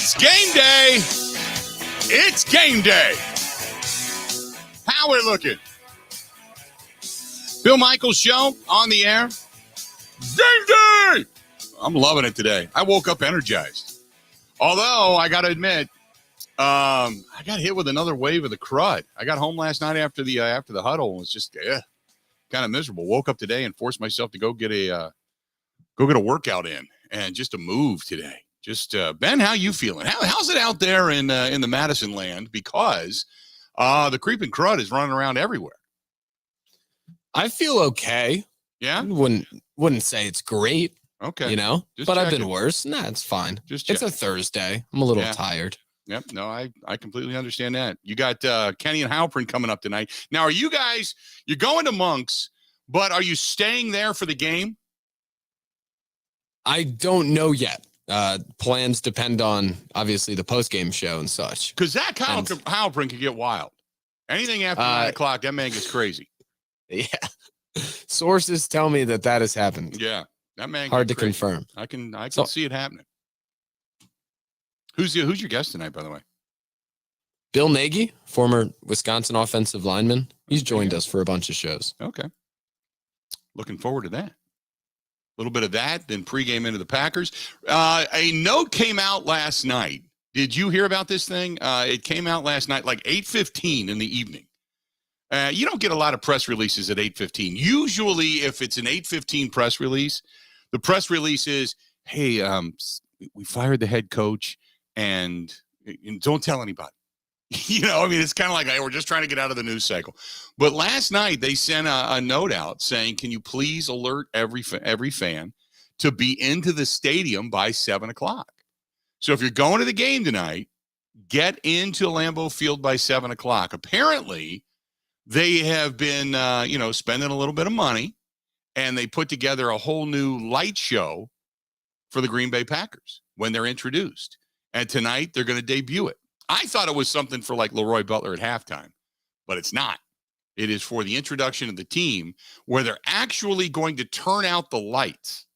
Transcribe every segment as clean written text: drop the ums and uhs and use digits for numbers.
It's game day. It's game day. How we looking? Bill Michaels show on the air. Game day. I'm loving it today. I woke up energized. Although I got to admit, I got hit with another wave of the crud. I got home last night after the huddle and was just kind of miserable. Woke up today and forced myself to go get a workout in and just a move today. Just Ben, how you feeling? How's it out there in the Madison land? Because the creeping crud is running around everywhere. I feel okay. Yeah, wouldn't say it's great. Okay, you know, just but checking. I've been worse. Nah, it's fine. Just it's a Thursday. I'm a little tired. Yep. No, I completely understand that. You got Kenny and Halpern coming up tonight. Now, are you guys? You're going to Monk's, but are you staying there for the game? I don't know yet. Plans depend on obviously the post-game show and such. Because that Halpern can get wild. Anything after 9 o'clock, that man gets crazy. Yeah. Sources tell me that has happened. Yeah. That man hard to confirm. I can see it happening. Who's your guest tonight, by the way? Bill Nagy, former Wisconsin offensive lineman. He's joined us for a bunch of shows. Okay. Looking forward to that. A little bit of that, then pregame into the Packers. A note came out last night. Did you hear about this thing? It came out last night, like 8:15 in the evening. You don't get a lot of press releases at 8:15. Usually, if it's an 8:15 press release, the press release is, hey, we fired the head coach, and don't tell anybody. It's kind of like, hey, we're just trying to get out of the news cycle. But last night, they sent a note out saying, can you please alert every fan to be into the stadium by 7 o'clock? So if you're going to the game tonight, get into Lambeau Field by 7 o'clock. Apparently, they have been, spending a little bit of money, and they put together a whole new light show for the Green Bay Packers when they're introduced. And tonight, they're going to debut it. I thought it was something for like Leroy Butler at halftime, but it's not. It is for the introduction of the team where they're actually going to turn out the lights.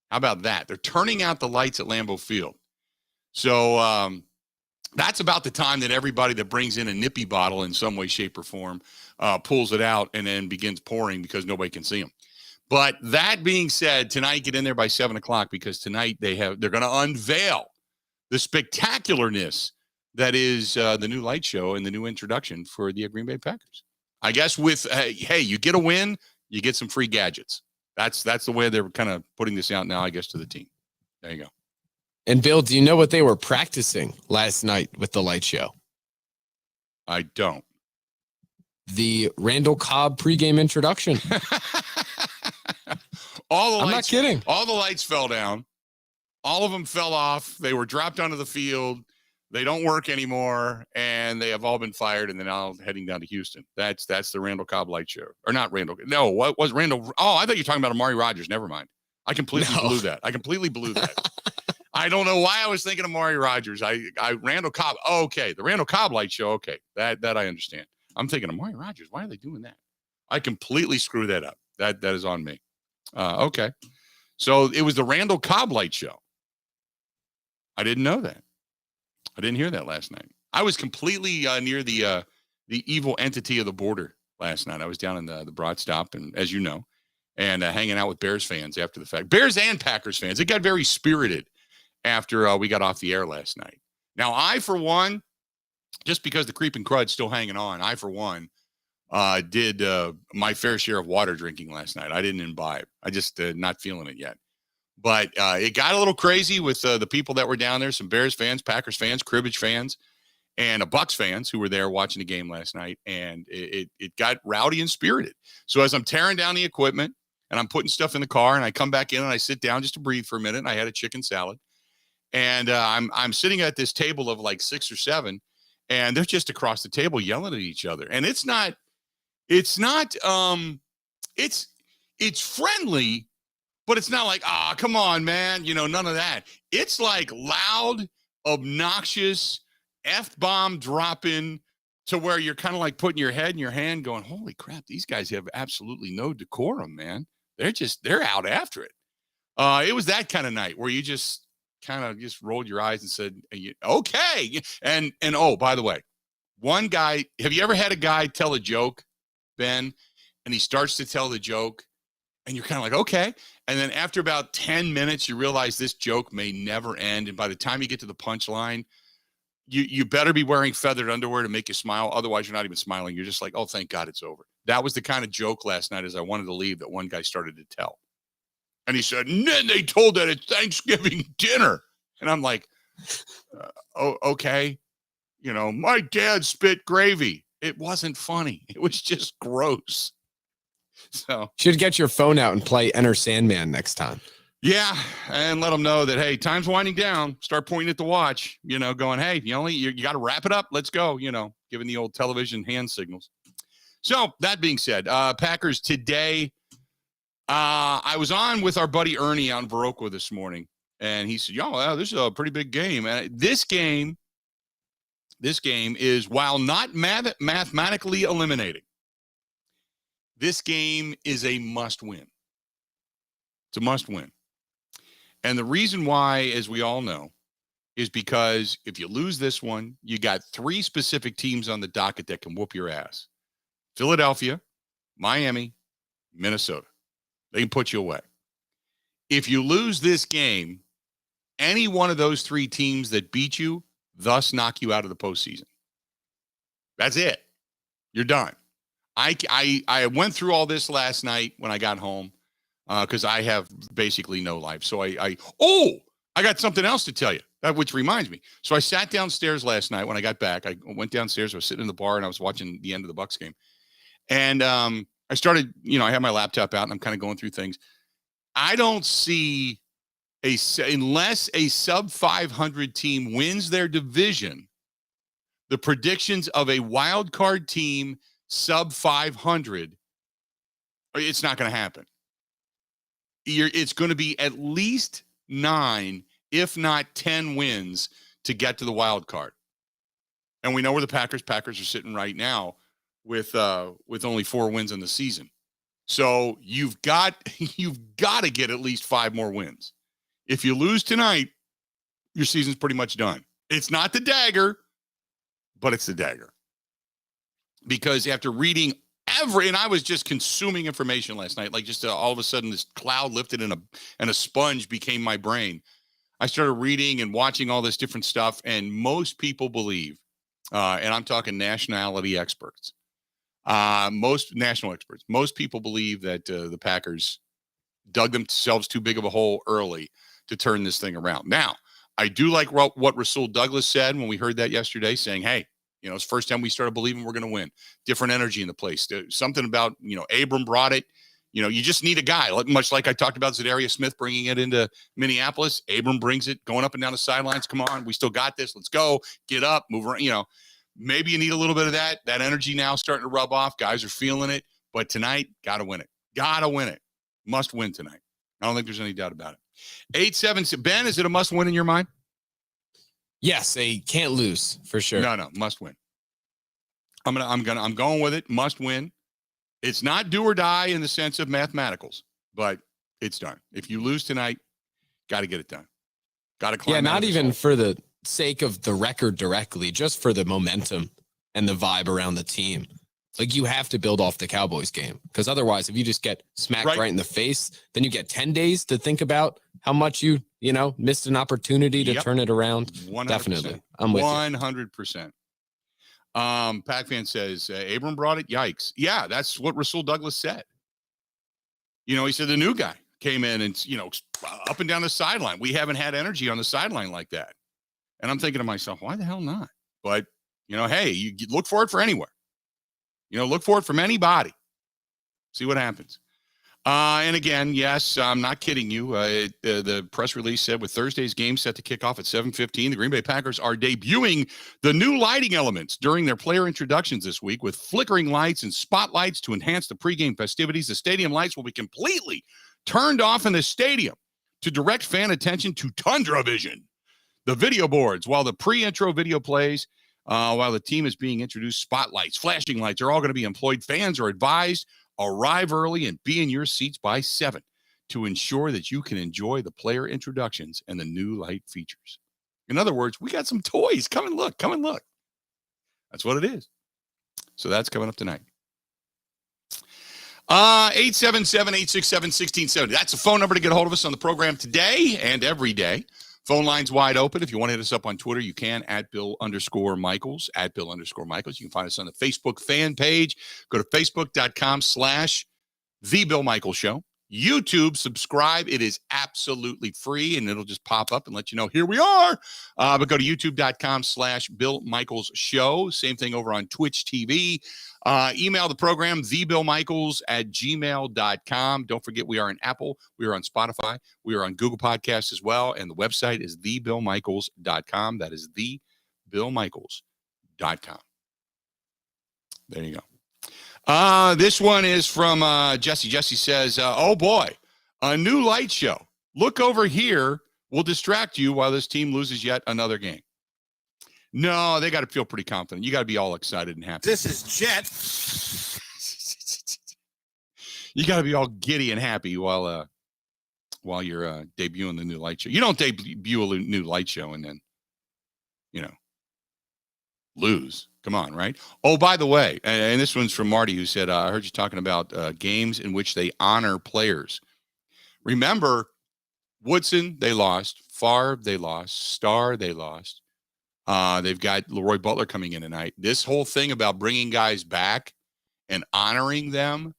How about that? They're turning out the lights at Lambeau Field. So that's about the time that everybody that brings in a nippy bottle in some way, shape, or form pulls it out and then begins pouring because nobody can see them. But that being said, tonight, get in there by 7 o'clock because tonight they're going to unveil the spectacularness that is the new light show and the new introduction for the Green Bay Packers. I guess with, hey, you get a win, you get some free gadgets. That's the way they're kind of putting this out now, I guess, to the team. There you go. And Bill, do you know what they were practicing last night with the light show? I don't. The Randall Cobb pregame introduction. I'm not kidding. All the lights fell down. All of them fell off. They were dropped onto the field. They don't work anymore, and they have all been fired, and they're now heading down to Houston. That's the Randall Cobb light show. Or not Randall. No, what was Randall? Oh, I thought you were talking about Amari Rodgers. Never mind. I completely blew that. I don't know why I was thinking of Amari Rodgers. Randall Cobb. Oh, okay. The Randall Cobb light show. Okay. That I understand. I'm thinking Amari Rodgers. Why are they doing that? I completely screwed that up. That is on me. Okay. So it was the Randall Cobb light show. I didn't know that. I didn't hear that last night. I was completely near the evil entity of the border last night. I was down in the Broad Stop, and as you know, and hanging out with Bears fans after the fact. Bears and Packers fans. It got very spirited after we got off the air last night. Now, I, for one, just because the creeping crud's still hanging on, I, for one, did my fair share of water drinking last night. I didn't imbibe. I just not feeling it yet. But it got a little crazy with the people that were down there, some Bears fans, Packers fans, Cribbage fans, and Bucks fans who were there watching the game last night. And it got rowdy and spirited. So as I'm tearing down the equipment and I'm putting stuff in the car and I come back in and I sit down just to breathe for a minute, and I had a chicken salad. And I'm sitting at this table of like 6 or 7, and they're just across the table yelling at each other. And it's friendly, but it's not like, come on, man. None of that. It's like loud, obnoxious, F-bomb dropping to where you're kind of like putting your head in your hand going, holy crap, these guys have absolutely no decorum, man. They're out after it. It was that kind of night where you just, kind of just rolled your eyes and said, okay. And oh, by the way, one guy, have you ever had a guy tell a joke, Ben, and he starts to tell the joke and you're kind of like, okay. And then after about 10 minutes, you realize this joke may never end. And by the time you get to the punchline, you better be wearing feathered underwear to make you smile. Otherwise, you're not even smiling. You're just like, oh, thank God it's over. That was the kind of joke last night as I wanted to leave that one guy started to tell. And he said, and then they told that at Thanksgiving dinner. And I'm like, oh, okay. You know, my dad spit gravy. It wasn't funny. It was just gross. So should get your phone out and play Enter Sandman next time. Yeah, and let them know that, hey, time's winding down. Start pointing at the watch, you know, going, hey, you got to wrap it up. Let's go, you know, giving the old television hand signals. So that being said, Packers today, I was on with our buddy Ernie out in Viroqua this morning, and he said, yo, this is a pretty big game. And this game is, while not mathematically eliminating, this game is a must-win. It's a must-win. And the reason why, as we all know, is because if you lose this one, you got 3 specific teams on the docket that can whoop your ass. Philadelphia, Miami, Minnesota. They can put you away. If you lose this game, any one of those 3 teams that beat you, thus knock you out of the postseason. That's it. You're done. I went through all this last night when I got home. Because I have basically no life. So I got something else to tell you, which reminds me. So I sat downstairs last night when I got back. I went downstairs. I was sitting in the bar and I was watching the end of the Bucs game. And I started, I had my laptop out and I'm kind of going through things. I don't see unless a sub 500 team wins their division, the predictions of a wild card team sub 500, it's not going to happen. It's going to be at least 9, if not 10 wins to get to the wild card. And we know where the Packers are sitting right now with only 4 wins in the season. So you've got to get at least 5 more wins. If you lose tonight, your season's pretty much done. It's not the dagger, but it's the dagger. Because after reading and I was just consuming information last night, like just all of a sudden this cloud lifted and a sponge became my brain. I started reading and watching all this different stuff, and most people believe, and I'm talking nationality experts, most national experts, most people believe that the Packers dug themselves too big of a hole early to turn this thing around. Now, I do like what Rasul Douglas said when we heard that yesterday, saying, hey, it's the first time we started believing we're going to win. Different energy in the place. Something about, Abram brought it. You just need a guy, much like I talked about Zadarius Smith bringing it into Minneapolis. Abram brings it, going up and down the sidelines. Come on, we still got this. Let's go. Get up, move around. Maybe you need a little bit of that. That energy now starting to rub off. Guys are feeling it. But tonight, got to win it. Got to win it. Must win tonight. I don't think there's any doubt about it. 8-7. Ben, is it a must win in your mind? Yes, they can't lose for sure. No, must win. I'm going with it. Must win. It's not do or die in the sense of mathematicals, but it's done. If you lose tonight, got to get it done. Got to climb. Yeah, not even for the sake of the record directly, just for the momentum and the vibe around the team. Like, you have to build off the Cowboys game, because otherwise, if you just get smacked right in the face, then you get 10 days to think about how much you missed an opportunity to turn it around. 100%. Definitely. I'm with 100%. Pac-Fan says, Abram brought it. Yikes. Yeah, that's what Rasul Douglas said. He said the new guy came in and, up and down the sideline. We haven't had energy on the sideline like that. And I'm thinking to myself, why the hell not? But, hey, you look for it for anywhere. Look for it from anybody. See what happens. And again, yes, I'm not kidding you. The press release said with Thursday's game set to kick off at 7:15, the Green Bay Packers are debuting the new lighting elements during their player introductions this week with flickering lights and spotlights to enhance the pregame festivities. The stadium lights will be completely turned off in the stadium to direct fan attention to Tundra Vision, the video boards, while the pre-intro video plays. While the team is being introduced, spotlights, flashing lights are all going to be employed. Fans are advised, arrive early and be in your seats by 7. to ensure that you can enjoy the player introductions and the new light features. In other words, we got some toys. Come and look. Come and look. That's what it is. So that's coming up tonight. 877-867-1670. That's the phone number to get a hold of us on the program today and every day. Phone line's wide open. If you want to hit us up on Twitter, you can at Bill_Michaels, at Bill_Michaels. You can find us on the Facebook fan page. Go to facebook.com/The Bill Michaels Show. YouTube, subscribe. It is absolutely free, and it'll just pop up and let you know, here we are. But go to youtube.com/Bill Michaels Show. Same thing over on Twitch TV. Email the program, thebillmichaels@gmail.com. Don't forget, we are on Apple. We are on Spotify. We are on Google Podcasts as well. And the website is thebillmichaels.com. That is thebillmichaels.com. There you go. This one is from Jesse. Jesse says, oh boy, a new light show. Look over here will distract you while this team loses yet another game. No, they got to feel pretty confident. You got to be all excited and happy. This is Jet. You got to be all giddy and happy while you're debuting the new light show. You don't debut a new light show and then, lose. Come on, right? Oh, by the way, and this one's from Marty, who said, I heard you talking about games in which they honor players. Remember, Woodson, they lost. Favre, they lost. Starr, they lost. They've got Leroy Butler coming in tonight. This whole thing about bringing guys back and honoring them,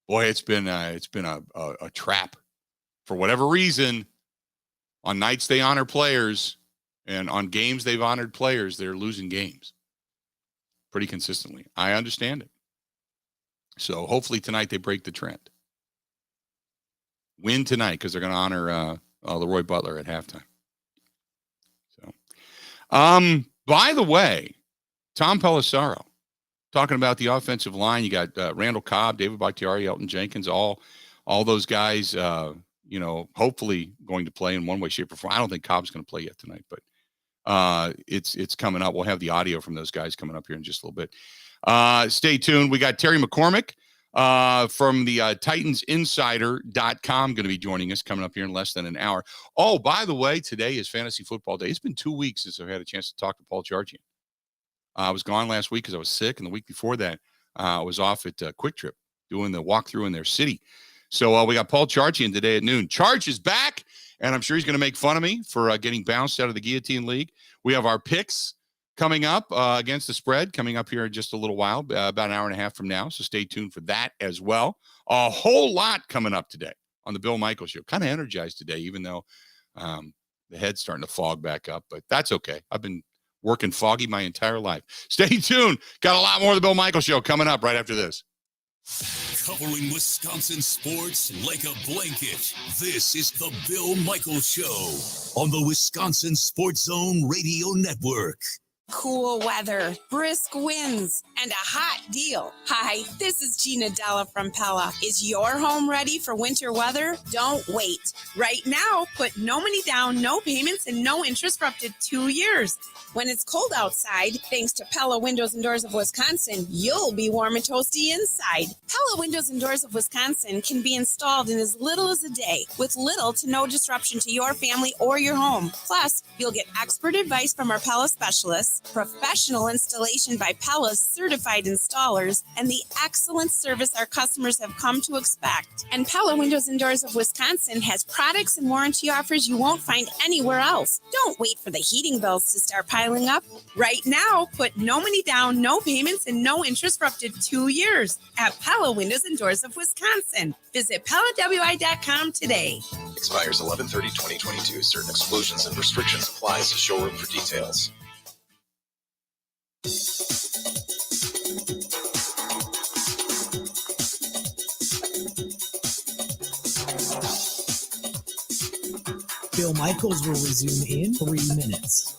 boy, it's been a trap. For whatever reason, on nights they honor players, and on games they've honored players, they're losing games pretty consistently. I understand it. So hopefully tonight they break the trend. Win tonight because they're going to honor Leroy Butler at halftime. So, by the way, Tom Pelissaro talking about the offensive line. You got Randall Cobb, David Bakhtiari, Elton Jenkins, all those guys. Hopefully going to play in one way, shape, or form. I don't think Cobb's going to play yet tonight, but it's coming up. We'll have the audio from those guys coming up here in just a little bit. Stay tuned. We got Terry McCormick from the TitansInsider.com going to be joining us coming up here in less than an hour. Oh, by the way, today is Fantasy Football Day. It's been 2 weeks since I've had a chance to talk to Paul Charchian. I was gone last week because I was sick, and the week before that, I was off at Quick Trip doing the walkthrough in their city. So we got Paul Charchian today at noon. Charge is back, and I'm sure he's going to make fun of me for getting bounced out of the Guillotine League. We have our picks coming up against the spread, coming up here in just a little while, about an hour and a half from now. So stay tuned for that as well. A whole lot coming up today on the Bill Michaels Show. Kind of energized today, even though the head's starting to fog back up, but that's okay. I've been working foggy my entire life. Stay tuned. Got a lot more of the Bill Michaels Show coming up right after this. Covering Wisconsin sports like a blanket, this is the Bill Michaels Show on the Wisconsin Sports Zone Radio Network. Cool weather, brisk winds, and a hot deal. Hi, this is Gina Della from Pella. Is your home ready for winter weather? Don't wait. Right now, put no money down, no payments, and no interest for up to 2 years. When it's cold outside, thanks to Pella Windows and Doors of Wisconsin, you'll be warm and toasty inside. Pella Windows and Doors of Wisconsin can be installed in as little as a day, with little to no disruption to your family or your home. Plus, you'll get expert advice from our Pella specialists, professional installation by Pella's certified installers, and the excellent service our customers have come to expect. And Pella Windows and Doors of Wisconsin has products and warranty offers you won't find anywhere else. Don't wait for the heating bills to start piling up. Right now, put no money down, no payments, and no interest for up to 2 years at Pella Windows and Doors of Wisconsin. Visit PellaWI.com today. Expires 11/30/2022. Certain exclusions and restrictions apply. See showroom for details. Bill Michaels will resume in 3 minutes.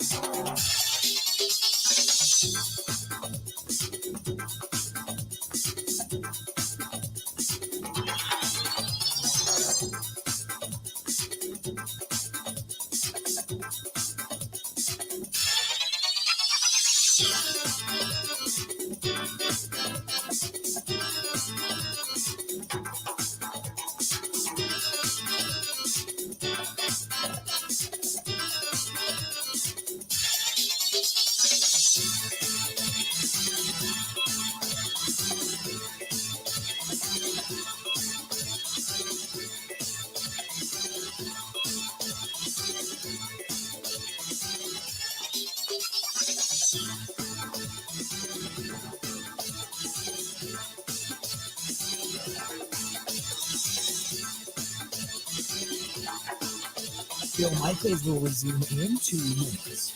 Bill Michaels will resume in 2 minutes.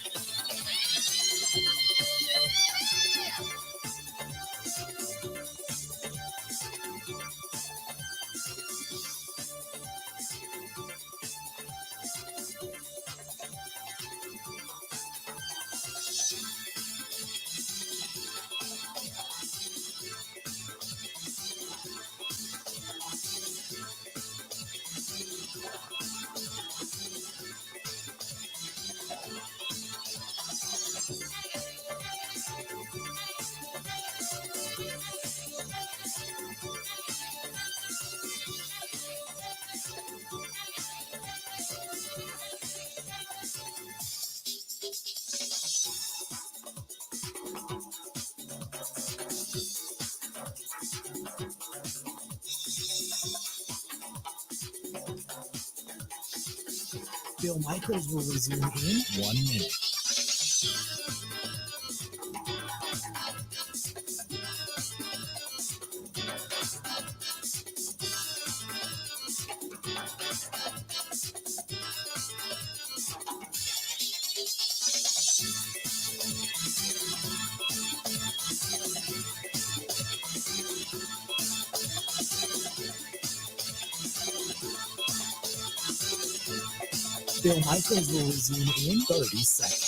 Bill Michaels will resume in 1 minute. Bill Michaels will resume in 30 seconds.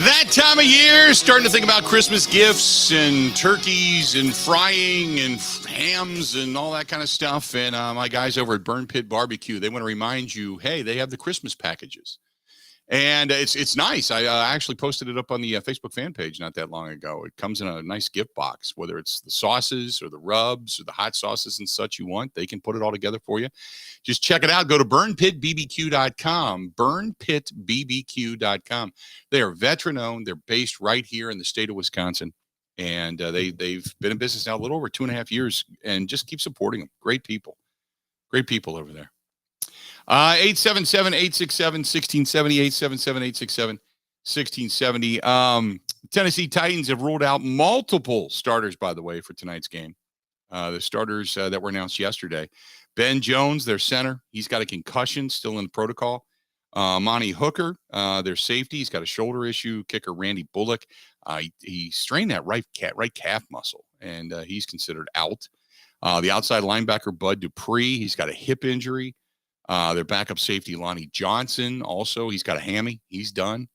That time of year, starting to think about Christmas gifts and turkeys and frying and hams and all that kind of stuff. And my guys over at Burn Pit Barbecue, they want to remind you, hey, they have the Christmas packages. And it's nice. I actually posted it up on the Facebook fan page not that long ago. It comes in a nice gift box, whether it's the sauces or the rubs or the hot sauces and such you want. They can put it all together for you. Just check it out. Go to burnpitbbq.com, burnpitbbq.com. They are veteran-owned. They're based right here in the state of Wisconsin. And they've been in business now a little over 2.5 years and just keep supporting them. Great people. Great people over there. 877-867-1670, 877-867-1670. Tennessee Titans have ruled out multiple starters, by the way, for tonight's game. The starters that were announced yesterday. Ben Jones, their center, he's got a concussion, still in the protocol. Monty Hooker, their safety, he's got a shoulder issue. Kicker Randy Bullock, he strained that right calf muscle, and he's considered out. The outside linebacker, Bud Dupree, he's got a hip injury. Their backup safety, Lonnie Johnson, also, he's got a hammy. He's done.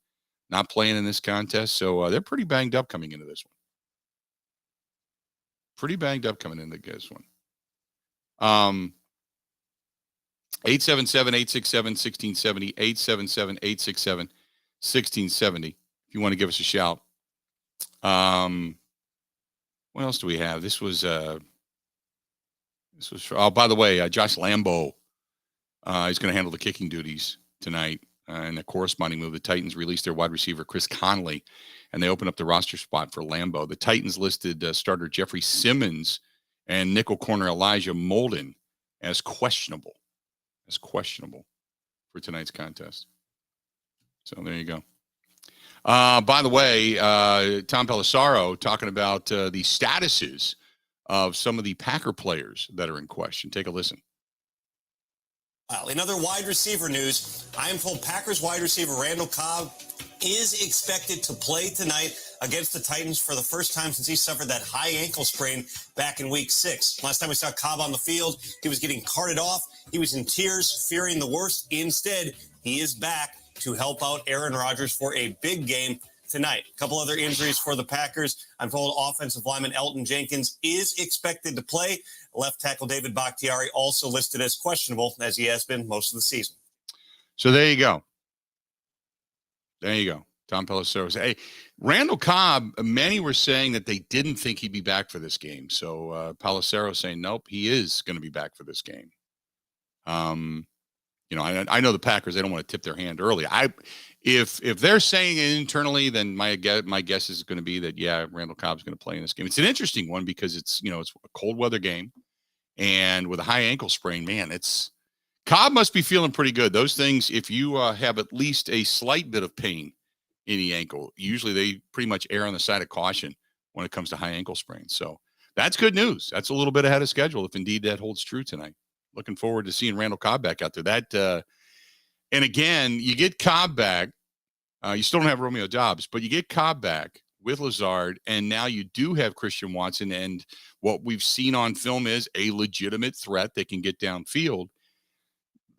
Not playing in this contest. So they're pretty banged up coming into this one. 877-867-1670, 877-867-1670. If you want to give us a shout. What else do we have? This was oh, by the way, Josh Lambo. He's going to handle the kicking duties tonight. In a corresponding move, the Titans released their wide receiver, Chris Conley, and they opened up the roster spot for Lambo. The Titans listed starter Jeffrey Simmons and nickel corner Elijah Molden as questionable for tonight's contest. So there you go. By the way, Tom Pelissaro talking about the statuses of some of the Packer players that are in question. Take a listen. Well, in other wide receiver news, I am told Packers wide receiver Randall Cobb is expected to play tonight against the Titans for the first time since he suffered that high ankle sprain back in week 6. Last time we saw Cobb on the field, he was getting carted off. He was in tears, fearing the worst. Instead, he is back to help out Aaron Rodgers for a big game tonight. A couple other injuries for the Packers. I'm told offensive lineman Elton Jenkins is expected to play. Left tackle David Bakhtiari also listed as questionable, as he has been most of the season. So there you go. There you go. Tom Pelissero said, hey, Randall Cobb, many were saying that they didn't think he'd be back for this game. So Pelissero saying, nope, he is going to be back for this game. I know the Packers, they don't want to tip their hand early. If they're saying it internally, then my guess is going to be that, yeah, Randall Cobb's going to play in this game. It's an interesting one because it's a cold weather game, and with a high ankle sprain, man, Cobb must be feeling pretty good. Those things, if you have at least a slight bit of pain in the ankle, usually they pretty much err on the side of caution when it comes to high ankle sprains. So that's good news. That's a little bit ahead of schedule if indeed that holds true tonight. Looking forward to seeing Randall Cobb back out there. And again, you get Cobb back. You still don't have Romeo Doubs, but you get Cobb back with Lazard, and now you do have Christian Watson. And what we've seen on film is a legitimate threat that can get downfield.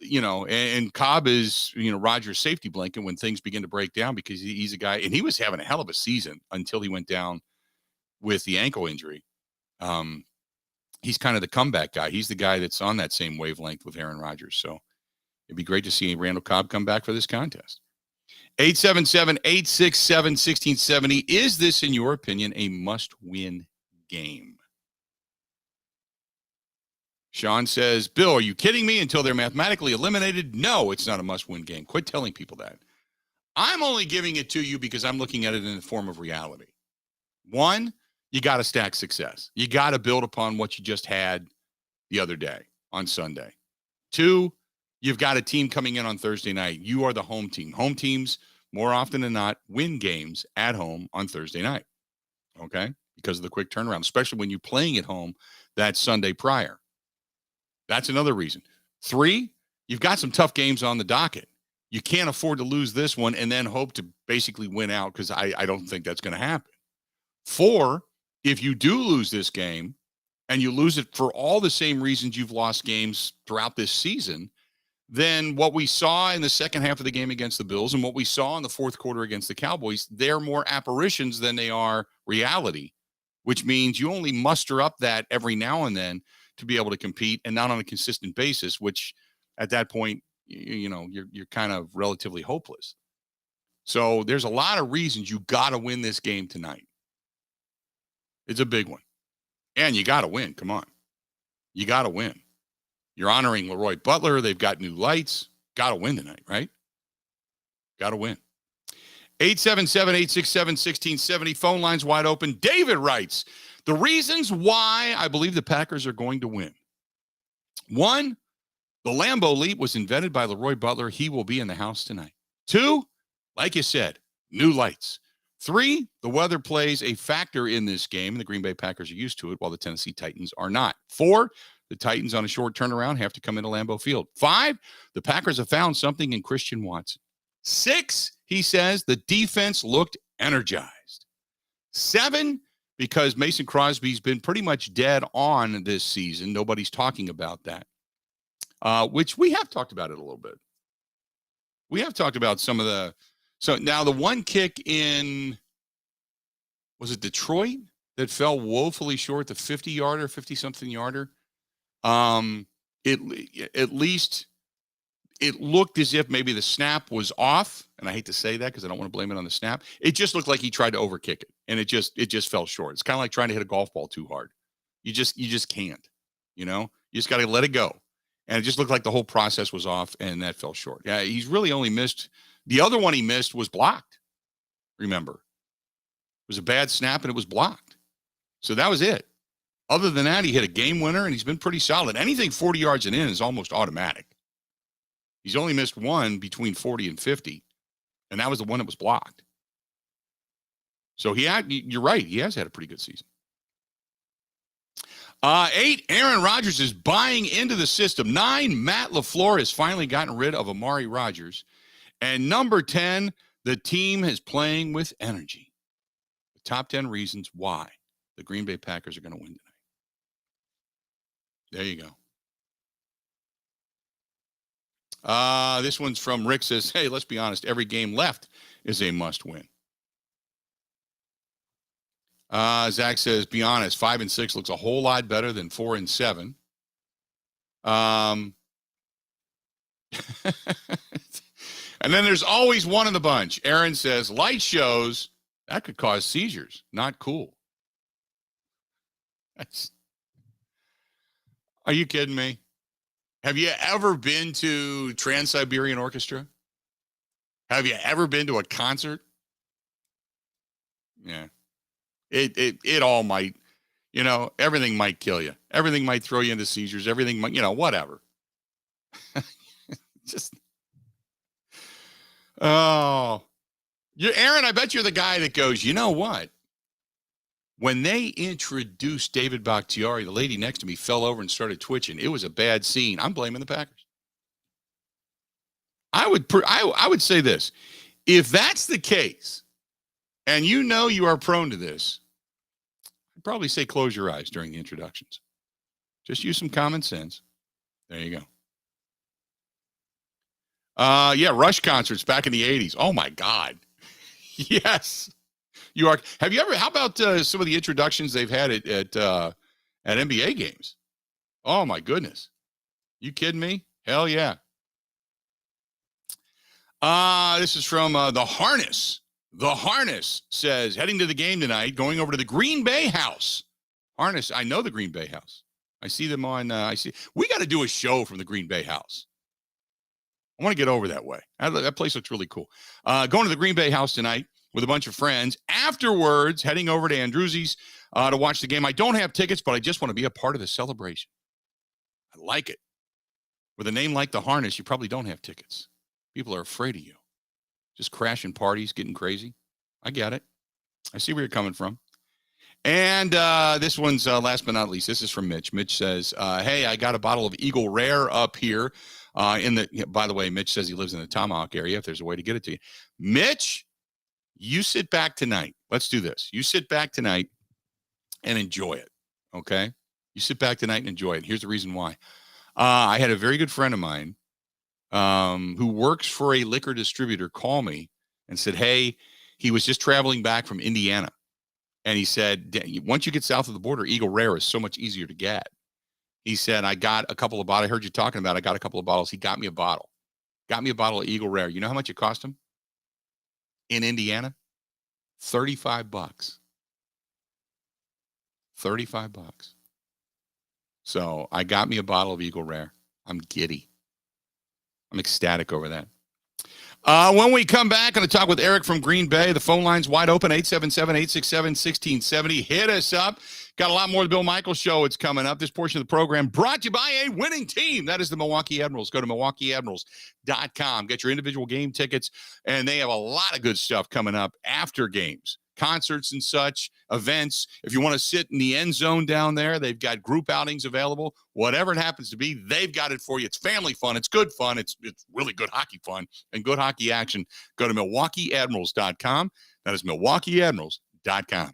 And Cobb is, Rodgers' safety blanket when things begin to break down, because he's a guy, and he was having a hell of a season until he went down with the ankle injury. He's kind of the comeback guy. He's the guy that's on that same wavelength with Aaron Rodgers. So it'd be great to see Randall Cobb come back for this contest. 877-867-1670. Is this, in your opinion, a must-win game? Sean says, Bill, are you kidding me? Until they're mathematically eliminated? No, it's not a must-win game. Quit telling people that. I'm only giving it to you because I'm looking at it in the form of reality. One, you got to stack success. You got to build upon what you just had the other day on Sunday. Two, you've got a team coming in on Thursday night. You are the home team. Home teams, more often than not, win games at home on Thursday night, okay? Because of the quick turnaround, especially when you're playing at home that Sunday prior. That's another reason. Three, you've got some tough games on the docket. You can't afford to lose this one and then hope to basically win out, because I don't think that's going to happen. Four, if you do lose this game and you lose it for all the same reasons you've lost games throughout this season, then what we saw in the second half of the game against the Bills and what we saw in the fourth quarter against the Cowboys, they're more apparitions than they are reality, which means you only muster up that every now and then to be able to compete, and not on a consistent basis, which at that point, you're kind of relatively hopeless. So there's a lot of reasons you got to win this game tonight. It's a big one. And you got to win. Come on. You got to win. You're honoring Leroy Butler. They've got new lights. Got to win tonight, right? Got to win. 877-867-1670. Phone lines wide open. David writes, the reasons why I believe the Packers are going to win. One, the Lambeau Leap was invented by Leroy Butler. He will be in the house tonight. Two, like you said, new lights. Three, the weather plays a factor in this game, and the Green Bay Packers are used to it, while the Tennessee Titans are not. Four, the Titans on a short turnaround have to come into Lambeau Field. Five, the Packers have found something in Christian Watson. Six, he says, the defense looked energized. Seven, because Mason Crosby's been pretty much dead on this season. Nobody's talking about that, which we have talked about it a little bit. We have talked about some of the – so now the one kick in – was it Detroit that fell woefully short, the 50-yarder, 50-something yarder? At least it looked as if maybe the snap was off, and I hate to say that because I don't want to blame it on the snap. It just looked like he tried to overkick it, and it just fell short. It's kind of like trying to hit a golf ball too hard. You just can't, You just got to let it go. And it just looked like the whole process was off, and that fell short. Yeah, he's really only missed – the other one he missed was blocked, remember. It was a bad snap, and it was blocked. So that was it. Other than that, he hit a game winner, and he's been pretty solid. Anything 40 yards and in is almost automatic. He's only missed one between 40 and 50, and that was the one that was blocked. So you're right, he has had a pretty good season. 8, Aaron Rodgers is buying into the system. 9, Matt LaFleur has finally gotten rid of Amari Rodgers. And number 10, the team is playing with energy. The top 10 reasons why the Green Bay Packers are going to win tonight. There you go. This one's from Rick, says, hey, let's be honest. Every game left is a must win. Zach says, be honest, 5 and 6 looks a whole lot better than 4 and 7. And then there's always one in the bunch. Aaron says, light shows, that could cause seizures. Not cool. Are you kidding me? Have you ever been to Trans-Siberian Orchestra? Have you ever been to a concert? Yeah. It all might, everything might kill you. Everything might throw you into seizures. Everything might, whatever. Just, Aaron, I bet you're the guy that goes, you know what? When they introduced David Bakhtiari, the lady next to me fell over and started twitching. It was a bad scene. I'm blaming the Packers. I would say this. If that's the case, and you are prone to this, I'd probably say close your eyes during the introductions. Just use some common sense. There you go. Yeah, Rush concerts back in the 80s. Oh, my God. Yes. You are. Have you ever? How about some of the introductions they've had at NBA games? Oh my goodness! You kidding me? Hell yeah! This is from the Harness. The Harness says heading to the game tonight, going over to the Green Bay House. Harness, I know the Green Bay House. I see them on. We got to do a show from the Green Bay House. I want to get over that way. That place looks really cool. Going to the Green Bay House tonight with a bunch of friends. Afterwards, heading over to Andrewsi's to watch the game. I don't have tickets, but I just want to be a part of the celebration. I like it. With a name like the Harness, you probably don't have tickets. People are afraid of you. Just crashing parties, getting crazy. I get it. I see where you're coming from. And this one's last but not least. This is from Mitch. Mitch says, hey, I got a bottle of Eagle Rare up here. By the way, Mitch says he lives in the Tomahawk area, if there's a way to get it to you. Mitch, you sit back tonight. Let's do this. You sit back tonight and enjoy it, okay? You sit back tonight and enjoy it. Here's the reason why. I had a very good friend of mine who works for a liquor distributor call me and said, hey, he was just traveling back from Indiana. And he said, once you get south of the border, Eagle Rare is so much easier to get. He said, I got a couple of bottles. I heard you talking about it. I got a couple of bottles. He got me a bottle. Got me a bottle of Eagle Rare. You know how much it cost him? In Indiana? $35. $35. So I got me a bottle of Eagle Rare. I'm giddy. I'm ecstatic over that. When we come back, I'm going to talk with Eric from Green Bay. The phone line's wide open, 877-867-1670. Hit us up. Got a lot more of the Bill Michaels Show. It's coming up. This portion of the program brought to you by a winning team. That is the Milwaukee Admirals. Go to MilwaukeeAdmirals.com. Get your individual game tickets, and they have a lot of good stuff coming up after games. Concerts and such, events. If you want to sit in the end zone down there, they've got group outings available. Whatever it happens to be, they've got it for you. It's family fun. It's good fun. It's really good hockey fun and good hockey action. Go to MilwaukeeAdmirals.com. That is MilwaukeeAdmirals.com.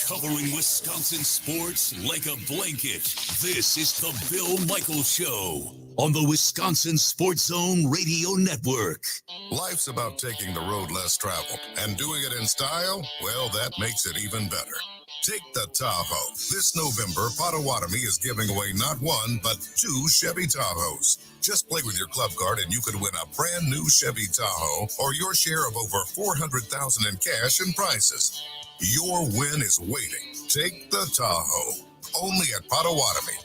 Covering Wisconsin sports like a blanket. This is the Bill Michaels Show on the Wisconsin Sports Zone Radio Network. Life's about taking the road less traveled, and doing it in style, well, that makes it even better. Take the Tahoe. This November, Potawatomi is giving away not one, but 2 Chevy Tahoes. Just play with your club card and you could win a brand new Chevy Tahoe or your share of over $400,000 in cash and prizes. Your win is waiting. Take the Tahoe. Only at Potawatomi.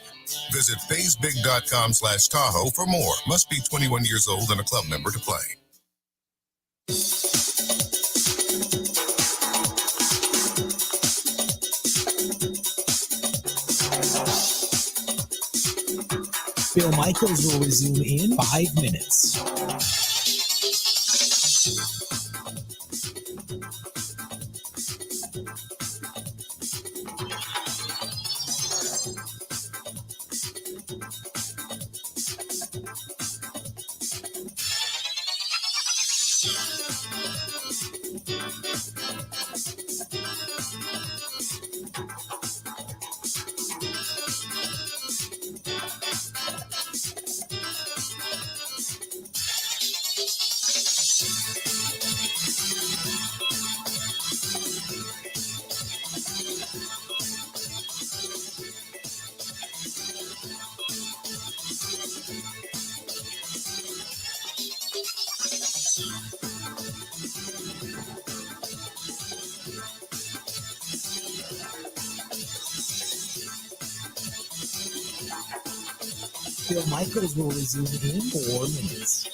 Visit paysbig.com/Tahoe for more. Must be 21 years old and a club member to play. Bill Michaels will resume in 5 minutes. Bill Michaels will resume in 4 minutes.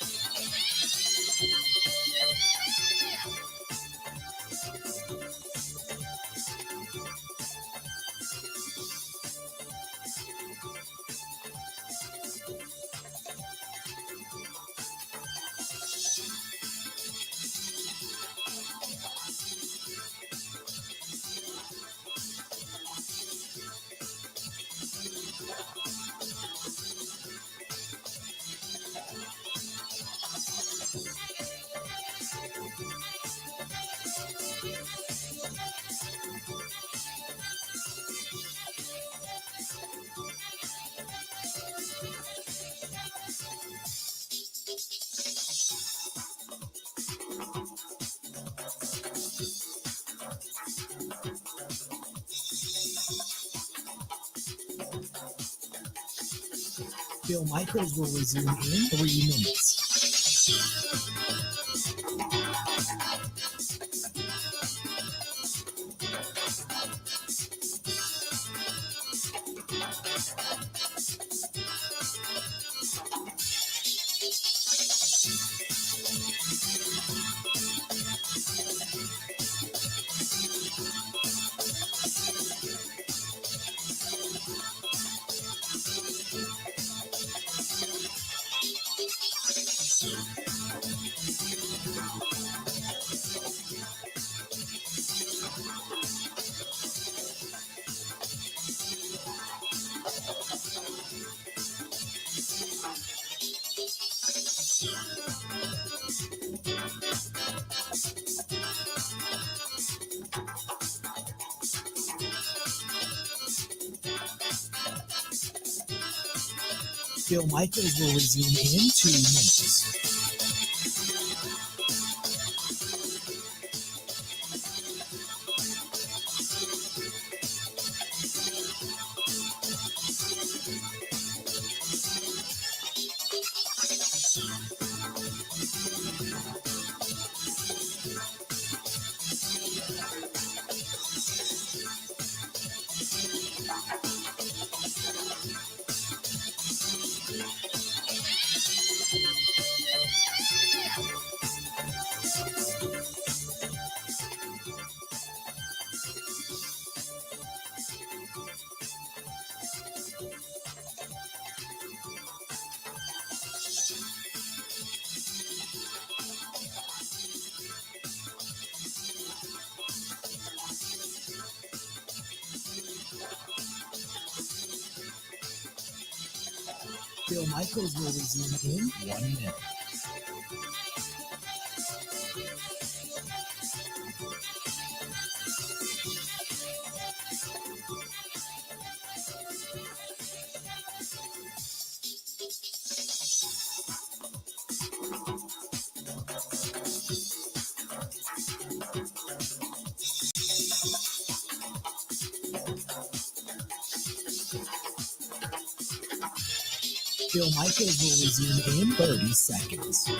Bill Michaels will resume in 3 minutes. Bill Michaels will resume in 2 minutes. Bill Michaels will resume in 1 minute. Bill Michaels will resume in 30 seconds.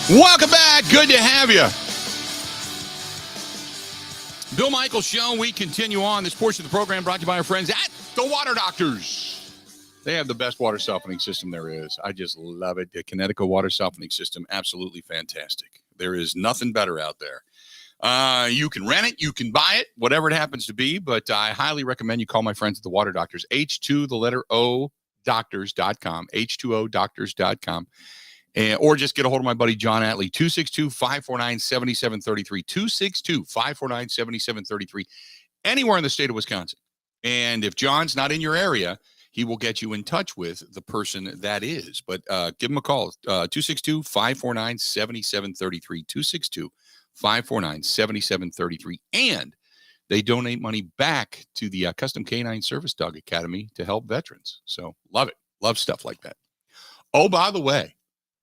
Welcome back. Good to have you. Bill Michaels Show. We continue on this portion of the program brought to you by our friends at the Water Doctors. They have the best water softening system there is. I just love it. The Connecticut water softening system, absolutely fantastic. There is nothing better out there. You can rent it, you can buy it, whatever it happens to be, but I highly recommend you call my friends at the Water Doctors. H2, the letter O, doctors.com, H2O doctors.com. Or just get a hold of my buddy John Atlee, 262-549-7733, 262-549-7733, anywhere in the state of Wisconsin. And if John's not in your area, he will get you in touch with the person that is. But give him a call, 262-549-7733, 262-549-7733. And they donate money back to the Custom Canine Service Dog Academy to help veterans. So love it. Love stuff like that. Oh, by the way,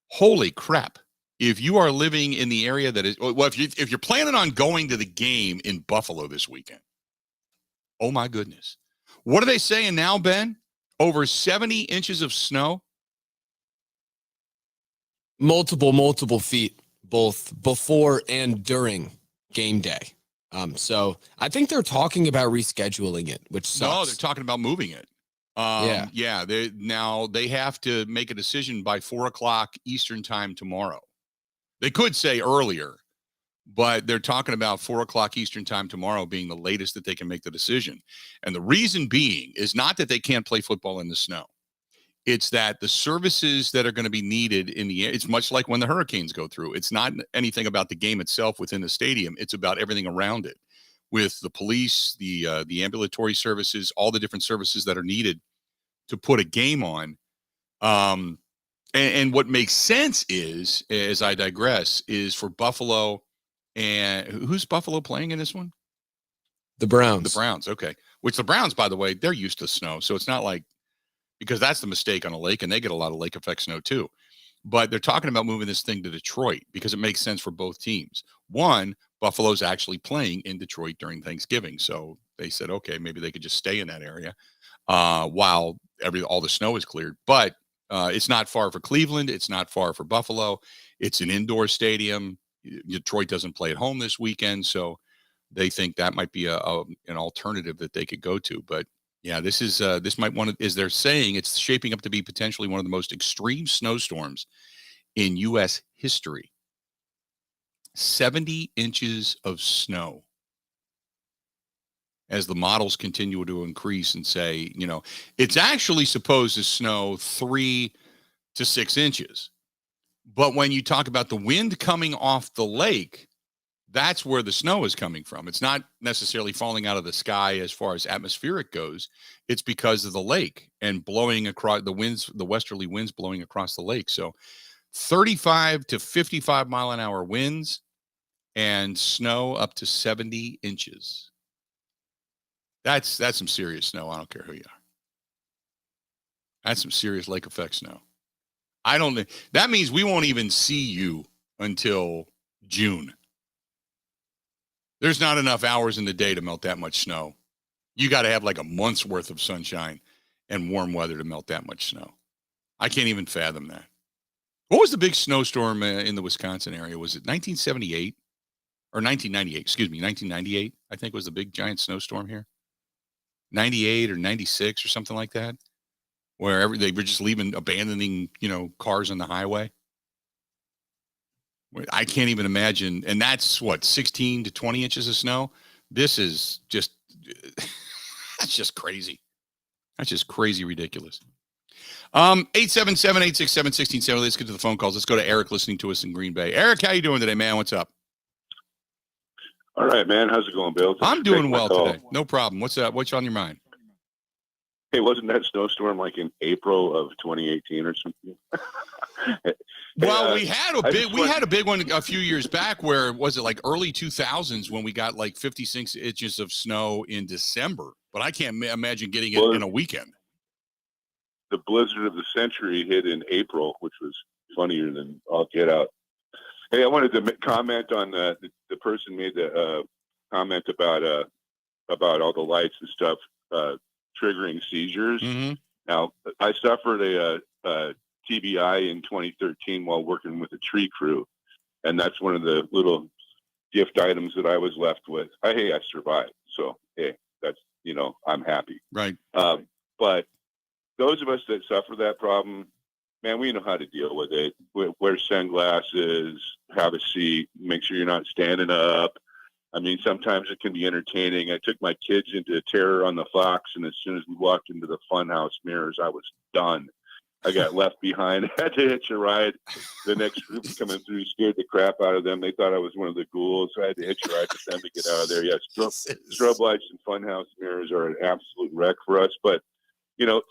holy crap. If you are living in the area that is, well, if you're planning on going to the game in Buffalo this weekend, oh my goodness. What are they saying now, Ben? Over 70 inches of snow? Multiple feet, both before and during game day. So I think they're talking about rescheduling it, which sucks. No, they're talking about moving it. Yeah. They have to make a decision by 4:00 Eastern time tomorrow. They could say earlier, but they're talking about 4:00 Eastern time tomorrow being the latest that they can make the decision. And the reason being is not that they can't play football in the snow. It's that the services that are going to be needed in the air, it's much like when the hurricanes go through. It's not anything about the game itself within the stadium. It's about everything around it, with the police, the ambulatory services, all the different services that are needed to put a game on. And what makes sense is, as I digress, is for Buffalo. And who's Buffalo playing in this one? The Browns. The Browns, okay. Which the Browns, by the way, they're used to snow. So it's not like, because that's the mistake on a lake, and they get a lot of lake effect snow too. But they're talking about moving this thing to Detroit because it makes sense for both teams. One, Buffalo's actually playing in Detroit during Thanksgiving. So they said, okay, maybe they could just stay in that area while all the snow is cleared. But it's not far for Cleveland. It's not far for Buffalo. It's an indoor stadium. Detroit doesn't play at home this weekend, so they think that might be an alternative that they could go to. But yeah, this might is they're saying it's shaping up to be potentially one of the most extreme snowstorms in U.S. history. 70 inches of snow. As the models continue to increase and say, it's actually supposed to snow 3 to 6 inches. But when you talk about the wind coming off the lake, that's where the snow is coming from. It's not necessarily falling out of the sky as far as atmospheric goes. It's because of the lake and blowing across the westerly winds blowing across the lake. So 35 to 55 mile an hour winds and snow up to 70 inches. That's some serious snow. I don't care who you are. That's some serious lake effect snow. That means we won't even see you until June. There's not enough hours in the day to melt that much snow. You got to have like a month's worth of sunshine and warm weather to melt that much snow. I can't even fathom that. What was the big snowstorm in the Wisconsin area? Was it 1978 or 1998? Excuse me, 1998, I think was the big giant snowstorm here. 98 or 96 or something like that, where they were just abandoning, cars on the highway. I can't even imagine. And that's what, 16 to 20 inches of snow. This is just, that's just crazy. That's just crazy ridiculous. 877-867-1670. Let's get to the phone calls. Let's go to Eric listening to us in Green Bay. Eric, how you doing today, man? What's up? All right, man. How's it going, Bill? I'm doing well today. No problem. What's up? What's on your mind? Hey, wasn't that snowstorm like in April of 2018 or something? Well, we had a big one a few years back where, was it like early 2000s when we got like 56 inches of snow in December, but I can't imagine getting it in a weekend. The blizzard of the century hit in April, which was funnier than all get out. Hey, I wanted to comment on the person made the comment about all the lights and stuff triggering seizures. Mm-hmm. Now, I suffered a TBI in 2013 while working with a tree crew, and that's one of the little gift items that I was left with. I survived, so hey, that's I'm happy. Right. But those of us that suffer that problem, man, we know how to deal with it. Wear sunglasses, have a seat, make sure you're not standing up. I mean, sometimes it can be entertaining. I took my kids into Terror on the Fox, and as soon as we walked into the funhouse mirrors, I was done. I got left behind. I had to hitch a ride. The next group coming through scared the crap out of them. They thought I was one of the ghouls, so I had to hitch a ride with them to get out of there. Yes, strobe lights and funhouse mirrors are an absolute wreck for us, but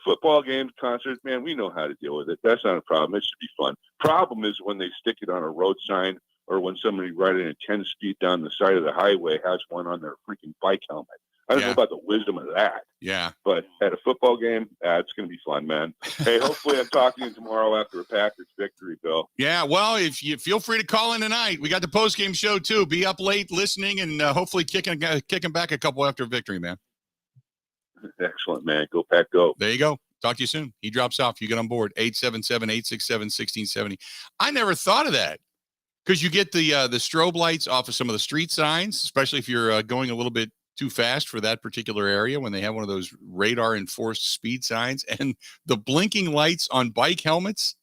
Football games, concerts, man, we know how to deal with it. That's not a problem. It should be fun. Problem is when they stick it on a road sign or when somebody riding at 10 speed down the side of the highway has one on their freaking bike helmet. I don't know about the wisdom of that. Yeah. But at a football game, it's going to be fun, man. Hey, hopefully I'm talking to you tomorrow after a Packers victory, Bill. Yeah, well, if you feel free to call in tonight. We got the post-game show, too. Be up late listening and hopefully kicking back a couple after victory, man. Excellent, man. Go Pack, go. There you go. Talk to you soon. He drops off. You get on board. 877-867-1670. I never thought of that because you get the strobe lights off of some of the street signs, especially if you're going a little bit too fast for that particular area when they have one of those radar enforced speed signs and the blinking lights on bike helmets.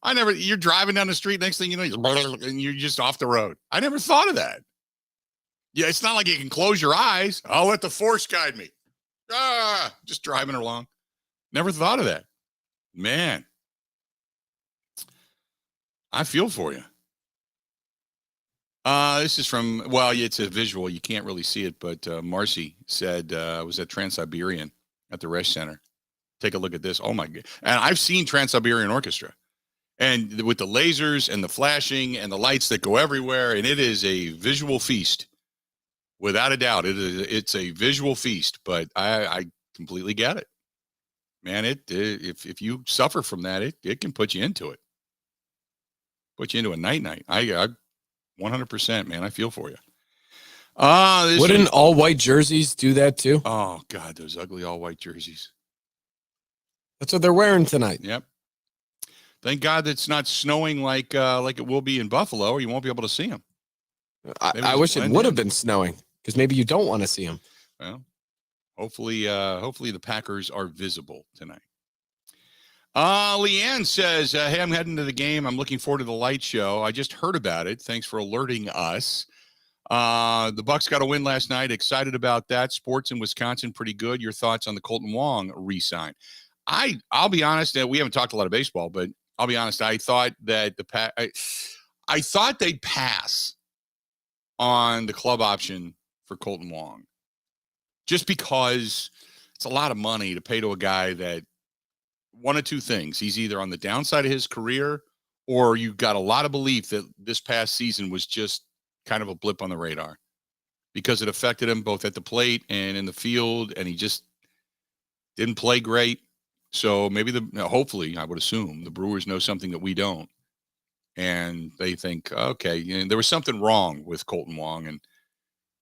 Oh, you're driving down the street. Next thing you know, and you're just off the road. I never thought of that. Yeah. It's not like you can close your eyes. I'll let the force guide me. Just driving along. Never thought of that, man. I feel for you. This is from, it's a visual. You can't really see it, but Marcy said I was at Trans-Siberian at the Resch Center. Take a look at this. Oh, my God. And I've seen Trans-Siberian Orchestra. And with the lasers and the flashing and the lights that go everywhere, and it is a visual feast. Without a doubt, it's a visual feast, but I completely get it. Man, if you suffer from that, it can put you into it. Put you into a night. I 100%, man. I feel for you. Wouldn't all white jerseys do that too? Oh God, those ugly all white jerseys. That's what they're wearing tonight. Yep. Thank God it's not snowing like it will be in Buffalo, or you won't be able to see them. I wish it would have been snowing because maybe you don't want to see them. Well, hopefully the Packers are visible tonight. Leanne says, hey, I'm heading to the game. I'm looking forward to the light show. I just heard about it. Thanks for alerting us. The Bucs got a win last night. Excited about that. Sports in Wisconsin, pretty good. Your thoughts on the Colton Wong re-sign? I'll be honest. We haven't talked a lot of baseball, but I'll be honest. I thought that I thought they'd pass on the club option for Colton Wong, just because it's a lot of money to pay to a guy that one of two things. He's either on the downside of his career, or you got a lot of belief that this past season was just kind of a blip on the radar because it affected him both at the plate and in the field, and he just didn't play great. So maybe hopefully, I would assume the Brewers know something that we don't, and they think, okay, there was something wrong with Colton Wong,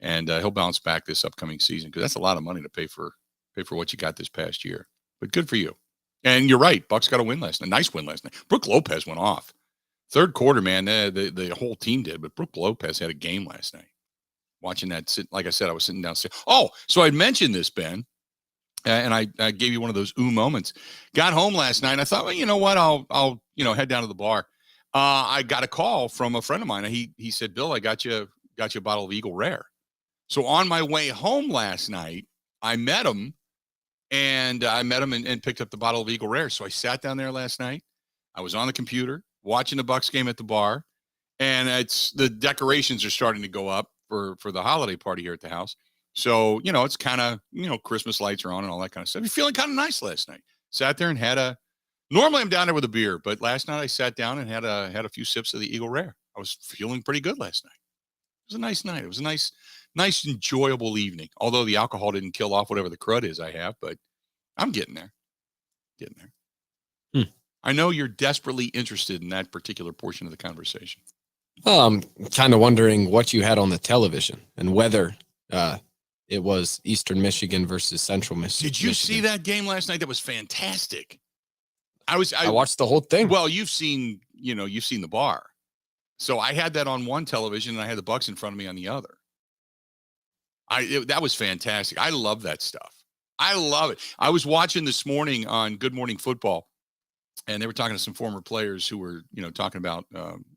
and he'll bounce back this upcoming season because that's a lot of money to pay for what you got this past year. But good for you. And you're right. Bucs got a win last night. Nice win last night. Brooke Lopez went off. Third quarter, man, the whole team did, but Brooke Lopez had a game last night. Watching that, like I said, I was sitting downstairs. Oh, so I mentioned this, Ben, and I gave you one of those moments. Got home last night, and I thought, well, you know what? I'll head down to the bar. I got a call from a friend of mine. He said, Bill, I got you a bottle of Eagle Rare. So on my way home last night, I met him. And I met him and picked up the bottle of Eagle Rare. So I sat down there last night. I was on the computer watching the Bucs game at the bar. And the decorations are starting to go up for the holiday party here at the house. So, it's kind of, Christmas lights are on and all that kind of stuff. You're feeling kind of nice last night. Sat there and normally I'm down there with a beer, but last night I sat down and had a few sips of the Eagle Rare. I was feeling pretty good last night. It was a nice night. It was a nice, enjoyable evening. Although the alcohol didn't kill off whatever the crud is I have, but I'm getting there. I know you're desperately interested in that particular portion of the conversation. Well, I'm kind of wondering what you had on the television and whether it was Eastern Michigan versus Central Michigan. Did you see that game last night? That was fantastic. I watched the whole thing. Well, you've seen the bar. So I had that on one television and I had the Bucs in front of me on the other. That was fantastic. I love that stuff. I love it. I was watching this morning on Good Morning Football, and they were talking to some former players who were, talking about,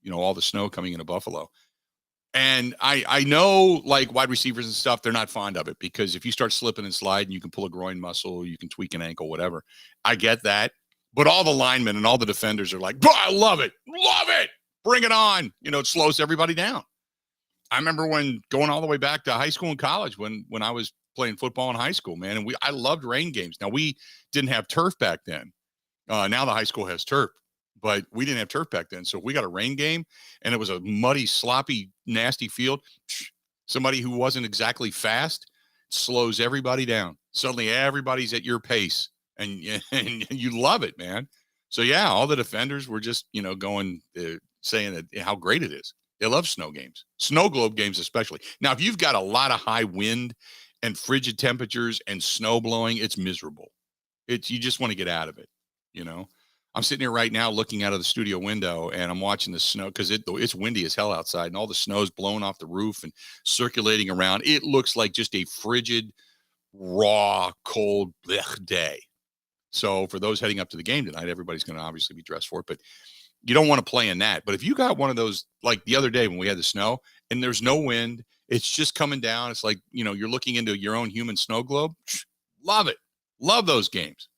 all the snow coming into Buffalo. And I know, like, wide receivers and stuff, they're not fond of it because if you start slipping and sliding, you can pull a groin muscle, you can tweak an ankle, whatever. I get that. But all the linemen and all the defenders are like, I love it. Love it. Bring it on. It slows everybody down. I remember when going all the way back to high school and college when I was playing football in high school, man. And I loved rain games. Now, we didn't have turf back then. Now the high school has turf, but we didn't have turf back then. So if we got a rain game and it was a muddy, sloppy, nasty field, somebody who wasn't exactly fast slows everybody down. Suddenly everybody's at your pace and you love it, man. So yeah, all the defenders were just, going, saying that how great it is. They love snow games, snow globe games, especially. Now, if you've got a lot of high wind and frigid temperatures and snow blowing, it's miserable. You just want to get out of it. I'm sitting here right now looking out of the studio window and I'm watching the snow because it's windy as hell outside and all the snow's blowing off the roof and circulating around. It looks like just a frigid, raw, cold day. So for those heading up to the game tonight, everybody's going to obviously be dressed for it, but you don't want to play in that. But if you got one of those, like the other day when we had the snow and there's no wind, it's just coming down. It's like, you're looking into your own human snow globe. Love it. Love those games.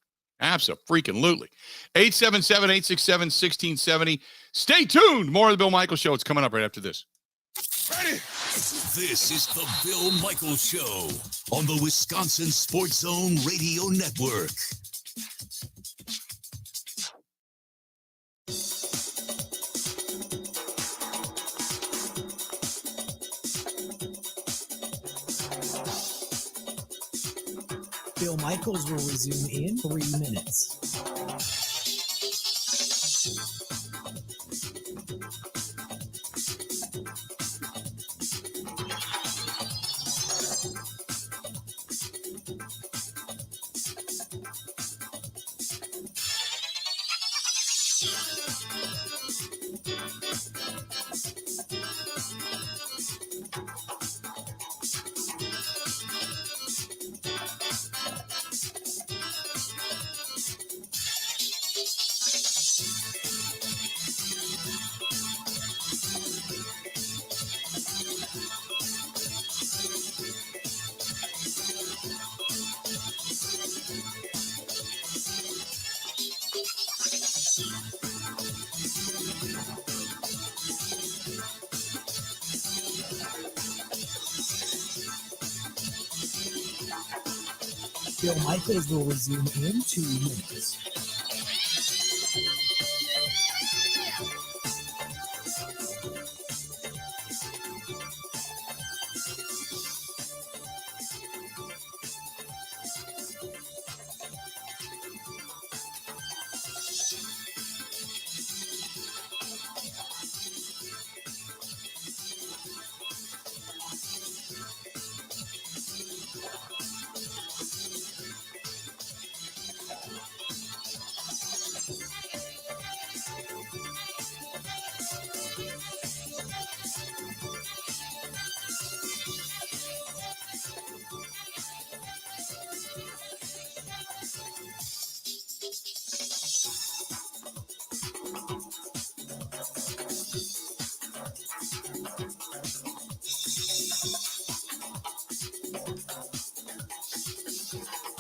Absolutely. 877-867-1670. Stay tuned. More of the Bill Michaels Show. It's coming up right after this. Ready? This is the Bill Michaels Show on the Wisconsin Sports Zone Radio Network. Bill Michaels will resume in 3 minutes. Bill Michaels will resume in 2 minutes.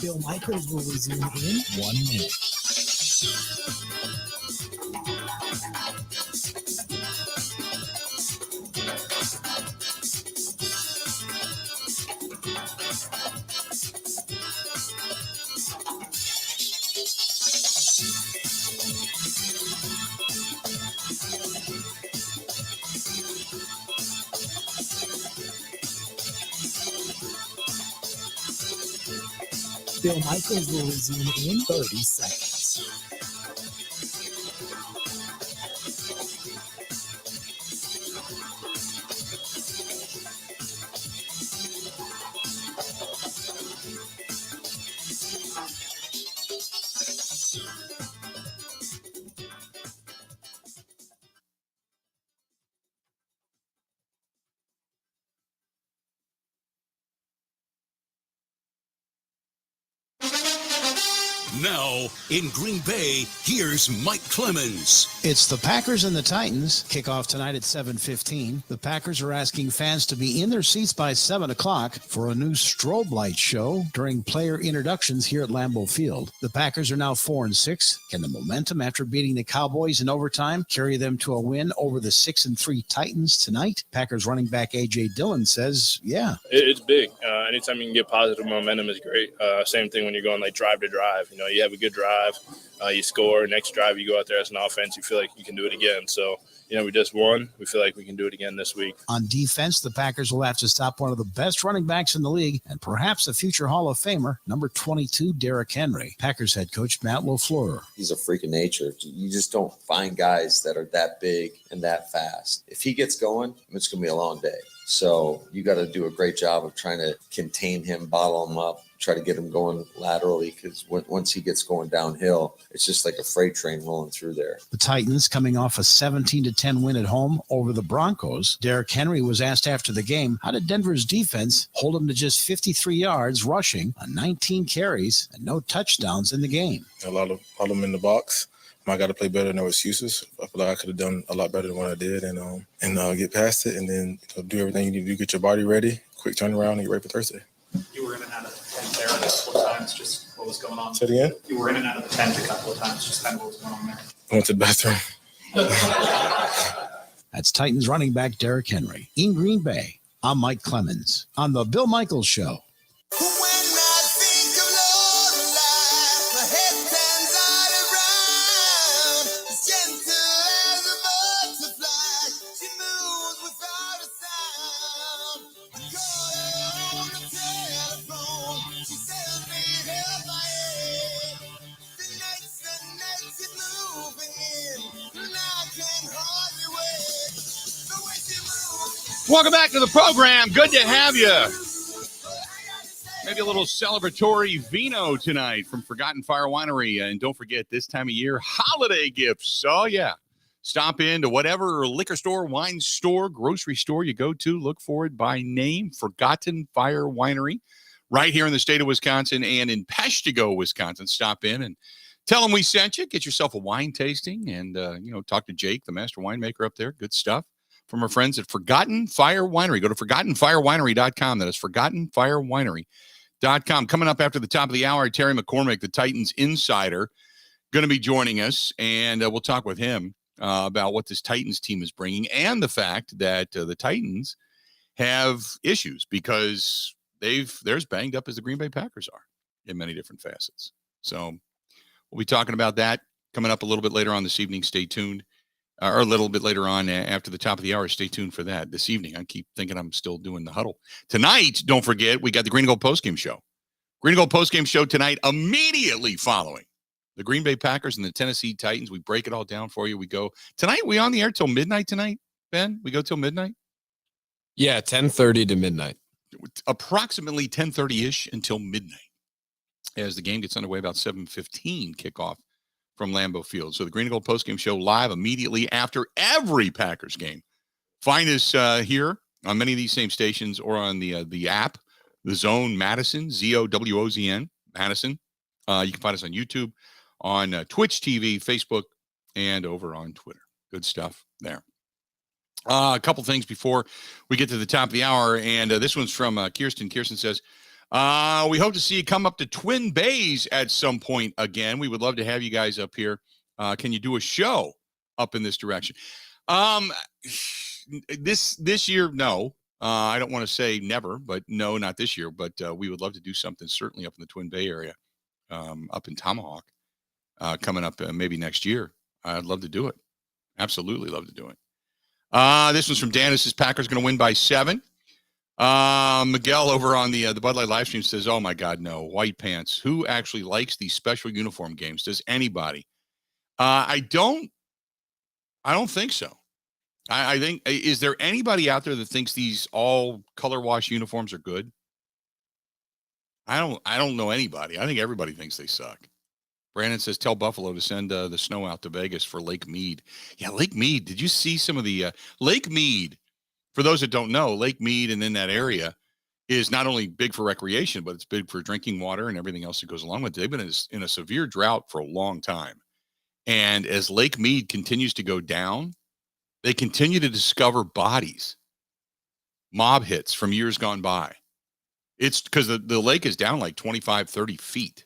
Bill Michaels will resume in 1 minute. Bill Michaels will resume in 30 seconds. Now, in Green Bay, here's Mike Clemens. It's the Packers and the Titans. Kickoff tonight at 7:15. The Packers are asking fans to be in their seats by 7 o'clock for a new strobe light show during player introductions here at Lambeau Field. The Packers are now 4-6. Can the momentum after beating the Cowboys in overtime carry them to a win over the 6-3 Titans tonight? Packers running back A.J. Dillon says, yeah. It's big. Anytime you can get positive momentum is great. Same thing when you're going like drive to drive. You know, you have a good drive, you score. Next drive, you go out there as an offense, you feel like you can do it again. So, you know, we just won. We feel like we can do it again this week. On defense, the Packers will have to stop one of the best running backs in the league and perhaps a future Hall of Famer, number 22, Derrick Henry. Packers head coach Matt LaFleur. He's a freak of nature. You just don't find guys that are that big and that fast. If he gets going, it's going to be a long day. So you got to do a great job of trying to contain him, bottle him up, try to get him going laterally, because once he gets going downhill, it's just like a freight train rolling through there. The Titans coming off a 17-10 win at home over the Broncos. Derrick Henry was asked after the game, how did Denver's defense hold him to just 53 yards rushing on 19 carries and no touchdowns in the game? A lot of them in the box. I got to play better, no excuses. I feel like I could have done a lot better than what I did, and get past it, and then do everything you need to do, get your body ready, quick turnaround, and get ready for Thursday. You were in and out of the tent there a couple of times, just what was going on? Say it again? You were in and out of the tent a couple of times, just kind of what was going on there. I went to the bathroom. That's Titans running back Derrick Henry. In Green Bay, I'm Mike Clemens on The Bill Michaels Show. Welcome back to the program. Good to have you. Maybe a little celebratory vino tonight from Forgotten Fire Winery. And don't forget, this time of year, holiday gifts. Oh, yeah. Stop in to whatever liquor store, wine store, grocery store you go to. Look for it by name, Forgotten Fire Winery, right here in the state of Wisconsin and in Peshtigo, Wisconsin. Stop in and tell them we sent you. Get yourself a wine tasting and, talk to Jake, the master winemaker up there. Good stuff from our friends at Forgotten Fire Winery. Go to ForgottenFireWinery.com. That is ForgottenFireWinery.com. Coming up after the top of the hour, Terry McCormick, the Titans insider, going to be joining us, and we'll talk with him about what this Titans team is bringing and the fact that the Titans have issues because they're as banged up as the Green Bay Packers are in many different facets. So we'll be talking about that coming up a little bit later on this evening. Stay tuned. Or a little bit later on after the top of the hour. Stay tuned for that this evening. I keep thinking I'm still doing the huddle. Tonight, don't forget, we got the Green and Gold postgame show. Green and Gold postgame show tonight, immediately following the Green Bay Packers and the Tennessee Titans. We break it all down for you. We go tonight. We on the air till midnight tonight, Ben? We go till midnight? Yeah, 10:30 to midnight. Approximately 10:30-ish until midnight as the game gets underway, about 7:15 kickoff from Lambeau Field. So the Green and Gold postgame show live immediately after every Packers game. Find us here on many of these same stations or on the app, The Zone Madison, ZOWOZN, Madison. You can find us on YouTube, on Twitch TV, Facebook, and over on Twitter. Good stuff there. A couple things before we get to the top of the hour, and this one's from Kirsten. Kirsten says, we hope to see you come up to Twin Bays at some point again. We would love to have you guys up here. Can you do a show up in this direction? This year, no. I don't want to say never, but no, not this year. But we would love to do something certainly up in the Twin Bay area, up in Tomahawk, coming up maybe next year. I'd love to do it. Absolutely love to do it. This one's from Dan. This is Packers going to win by 7. Miguel over on the Bud Light live stream says, oh my God, no, white pants. Who actually likes these special uniform games? Does anybody? I don't think so. I think, is there anybody out there that thinks these all color wash uniforms are good? I don't know anybody. I think everybody thinks they suck. Brandon says, tell Buffalo to send the snow out to Vegas for Lake Mead. Yeah, Lake Mead. Did you see some of the Lake Mead? For those that don't know, Lake Mead and in that area is not only big for recreation, but it's big for drinking water and everything else that goes along with it. They've been in a severe drought for a long time. And as Lake Mead continues to go down, they continue to discover bodies, mob hits from years gone by. It's because the lake is down like 25, 30 feet.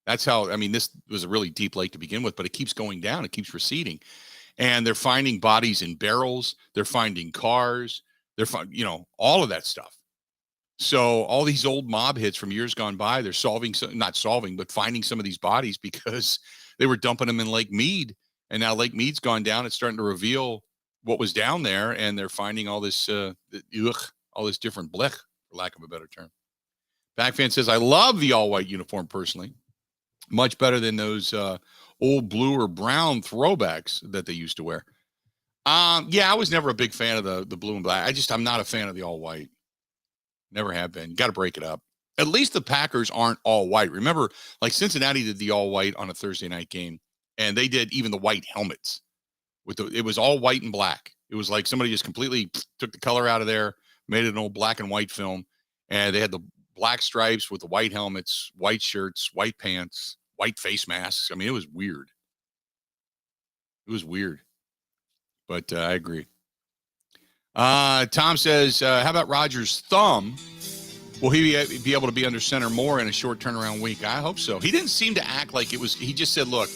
That's how, I mean, this was a really deep lake to begin with, but it keeps going down. It keeps receding. And they're finding bodies in barrels. They're finding cars. They're finding, all of that stuff. So all these old mob hits from years gone by, they're finding some of these bodies because they were dumping them in Lake Mead. And now Lake Mead's gone down. It's starting to reveal what was down there. And they're finding all this, all this different blech, for lack of a better term. Pack fan says, I love the all-white uniform personally. Much better than those old blue or brown throwbacks that they used to wear. I was never a big fan of the blue and black. I'm not a fan of the all-white. Never have been. Got to break it up. At least the Packers aren't all white. Remember, like Cincinnati did the all white on a Thursday night game, and they did even the white helmets. It was all white and black. It was like somebody just completely took the color out of there, made it an old black and white film, and they had the black stripes with the white helmets, white shirts, white pants, white face masks. I mean, it was weird. It was weird, but I agree. Tom says, how about Rodgers' thumb? Will he be able to be under center more in a short turnaround week? I hope so. He didn't seem to act like it was. He just said, look,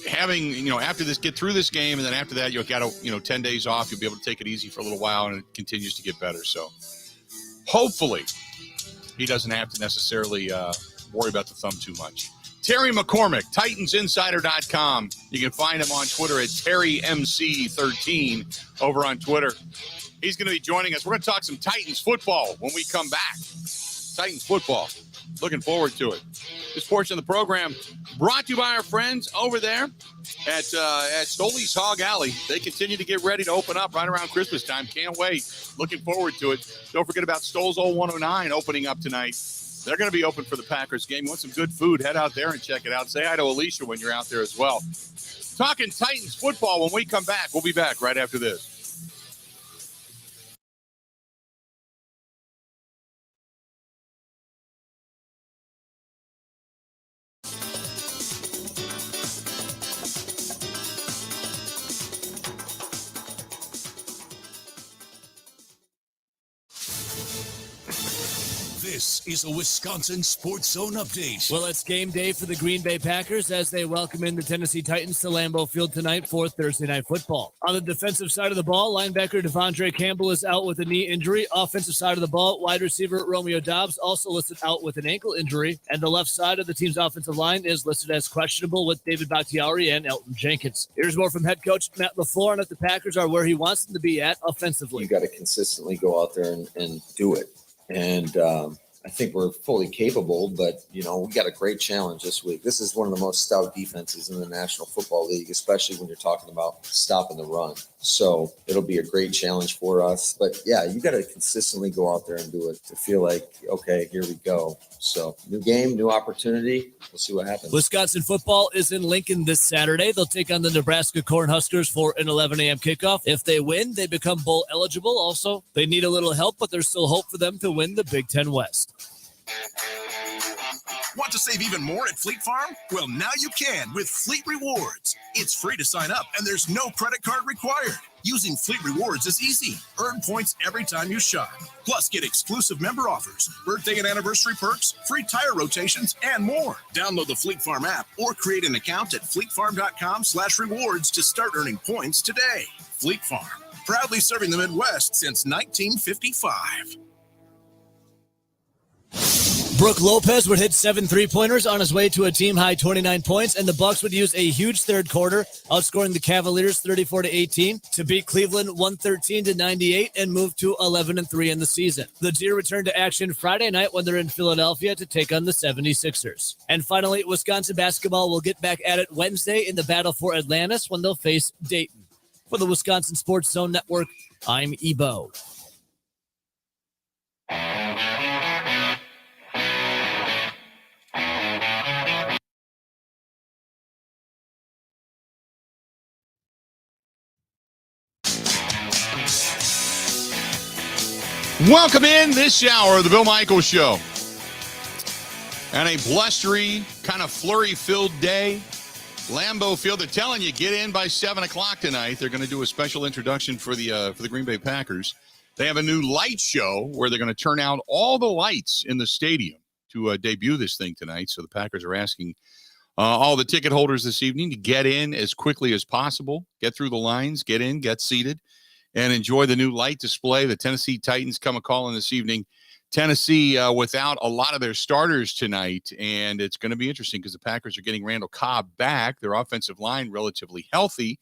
having, after this, get through this game, and then after that, you'll got 10 days off. You'll be able to take it easy for a little while, and it continues to get better. So hopefully he doesn't have to necessarily worry about the thumb too much. Terry McCormick, TitansInsider.com. You can find him on Twitter at TerryMC13 over on Twitter. He's going to be joining us. We're going to talk some Titans football when we come back. Titans football. Looking forward to it. This portion of the program brought to you by our friends over there at Stoley's Hog Alley. They continue to get ready to open up right around Christmas time. Can't wait. Looking forward to it. Don't forget about Stoll's Old 109 opening up tonight. They're going to be open for the Packers game. You want some good food, head out there and check it out. Say hi to Alicia when you're out there as well. Talking Titans football when we come back. We'll be back right after this. This is a Wisconsin Sports Zone update. Well, it's game day for the Green Bay Packers as they welcome in the Tennessee Titans to Lambeau Field tonight for Thursday Night Football. On the defensive side of the ball, linebacker Devondre Campbell is out with a knee injury. Offensive side of the ball, wide receiver Romeo Doubs also listed out with an ankle injury. And the left side of the team's offensive line is listed as questionable with David Bakhtiari and Elton Jenkins. Here's more from head coach Matt LaFleur on if the Packers are where he wants them to be at offensively. You got to consistently go out there and do it. And I think we're fully capable, but, we got a great challenge this week. This is one of the most stout defenses in the National Football League, especially when you're talking about stopping the run. So it'll be a great challenge for us. But, yeah, you got to consistently go out there and do it to feel like, okay, here we go. So new game, new opportunity. We'll see what happens. Wisconsin football is in Lincoln this Saturday. They'll take on the Nebraska Cornhuskers for an 11 a.m. kickoff. If they win, they become bowl eligible. Also, they need a little help, but there's still hope for them to win the Big Ten West. Want to save even more at Fleet Farm? Well, now you can with Fleet Rewards. It's free to sign up, and there's no credit card required. Using Fleet Rewards is easy. Earn points every time you shop. Plus, get exclusive member offers, birthday and anniversary perks, free tire rotations, and more. Download the Fleet Farm app or create an account at fleetfarm.com/rewards to start earning points today. Fleet Farm, proudly serving the Midwest since 1955. Brooke Lopez would hit 7 3-pointers on his way to a team-high 29 points, and the Bucks would use a huge third quarter, outscoring the Cavaliers 34-18 to beat Cleveland 113-98 and move to 11-3 in the season. The Deer return to action Friday night when they're in Philadelphia to take on the 76ers. And finally, Wisconsin basketball will get back at it Wednesday in the battle for Atlantis when they'll face Dayton. For the Wisconsin Sports Zone Network, I'm Ebo. Welcome in this hour of the Bill Michaels Show. And a blustery, kind of flurry-filled day. Lambeau Field, they're telling you, get in by 7 o'clock tonight. They're going to do a special introduction for the Green Bay Packers. They have a new light show where they're going to turn out all the lights in the stadium to debut this thing tonight. So the Packers are asking all the ticket holders this evening to get in as quickly as possible, get through the lines, get in, get seated, and enjoy the new light display. The Tennessee Titans come a-calling this evening. Tennessee without a lot of their starters tonight, and it's going to be interesting because the Packers are getting Randall Cobb back, their offensive line relatively healthy,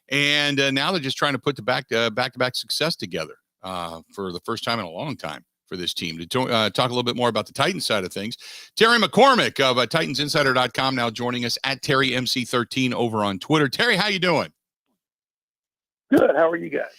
and now they're just trying to put the back-to-back success together for the first time in a long time for this team. To talk a little bit more about the Titans side of things, Terry McCormick of TitansInsider.com now joining us at TerryMC13 over on Twitter. Terry, how you doing? Good. How are you guys?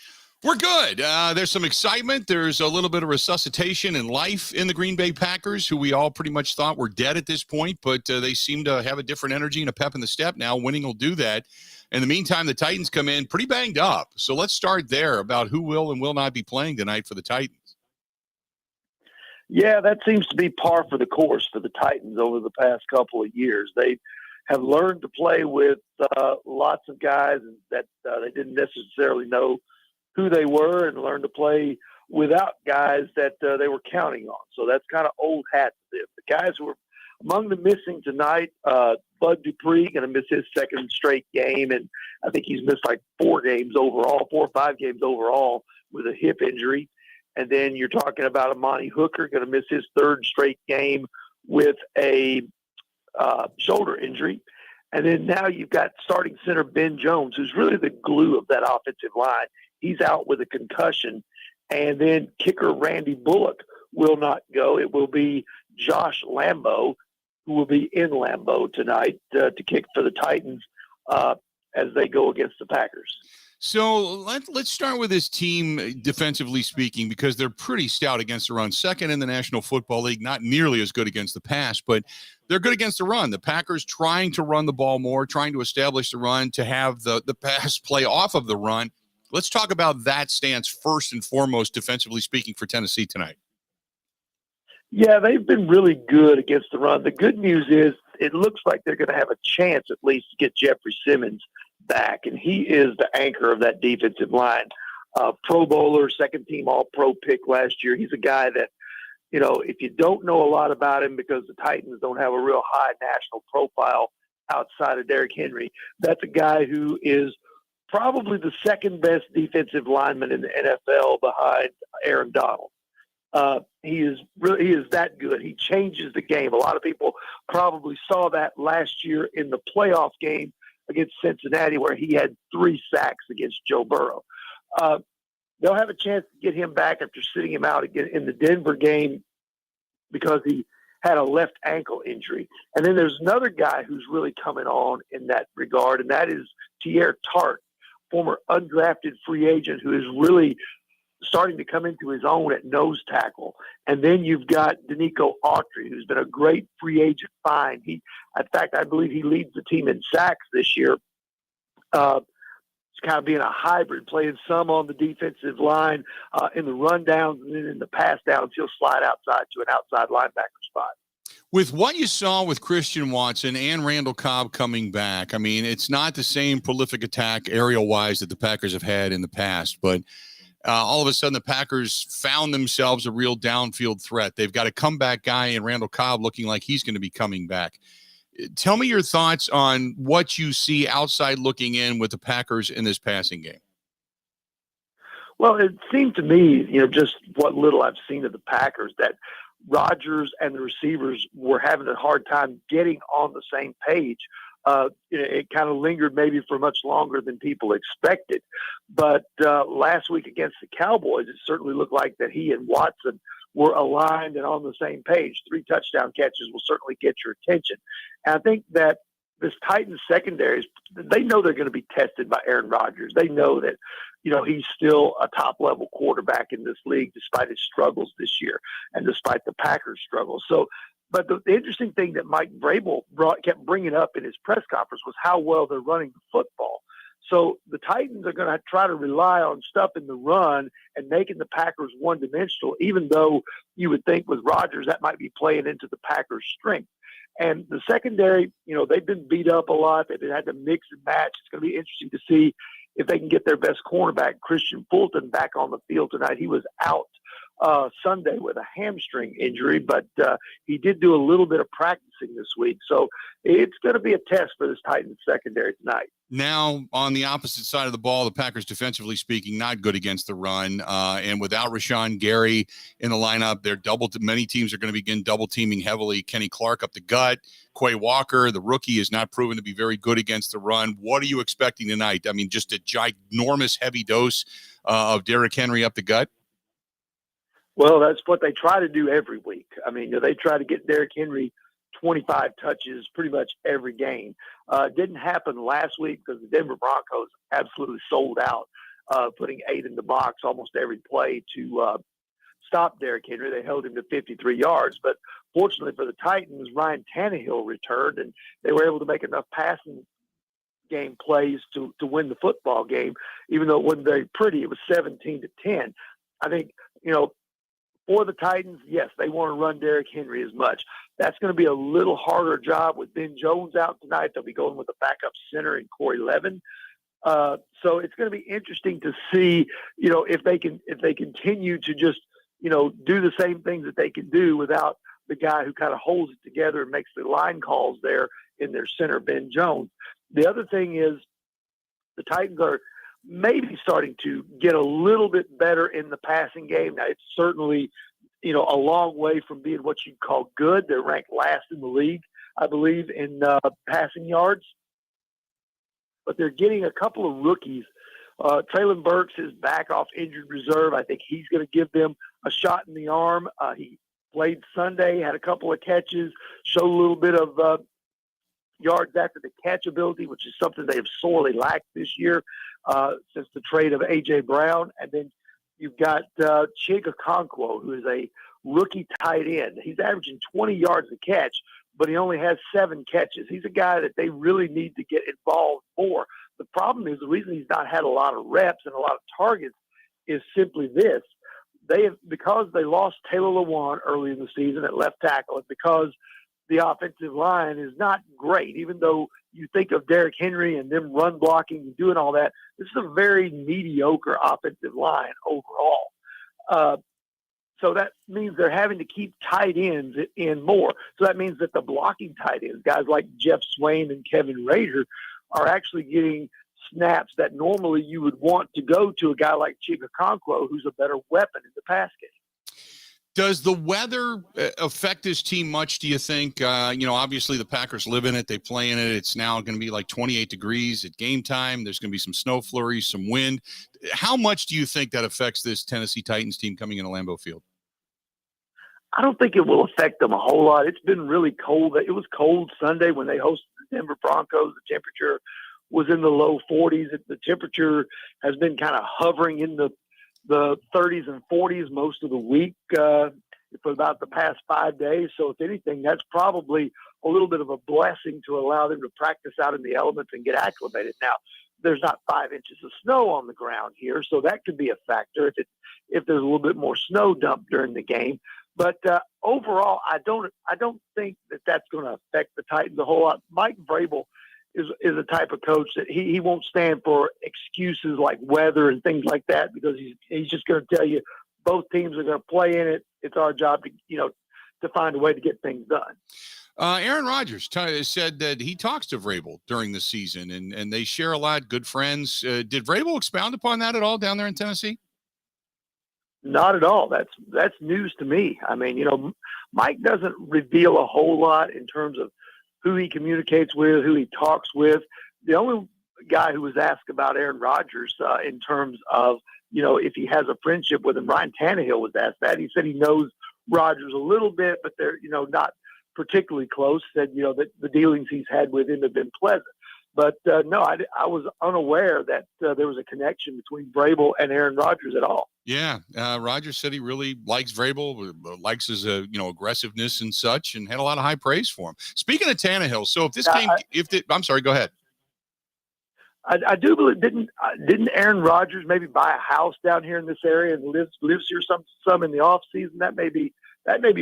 We're good. There's some excitement. There's a little bit of resuscitation and life in the Green Bay Packers, who we all pretty much thought were dead at this point, but they seem to have a different energy and a pep in the step now. Winning will do that. In the meantime, the Titans come in pretty banged up. So let's start there about who will and will not be playing tonight for the Titans. Yeah, that seems to be par for the course for the Titans over the past couple of years. They have learned to play with lots of guys that they didn't necessarily know who they were, and learn to play without guys that they were counting on. So that's kind of old hat to them. The guys who were among the missing tonight, Bud Dupree going to miss his second straight game, and I think he's missed like 4 or 5 games overall with a hip injury. And then you're talking about Amani Hooker going to miss his 3rd straight game with a shoulder injury. And then now you've got starting center Ben Jones, who's really the glue of that offensive line. He's out with a concussion. And then kicker Randy Bullock will not go. It will be Josh Lambeau, who will be in Lambeau tonight to kick for the Titans as they go against the Packers. So let's start with this team defensively speaking, because they're pretty stout against the run. Second in the National Football League, not nearly as good against the pass, but they're good against the run. The Packers trying to run the ball more, trying to establish the run, to have the pass play off of the run. Let's talk about that stance first and foremost, defensively speaking, for Tennessee tonight. Yeah, they've been really good against the run. The good news is it looks like they're going to have a chance at least to get Jeffrey Simmons back, and he is the anchor of that defensive line. Pro Bowler, second-team All-Pro pick last year. He's a guy that, you know, if you don't know a lot about him because the Titans don't have a real high national profile outside of Derrick Henry, that's a guy who is probably the second-best defensive lineman in the NFL behind Aaron Donald. He is that good. He changes the game. A lot of people probably saw that last year in the playoff game against Cincinnati, where he had 3 sacks against Joe Burrow. They'll have a chance to get him back after sitting him out again in the Denver game because he had a left ankle injury. And then there's another guy who's really coming on in that regard, and that is Teair Tart, former undrafted free agent who is really starting to come into his own at nose tackle. And then you've got Danico Autry, who's been a great free agent find. In fact, I believe he leads the team in sacks this year. It's kind of being a hybrid, playing some on the defensive line in the rundowns, and then in the pass downs, he'll slide outside to an outside linebacker spot. With what you saw with Christian Watson and Randall Cobb coming back, I mean, it's not the same prolific attack aerial-wise that the Packers have had in the past, but all of a sudden the Packers found themselves a real downfield threat. They've got a comeback guy in Randall Cobb looking like he's going to be coming back. Tell me your thoughts on what you see outside looking in with the Packers in this passing game. Well, it seemed to me, you know, just what little I've seen of the Packers, that Rodgers and the receivers were having a hard time getting on the same page. It kind of lingered maybe for much longer than people expected. But last week against the Cowboys, it certainly looked like that he and Watson were aligned and on the same page. 3 touchdown catches will certainly get your attention. And I think that this Titans secondary, they know they're going to be tested by Aaron Rodgers. They know that, you know, he's still a top-level quarterback in this league despite his struggles this year and despite the Packers' struggles. So, but the interesting thing that Mike Vrabel kept bringing up in his press conference was how well they're running the football. So the Titans are going to try to rely on stuff in the run and making the Packers one-dimensional, even though you would think with Rodgers that might be playing into the Packers' strength. And the secondary, they've been beat up a lot. They've had to mix and match. It's going to be interesting to see if they can get their best cornerback, Christian Fulton, back on the field tonight. He was out Sunday with a hamstring injury, but he did do a little bit of practicing this week. So it's going to be a test for this Titans secondary tonight. Now, on the opposite side of the ball, the Packers, defensively speaking, not good against the run. And without Rashawn Gary in the lineup, many teams are going to begin double teaming heavily. Kenny Clark up the gut. Quay Walker, the rookie, is not proven to be very good against the run. What are you expecting tonight? I mean, just a ginormous heavy dose of Derrick Henry up the gut? Well, that's what they try to do every week. I mean, they try to get Derrick Henry 25 touches pretty much every game. It didn't happen last week because the Denver Broncos absolutely sold out, putting 8 in the box almost every play to stop Derrick Henry. They held him to 53 yards. But fortunately for the Titans, Ryan Tannehill returned, and they were able to make enough passing game plays to win the football game, even though it wasn't very pretty. It was 17-10. I think, for the Titans, yes, they want to run Derrick Henry as much. That's going to be a little harder job with Ben Jones out tonight. They'll be going with a backup center in Corey Levin. So it's going to be interesting to see, if they continue to just, do the same things that they can do without the guy who kind of holds it together and makes the line calls there in their center, Ben Jones. The other thing is the Titans are maybe starting to get a little bit better in the passing game. Now, it's certainly, a long way from being what you'd call good. They're ranked last in the league, I believe, in passing yards. But they're getting a couple of rookies. Traylon Burks is back off injured reserve. I think he's going to give them a shot in the arm. He played Sunday, had a couple of catches, showed a little bit of yards after the catch ability, which is something they have sorely lacked this year since the trade of A.J. Brown. And then you've got Chig Okonkwo, who is a rookie tight end. He's averaging 20 yards a catch, but he only has 7 catches. He's a guy that they really need to get involved more. The problem is the reason he's not had a lot of reps and a lot of targets is simply this. Because they lost Taylor Lewan early in the season at left tackle, and because the offensive line is not great, even though you think of Derrick Henry and them run blocking and doing all that. This is a very mediocre offensive line overall. So that means they're having to keep tight ends in more. So that means that the blocking tight ends, guys like Jeff Swain and Kevin Rader, are actually getting snaps that normally you would want to go to a guy like Chig Okonkwo, who's a better weapon in the pass game. Does the weather affect this team much, do you think? Obviously the Packers live in it. They play in it. It's now going to be like 28 degrees at game time. There's going to be some snow flurries, some wind. How much do you think that affects this Tennessee Titans team coming into Lambeau Field? I don't think it will affect them a whole lot. It's been really cold. It was cold Sunday when they hosted the Denver Broncos. The temperature was in the low 40s. The temperature has been kind of hovering in the 30s and 40s most of the week for about the past 5 days. So if anything, that's probably a little bit of a blessing to allow them to practice out in the elements and get acclimated. Now, there's not 5 inches of snow on the ground here, so that could be a factor if there's a little bit more snow dumped during the game. But overall, I don't think that that's going to affect the Titans a whole lot. Mike Vrabel is a type of coach that he won't stand for excuses like weather and things like that, because he's just going to tell you both teams are going to play in it. It's our job to find a way to get things done. Aaron Rodgers said that he talks to Vrabel during the season, and they share a lot, good friends. Did Vrabel expound upon that at all down there in Tennessee? Not at all. That's news to me. I mean, Mike doesn't reveal a whole lot in terms of who he communicates with, who he talks with. The only guy who was asked about Aaron Rodgers in terms of, if he has a friendship with him, Ryan Tannehill was asked that. He said he knows Rodgers a little bit, but they're, not particularly close. Said, that the dealings he's had with him have been pleasant. But no, I was unaware that there was a connection between Vrabel and Aaron Rodgers at all. Yeah, Rodgers said he really likes Vrabel, likes his aggressiveness and such, and had a lot of high praise for him. Speaking of Tannehill, so if this game, I'm sorry, go ahead. I do believe didn't Aaron Rodgers maybe buy a house down here in this area and lives here some in the off season? That may be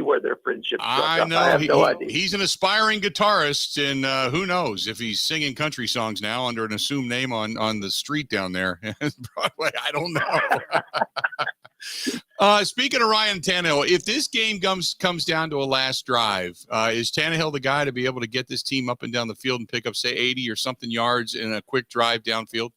where their friendship struck up. know. I have no idea. He's an aspiring guitarist, and who knows if he's singing country songs now under an assumed name on the street down there in Broadway. I don't know. Speaking of Ryan Tannehill, if this game comes down to a last drive, is Tannehill the guy to be able to get this team up and down the field and pick up, say, 80 or something yards in a quick drive downfield?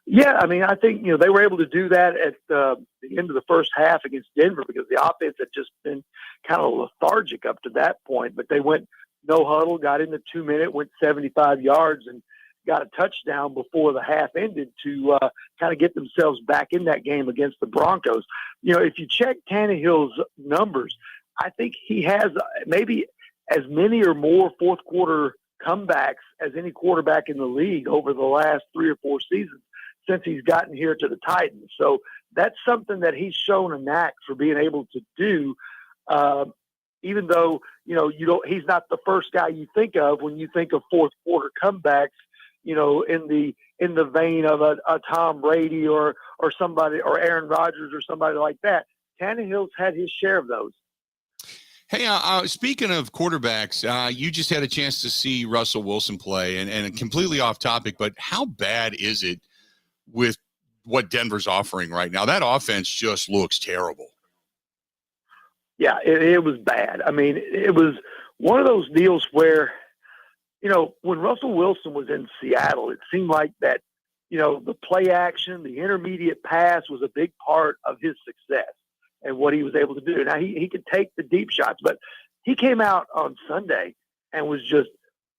Yeah, I mean, I think, they were able to do that at the end of the first half against Denver because the offense had just been kind of lethargic up to that point. But they went no huddle, got in the 2-minute, went 75 yards, and got a touchdown before the half ended to kind of get themselves back in that game against the Broncos. If you check Tannehill's numbers, I think he has maybe as many or more fourth quarter comebacks as any quarterback in the league over the last 3 or 4 seasons since he's gotten here to the Titans. So that's something that he's shown a knack for being able to do, even though, he's not the first guy you think of when you think of fourth quarter comebacks, in the vein of a Tom Brady or somebody, or Aaron Rodgers or somebody like that. Tannehill's had his share of those. Hey, speaking of quarterbacks, you just had a chance to see Russell Wilson play, and completely off topic, but how bad is it with what Denver's offering right now? That offense just looks terrible. Yeah, it was bad. I mean, it was one of those deals where, when Russell Wilson was in Seattle, it seemed like that, the play action, the intermediate pass was a big part of his success and what he was able to do. Now, he could take the deep shots, but he came out on Sunday and was just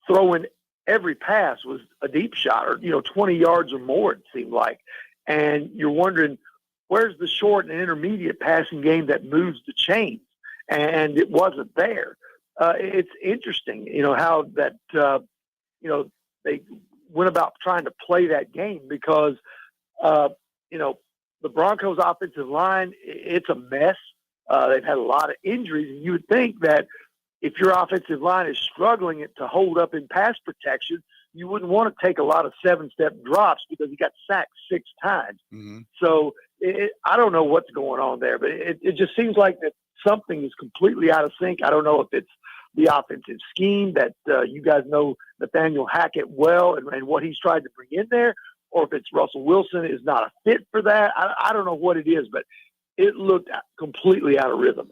throwing every pass was a deep shot or, 20 yards or more, it seemed like. And you're wondering, where's the short and intermediate passing game that moves the chains? And it wasn't there. It's interesting, how that, they went about trying to play that game because, the Broncos offensive line, it's a mess. They've had a lot of injuries, and you would think that if your offensive line is struggling to hold up in pass protection, you wouldn't want to take a lot of 7-step drops because he got sacked 6 times. Mm-hmm. So I don't know what's going on there, but it just seems like that something is completely out of sync. I don't know if it's the offensive scheme that you guys know Nathaniel Hackett well and what he's tried to bring in there, or if it's Russell Wilson is not a fit for that. I don't know what it is, but it looked completely out of rhythm.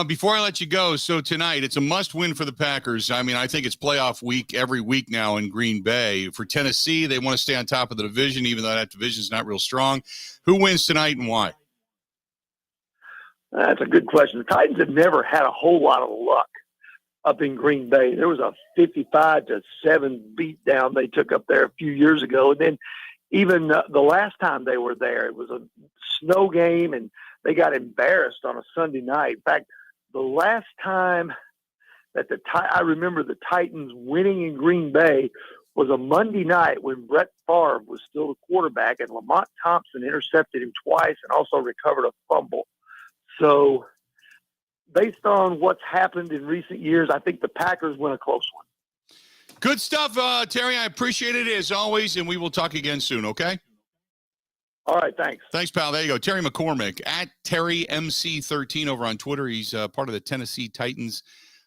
Before I let you go, so tonight it's a must-win for the Packers. I mean, I think it's playoff week every week now in Green Bay. For Tennessee, they want to stay on top of the division, even though that division is not real strong. Who wins tonight and why? That's a good question. The Titans have never had a whole lot of luck up in Green Bay. There was a 55-7 beatdown they took up there a few years ago. And then even the last time they were there, it was a snow game, and they got embarrassed on a Sunday night. In fact, the last time that I remember the Titans winning in Green Bay was a Monday night when Brett Favre was still the quarterback, and Lamont Thompson intercepted him twice and also recovered a fumble. So based on what's happened in recent years, I think the Packers win a close one. Good stuff, Terry. I appreciate it as always, and we will talk again soon, okay? All right, thanks. Thanks, pal. There you go. Terry McCormick at TerryMC13 over on Twitter. He's part of the Tennessee Titans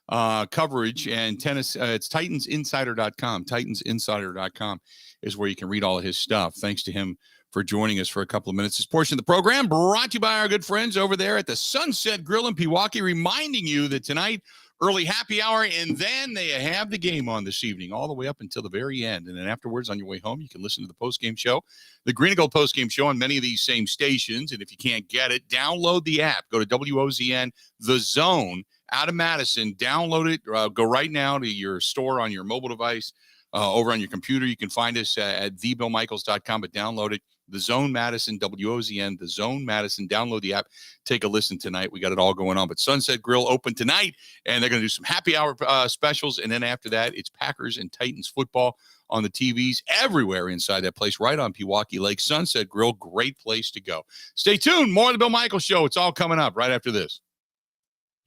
coverage, and it's TitansInsider.com. TitansInsider.com is where you can read all of his stuff. Thanks to him for joining us for a couple of minutes. This portion of the program brought to you by our good friends over there at the Sunset Grill in Pewaukee, reminding you that tonight, early happy hour, and then they have the game on this evening all the way up until the very end. And then afterwards, on your way home, you can listen to the postgame show, the Green and Gold postgame show on many of these same stations. And if you can't get it, download the app. Go to WOZN, The Zone, out of Madison. Download it. Go right now to your store on your mobile device, over on your computer. You can find us at thebillmichaels.com, but download it. The Zone Madison, WOZN, The Zone Madison. Download the app. Take a listen tonight. We got it all going on. But Sunset Grill open tonight, and they're going to do some happy hour specials. And then after that, it's Packers and Titans football on the TVs everywhere inside that place, right on Pewaukee Lake. Sunset Grill, great place to go. Stay tuned. More of the Bill Michaels Show. It's all coming up right after this.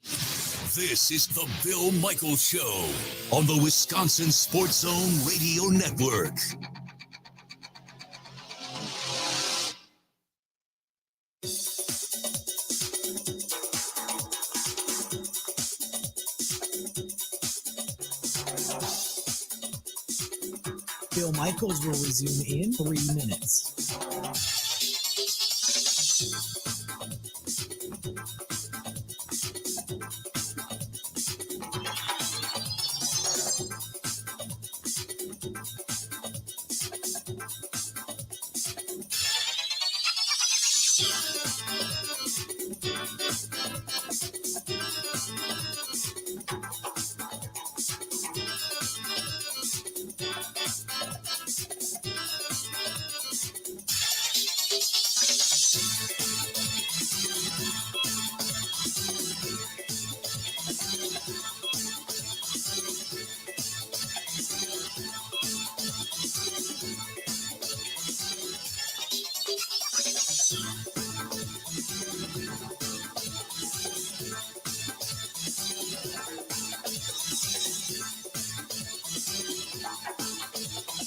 This is the Bill Michaels Show on the Wisconsin Sports Zone Radio Network. Bill Michaels will resume in 3 minutes.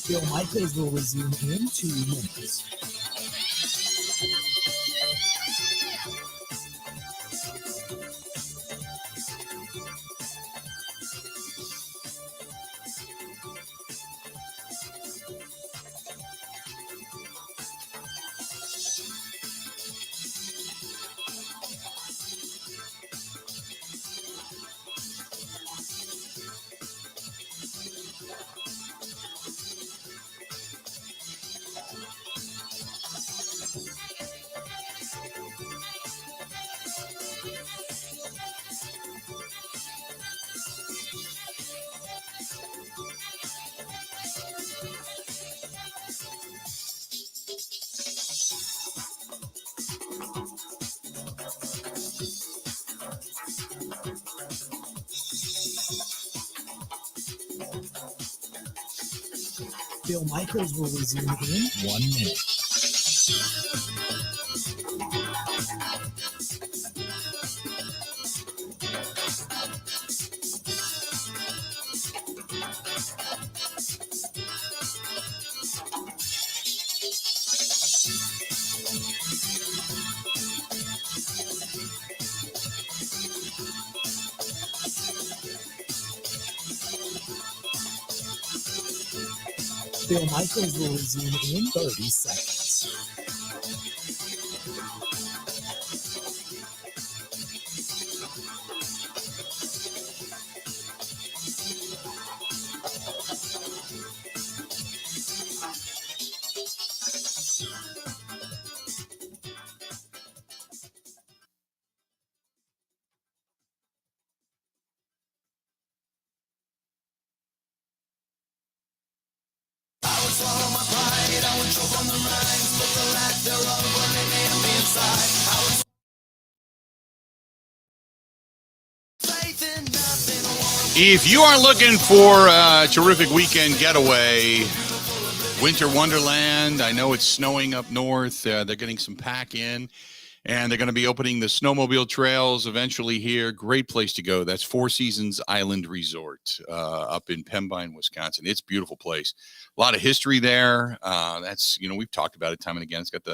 Bill Michaels will resume in 2 minutes. Bill Michaels will resume in 1 minute. Bill Michaels will resume in 30 seconds. If you are looking for a terrific weekend getaway, Winter Wonderland, I know it's snowing up north. They're getting some pack in, and they're going to be opening the snowmobile trails eventually here. Great place to go. That's Four Seasons Island Resort up in Pembine, Wisconsin. It's a beautiful place. A lot of history there. That's, we've talked about it time and again. It's got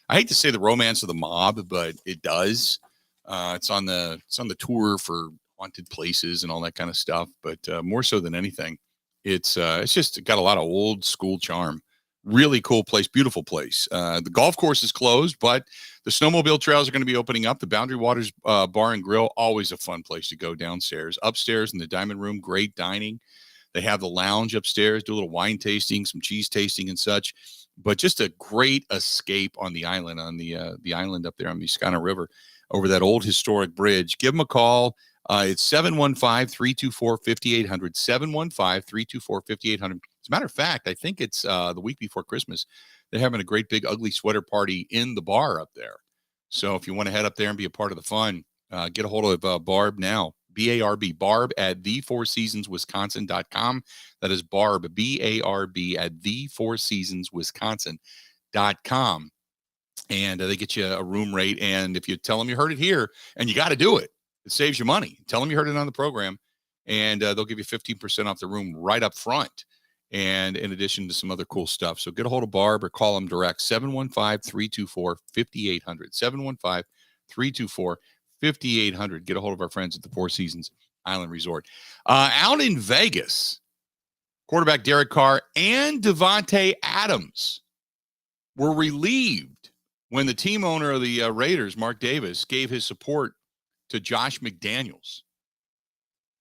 I hate to say the romance of the mob, but it does. It's on the tour for haunted places and all that kind of stuff. But more so than anything, it's just got a lot of old school charm. Really cool place, beautiful place. The golf course is closed, but the snowmobile trails are going to be opening up. The Boundary Waters Bar and Grill, always a fun place to go downstairs. Upstairs in the Diamond Room, great dining. They have the lounge upstairs, do a little wine tasting, some cheese tasting and such. But just a great escape on the island, on the island up there on the Miscana River, over that old historic bridge. Give them a call. It's 715-324-5800, 715-324-5800. As a matter of fact, I think it's the week before Christmas. They're having a great big ugly sweater party in the bar up there. So if you want to head up there and be a part of the fun, get a hold of Barb now. B-A-R-B, Barb at thefourseasonswisconsin.com. That is Barb, B-A-R-B at thefourseasonswisconsin.com. And they get you a room rate. And if you tell them you heard it here, and you got to do it, it saves you money. Tell them you heard it on the program, and they'll give you 15% off the room right up front. And in addition to some other cool stuff. So get a hold of Barb or call them direct, 715-324-5800, 715-324-5800. Get a hold of our friends at the Four Seasons Island Resort. Out in Vegas, quarterback Derek Carr and Devontae Adams were relieved when the team owner of the Raiders, Mark Davis, gave his support to Josh McDaniels.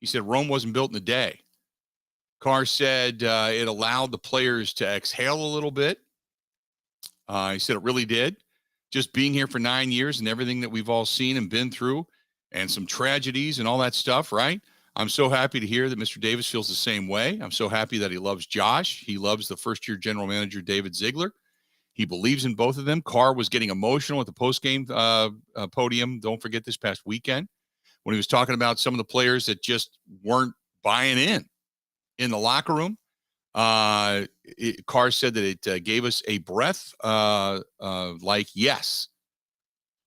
He said Rome wasn't built in a day. Carr said it allowed the players to exhale a little bit. He said it really did. Just being here for 9 years and everything that we've all seen and been through and some tragedies and all that stuff, right? I'm so happy to hear that Mr. Davis feels the same way. I'm so happy that he loves Josh. He loves the first-year general manager, David Ziegler. He believes in both of them. Carr was getting emotional at the postgame podium. Don't forget this past weekend when he was talking about some of the players that just weren't buying in the locker room. Carr said that it gave us a breath like yes.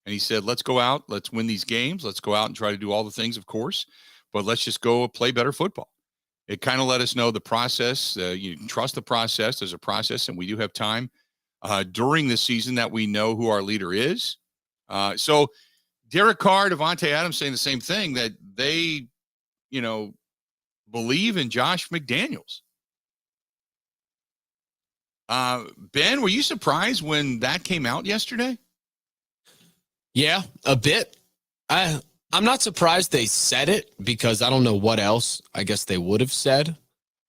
And he said, let's go out. Let's win these games. Let's go out and try to do all the things, of course. But let's just go play better football. It kind of let us know the process. You can trust the process. There's a process, and we do have time during this season that we know who our leader is. So Derek Carr, Devontae Adams saying the same thing, that they, believe in Josh McDaniels. Ben, were you surprised when that came out yesterday? Yeah, a bit. I'm not surprised they said it because I don't know what else I guess they would have said.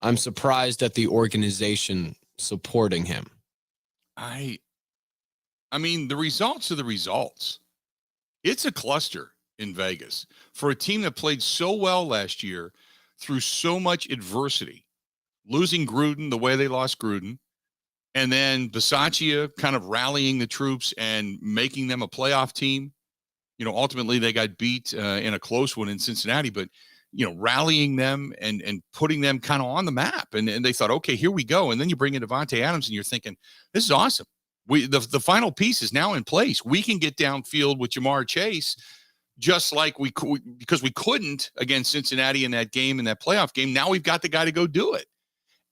I'm surprised at the organization supporting him. I mean, the results are the results. It's a cluster in Vegas for a team that played so well last year through so much adversity, losing Gruden the way they lost Gruden, and then Bisaccia kind of rallying the troops and making them a playoff team. Ultimately they got beat in a close one in Cincinnati, but, rallying them and putting them kind of on the map. And they thought, okay, here we go. And then you bring in Devontae Adams and you're thinking, this is awesome. The final piece is now in place. We can get downfield with Jamar Chase just like we could, because we couldn't against Cincinnati in that game, in that playoff game. Now we've got the guy to go do it.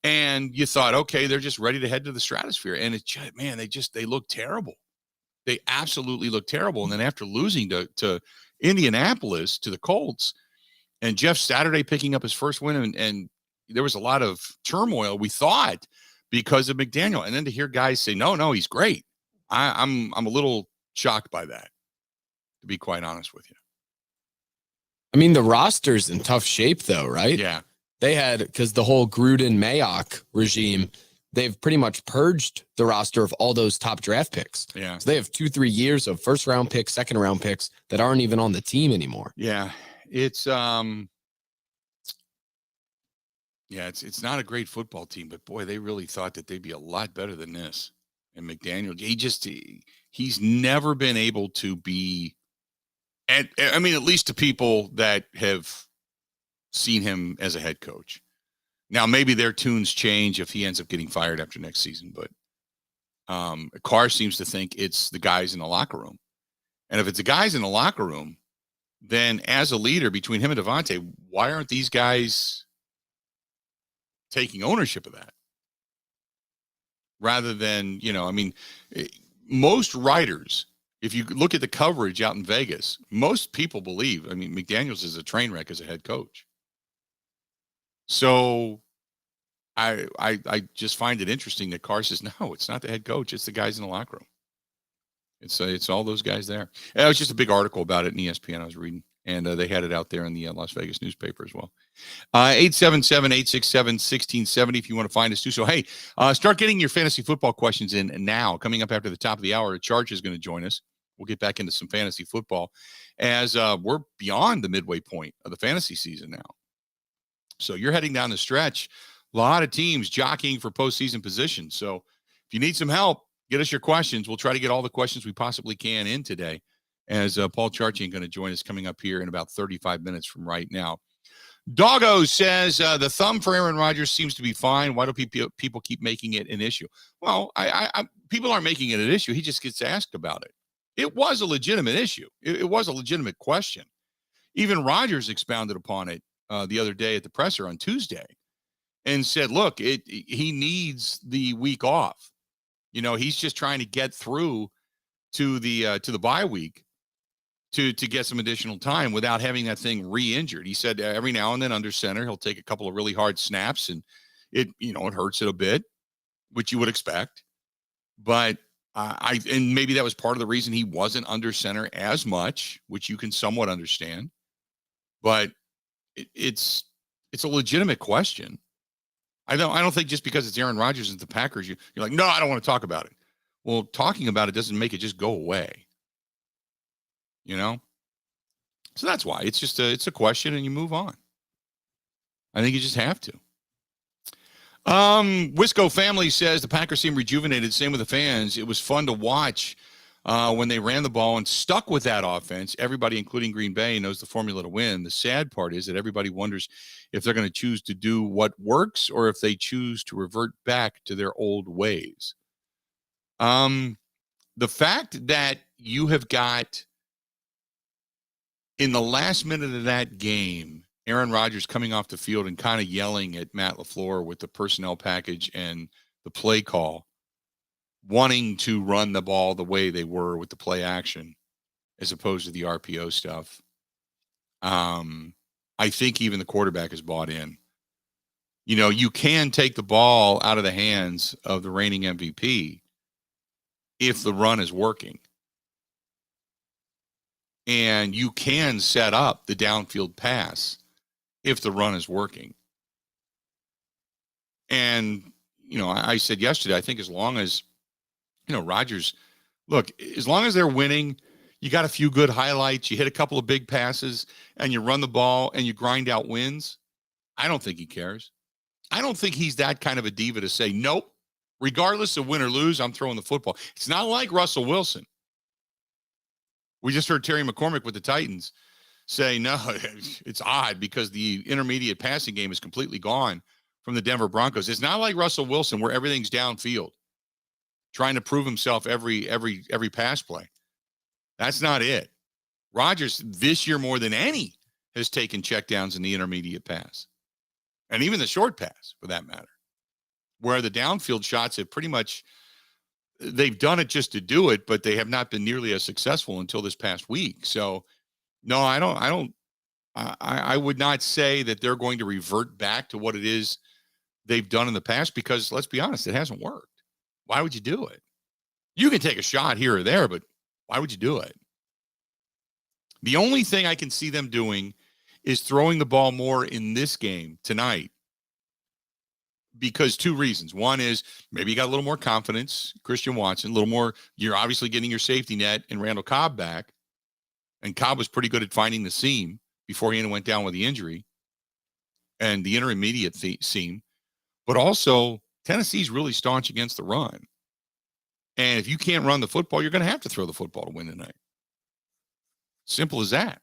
And you thought, okay, they're just ready to head to the stratosphere. And it's just, man, they look terrible. They absolutely look terrible. And then after losing to Indianapolis, to the Colts, and Jeff Saturday picking up his first win, and there was a lot of turmoil, we thought, because of McDaniel. And then to hear guys say, no, he's great. I'm a little shocked by that, to be quite honest with you. I mean, the roster's in tough shape, though, right? Yeah. They had, because the whole Gruden-Mayock regime, they've pretty much purged the roster of all those top draft picks. Yeah. So they have 2-3 years of first-round picks, second-round picks that aren't even on the team anymore. Yeah. It's it's not a great football team, but boy, they really thought that they'd be a lot better than this. And McDaniel, he's never been able to be, and I mean, at least to people that have seen him as a head coach. Now, maybe their tunes change if he ends up getting fired after next season, but Carr seems to think it's the guys in the locker room. And if it's the guys in the locker room, then as a leader between him and Devontae, why aren't these guys taking ownership of that? Rather than, most writers, if you look at the coverage out in Vegas, most people believe, McDaniels is a train wreck as a head coach. So I just find it interesting that Carr says, no, it's not the head coach. It's the guys in the locker room. It's all those guys there. And it was just a big article about it in ESPN I was reading, and they had it out there in the Las Vegas newspaper as well. 877-867-1670 if you want to find us too. So, hey, start getting your fantasy football questions in now. Coming up after the top of the hour, Charge is going to join us. We'll get back into some fantasy football as we're beyond the midway point of the fantasy season now. So you're heading down the stretch. A lot of teams jockeying for postseason positions. So if you need some help, get us your questions. We'll try to get all the questions we possibly can in today as Paul Charchian going to join us coming up here in about 35 minutes from right now. Doggo says the thumb for Aaron Rodgers seems to be fine. Why do people keep making it an issue? Well, people aren't making it an issue. He just gets asked about it. It was a legitimate issue. It was a legitimate question. Even Rodgers expounded upon it the other day at the presser on Tuesday and said, look, he needs the week off. He's just trying to get through to the bye week to get some additional time without having that thing re-injured. He said every now and then under center, he'll take a couple of really hard snaps and, It hurts it a bit, which you would expect. But and maybe that was part of the reason he wasn't under center as much, which you can somewhat understand. But it's a legitimate question. I don't think just because it's Aaron Rodgers and the Packers, you're like, no, I don't want to talk about it. Well, talking about it doesn't make it just go away. So that's why it's a question, and you move on. I think you just have to. Wisco family says the Packers seem rejuvenated. Same with the fans. It was fun to watch when they ran the ball and stuck with that offense. Everybody, including Green Bay, knows the formula to win. The sad part is that everybody wonders if they're going to choose to do what works or if they choose to revert back to their old ways. The fact that you have got in the last minute of that game, Aaron Rodgers coming off the field and kind of yelling at Matt LaFleur with the personnel package and the play call, wanting to run the ball the way they were with the play action as opposed to the RPO stuff. I think even the quarterback is bought in. You can take the ball out of the hands of the reigning MVP if the run is working. And you can set up the downfield pass if the run is working. And, I said yesterday, I think as long as, Rodgers, look, as long as they're winning, you got a few good highlights, you hit a couple of big passes, and you run the ball and you grind out wins, I don't think he cares. I don't think he's that kind of a diva to say, nope, regardless of win or lose, I'm throwing the football. It's not like Russell Wilson. We just heard Terry McCormick with the Titans say, no, it's odd because the intermediate passing game is completely gone from the Denver Broncos. It's not like Russell Wilson where everything's downfield, trying to prove himself every pass play. That's not it. Rodgers this year more than any has taken checkdowns in the intermediate pass, and even the short pass for that matter, where the downfield shots have pretty much. They've done it just to do it, but they have not been nearly as successful until this past week. So, no, I would not say that they're going to revert back to what it is they've done in the past because, let's be honest, it hasn't worked. Why would you do it? You can take a shot here or there, but why would you do it? The only thing I can see them doing is throwing the ball more in this game tonight. Because two reasons. One is maybe you got a little more confidence, Christian Watson, a little more. You're obviously getting your safety net and Randall Cobb back. And Cobb was pretty good at finding the seam before he went down with the injury and the intermediate seam. But also, Tennessee's really staunch against the run. And if you can't run the football, you're going to have to throw the football to win tonight. Simple as that.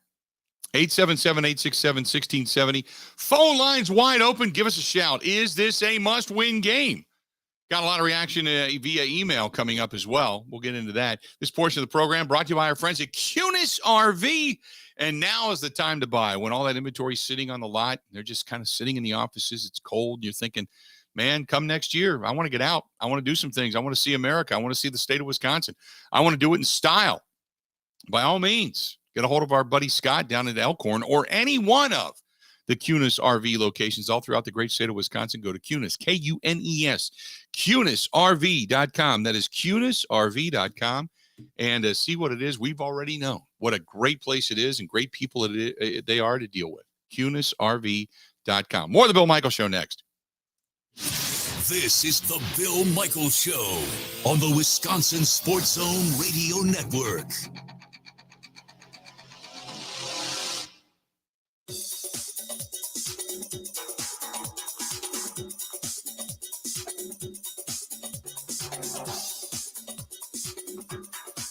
877-867-1670. Phone lines wide open. Give us a shout. Is this a must-win game? Got a lot of reaction via email coming up as well. We'll get into that. This portion of the program brought to you by our friends at Cunis RV. And now is the time to buy. When all that inventory is sitting on the lot, they're just kind of sitting in the offices. It's cold. You're thinking, man, come next year. I want to get out. I want to do some things. I want to see America. I want to see the state of Wisconsin. I want to do it in style. By all means, get a hold of our buddy Scott down at Elkhorn or any one of the Cunis RV locations all throughout the great state of Wisconsin. Go to Cunis, Kunes, CunisRV.com. That is CunisRV.com. And see what it is we've already known. What a great place it is and great people they are to deal with. CunisRV.com. More of the Bill Michaels Show next. This is the Bill Michaels Show on the Wisconsin Sports Zone Radio Network.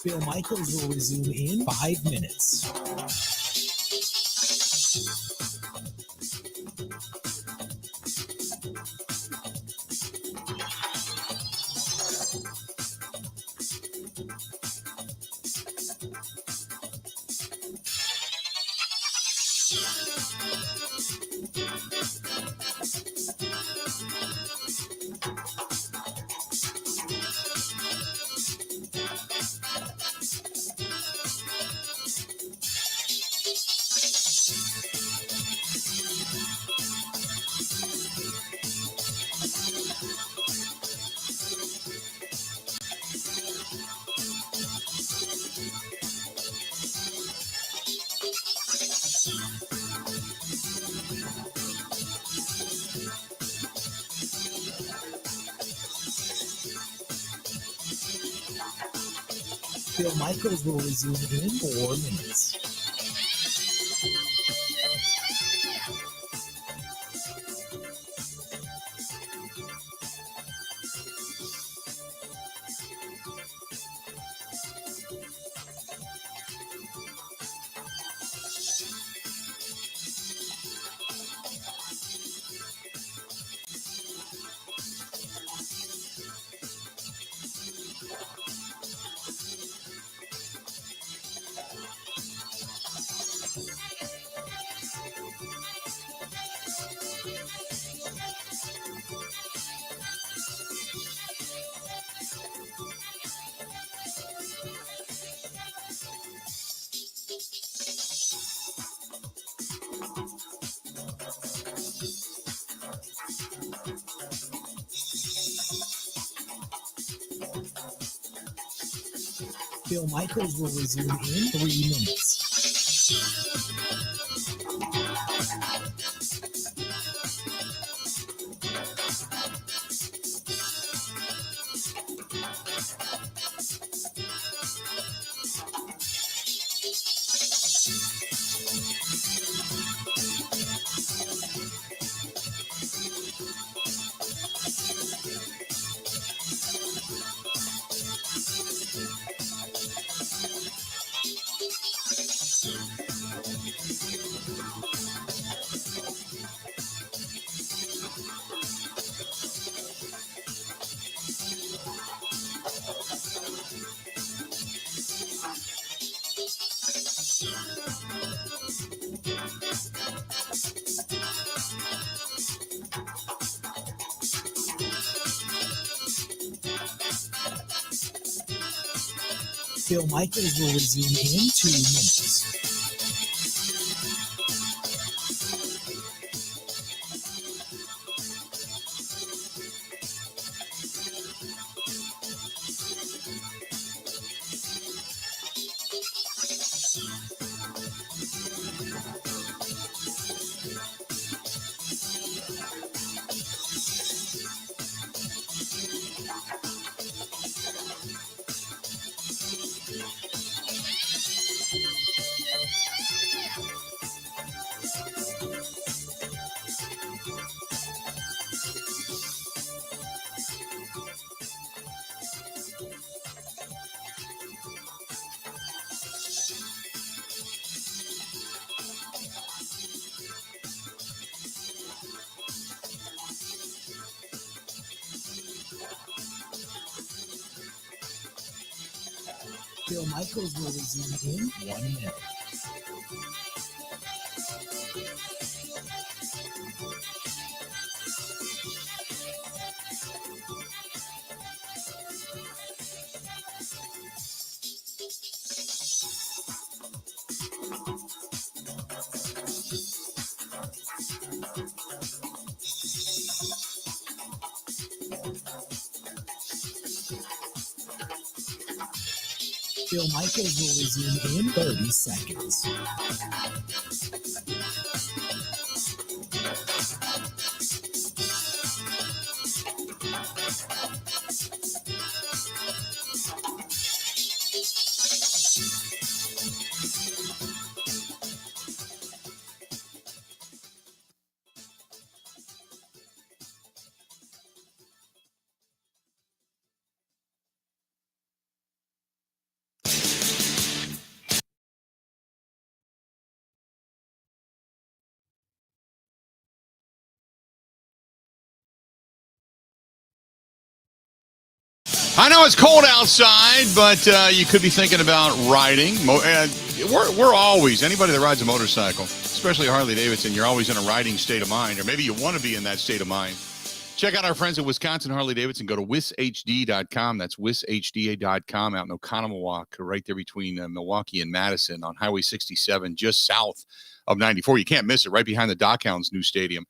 Bill Michaels will resume in 5 minutes. Bill Michaels will resume in 4 minutes. Bill Michaels will resume in 3 minutes. Bill Michaels will resume in 2 minutes. Bill Michaels will resume in 1 minute. Bill Michaels will resume in 30 seconds. I know it's cold outside, but you could be thinking about riding. We're always, anybody that rides a motorcycle, especially a Harley Davidson, you're always in a riding state of mind, or maybe you want to be in that state of mind. Check out our friends at Wisconsin Harley Davidson. Go to wisshd.com. That's wisshd.com out in Oconomowoc, right there between Milwaukee and Madison on Highway 67, just south of 94. You can't miss it, right behind the Dockhounds' new stadium.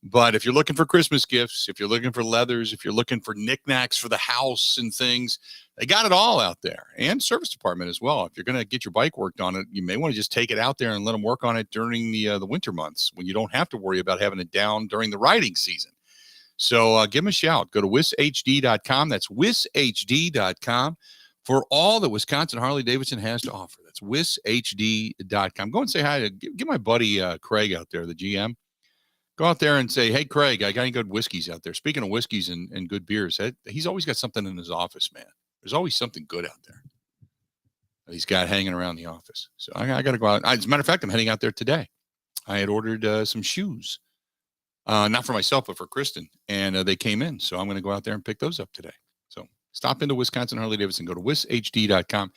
But if you're looking for Christmas gifts, if you're looking for leathers, if you're looking for knickknacks for the house and things, they got it all out there. And service department as well. If you're going to get your bike worked on it, you may want to just take it out there and let them work on it during the winter months when you don't have to worry about having it down during the riding season. So give them a shout. Go to wisshd.com. That's wisshd.com. for all that Wisconsin Harley-Davidson has to offer. That's WISHD.com. Go and say hi to give my buddy Craig out there, the GM. Go out there and say, hey, Craig, I got any good whiskeys out there. Speaking of whiskeys and good beers, he's always got something in his office, man. There's always something good out there that he's got hanging around the office. So I got to go out. As a matter of fact, I'm heading out there today. I had ordered some shoes, not for myself, but for Kristen, and they came in. So I'm going to go out there and pick those up today. So stop into Wisconsin Harley-Davidson. Go to wishd.com.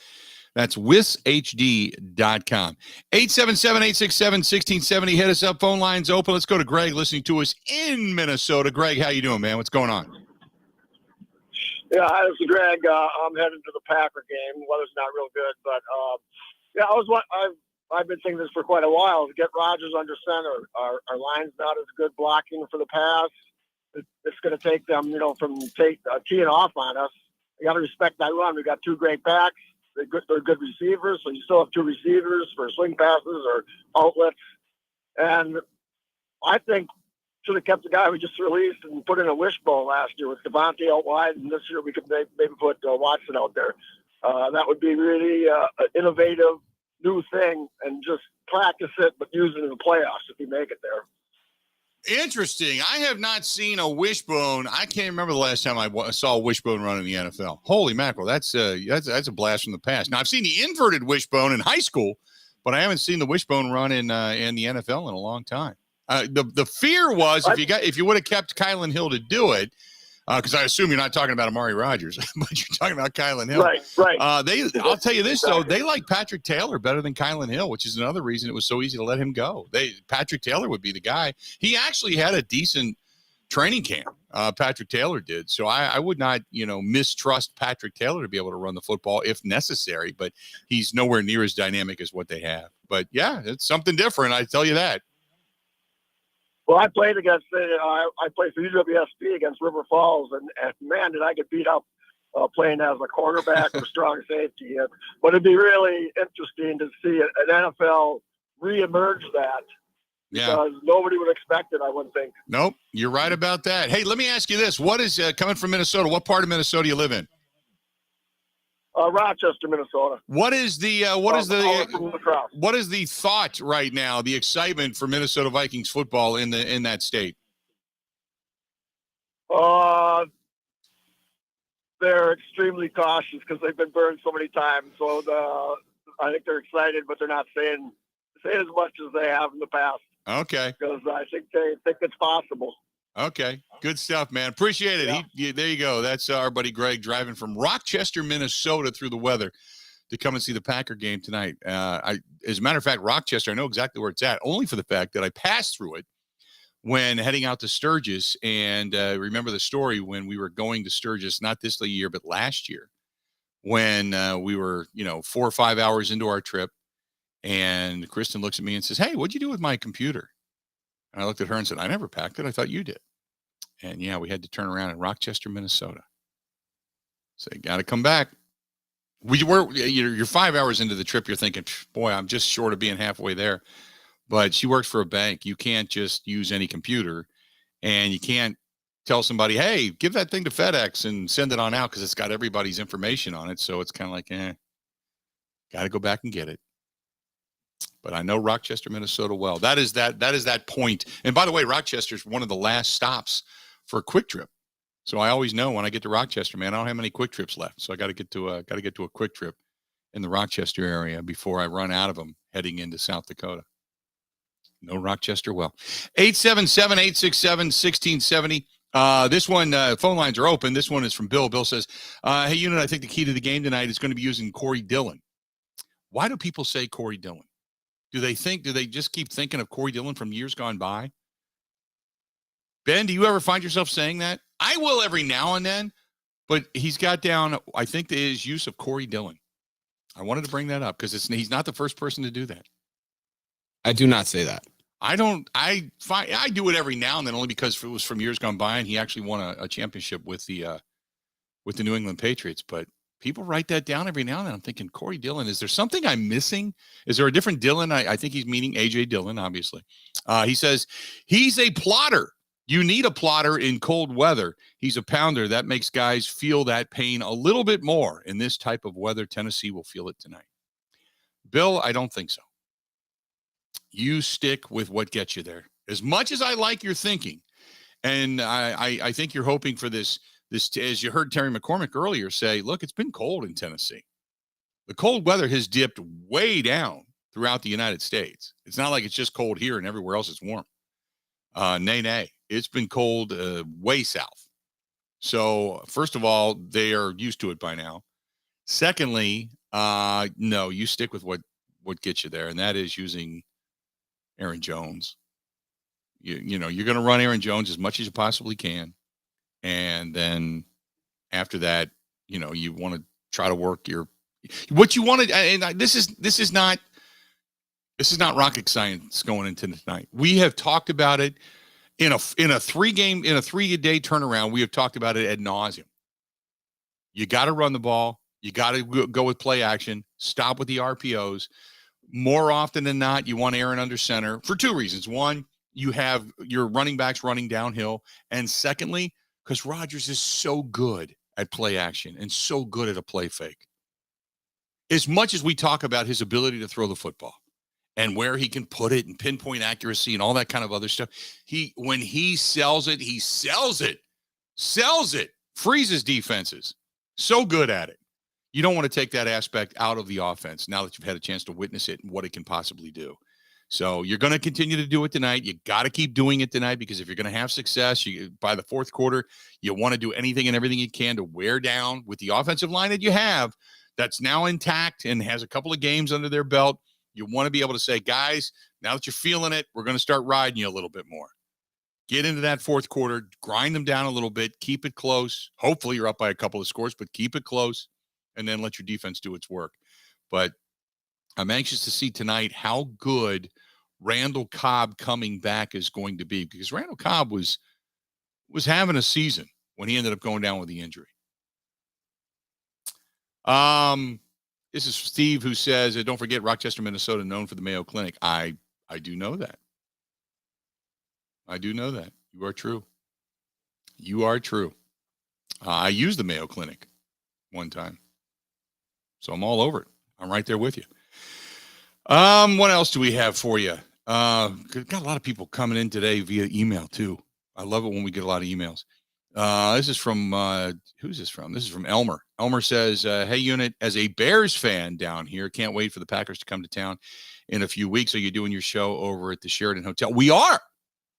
That's wishd.com. 877-867-1670. Hit us up. Phone lines open. Let's go to Greg listening to us in Minnesota. Greg, how you doing, man? What's going on? Yeah, hi, this is Greg. I'm heading to the Packer game. Weather's not real good, but I've been thinking this for quite a while. To get Rodgers under center, our line's not as good blocking for the pass. It's going to take them, from teeing off on us. You got to respect that run. We got two great backs. They're good receivers, so you still have two receivers for swing passes or outlets. And I think should have kept the guy we just released and put in a wishbone last year with Devontae out wide, and this year we could maybe put Watson out there. That would be really an innovative new thing, and just practice it, but use it in the playoffs if you make it there. Interesting. I have not seen a wishbone. I can't remember the last time I saw a wishbone run in the NFL. Holy mackerel. That's a blast from the past. Now, I've seen the inverted wishbone in high school, but I haven't seen the wishbone run in the NFL in a long time. The fear was if you would have kept Kylan Hill to do it, because I assume you're not talking about Amari Rodgers, but you're talking about Kylan Hill. Right. I'll tell you this, though. They like Patrick Taylor better than Kylan Hill, which is another reason it was so easy to let him go. Patrick Taylor would be the guy. He actually had a decent training camp. Patrick Taylor did. So I would not, mistrust Patrick Taylor to be able to run the football if necessary, but he's nowhere near as dynamic as what they have. But, yeah, it's something different. I tell you that. Well, I played against I played for UWSP against River Falls, and man, did I get beat up playing as a quarterback or strong safety. But it'd be really interesting to see an NFL reemerge that. Yeah. Because nobody would expect it, I wouldn't think. Nope, you're right about that. Hey, let me ask you this. What is coming from Minnesota? What part of Minnesota do you live in? Rochester, Minnesota. What is the thought right now, the excitement for Minnesota Vikings football in that state? They're extremely cautious because they've been burned so many times. So I think they're excited, but they're not saying as much as they have in the past. Okay. Because I think they think it's possible. Okay. Good stuff, man. Appreciate it. Yeah. There you go. That's our buddy Greg driving from Rochester, Minnesota through the weather to come and see the Packer game tonight. As a matter of fact, Rochester, I know exactly where it's at, only for the fact that I passed through it when heading out to Sturgis. And remember the story when we were going to Sturgis, not this year, but last year, when we were, 4 or 5 hours into our trip. And Kristen looks at me and says, hey, what'd you do with my computer? And I looked at her and said, I never packed it. I thought you did. And yeah, we had to turn around in Rochester, Minnesota. So you got to come back. You're 5 hours into the trip. You're thinking, boy, I'm just short of being halfway there. But she works for a bank. You can't just use any computer, and you can't tell somebody, hey, give that thing to FedEx and send it on out because it's got everybody's information on it. So it's kind of like, got to go back and get it. But I know Rochester, Minnesota well. That is that point. And by the way, Rochester is one of the last stops for a quick trip. So I always know when I get to Rochester, man, I don't have many quick trips left. So I got to get to a quick trip in the Rochester area before I run out of them heading into South Dakota. No Rochester well. 877-867-1670. This one, phone lines are open. This one is from Bill. Bill says, hey, Unit, I think the key to the game tonight is going to be using Corey Dillon. Why do people say Corey Dillon? Do they just keep thinking of Corey Dillon from years gone by? Ben, do you ever find yourself saying that? I will every now and then, but he's got down, I think, his use of Corey Dillon. I wanted to bring that up because he's not the first person to do that. I do not say that. I do it every now and then only because it was from years gone by and he actually won a championship with the New England Patriots. But people write that down every now and then. I'm thinking, Corey Dillon, is there something I'm missing? Is there a different Dillon? I think he's meaning A.J. Dillon, obviously. He says he's a plotter. You need a plotter in cold weather. He's a pounder. That makes guys feel that pain a little bit more. In this type of weather, Tennessee will feel it tonight. Bill, I don't think so. You stick with what gets you there. As much as I like your thinking, and I think you're hoping for this, as you heard Terry McCormick earlier say, look, it's been cold in Tennessee. The cold weather has dipped way down throughout the United States. It's not like it's just cold here and everywhere else is warm. Nay. It's been cold way south. So, first of all, they are used to it by now. Secondly, no, you stick with what gets you there, and that is using Aaron Jones. You know, you're going to run Aaron Jones as much as you possibly can. And then after that, you know, you want to try to work what you want to, and this is not rocket science going into tonight. We have talked about it in a 3-day turnaround. We have talked about it ad nauseum. You got to run the ball. You got to go with play action. Stop with the RPOs. More often than not, you want Aaron under center for 2 reasons. One, you have your running backs running downhill. And secondly, because Rodgers is so good at play action and so good at a play fake. As much as we talk about his ability to throw the football and where he can put it and pinpoint accuracy and all that kind of other stuff, when he sells it, freezes defenses. So good at it. You don't want to take that aspect out of the offense now that you've had a chance to witness it and what it can possibly do. So you're going to continue to do it tonight. You got to keep doing it tonight, because if you're going to have success, by the fourth quarter, you want to do anything and everything you can to wear down with the offensive line that you have that's now intact and has a couple of games under their belt. You want to be able to say, guys, now that you're feeling it, we're going to start riding you a little bit more. Get into that fourth quarter, grind them down a little bit, keep it close. Hopefully you're up by a couple of scores, but keep it close, and then let your defense do its work. But I'm anxious to see tonight how good Randall Cobb coming back is going to be, because Randall Cobb was having a season when he ended up going down with the injury. This is Steve, who says, don't forget Rochester, Minnesota, known for the Mayo Clinic. I do know that. I do know that. You are true. You are true. I used the Mayo Clinic one time. So I'm all over it. I'm right there with you. What else do we have for you? Got a lot of people coming in today via email too. I love it when we get a lot of emails. This is from, who's this from? This is from Elmer. Elmer says, hey, Unit, as a Bears fan down here, can't wait for the Packers to come to town in a few weeks. Are you doing your show over at the Sheraton Hotel? We are.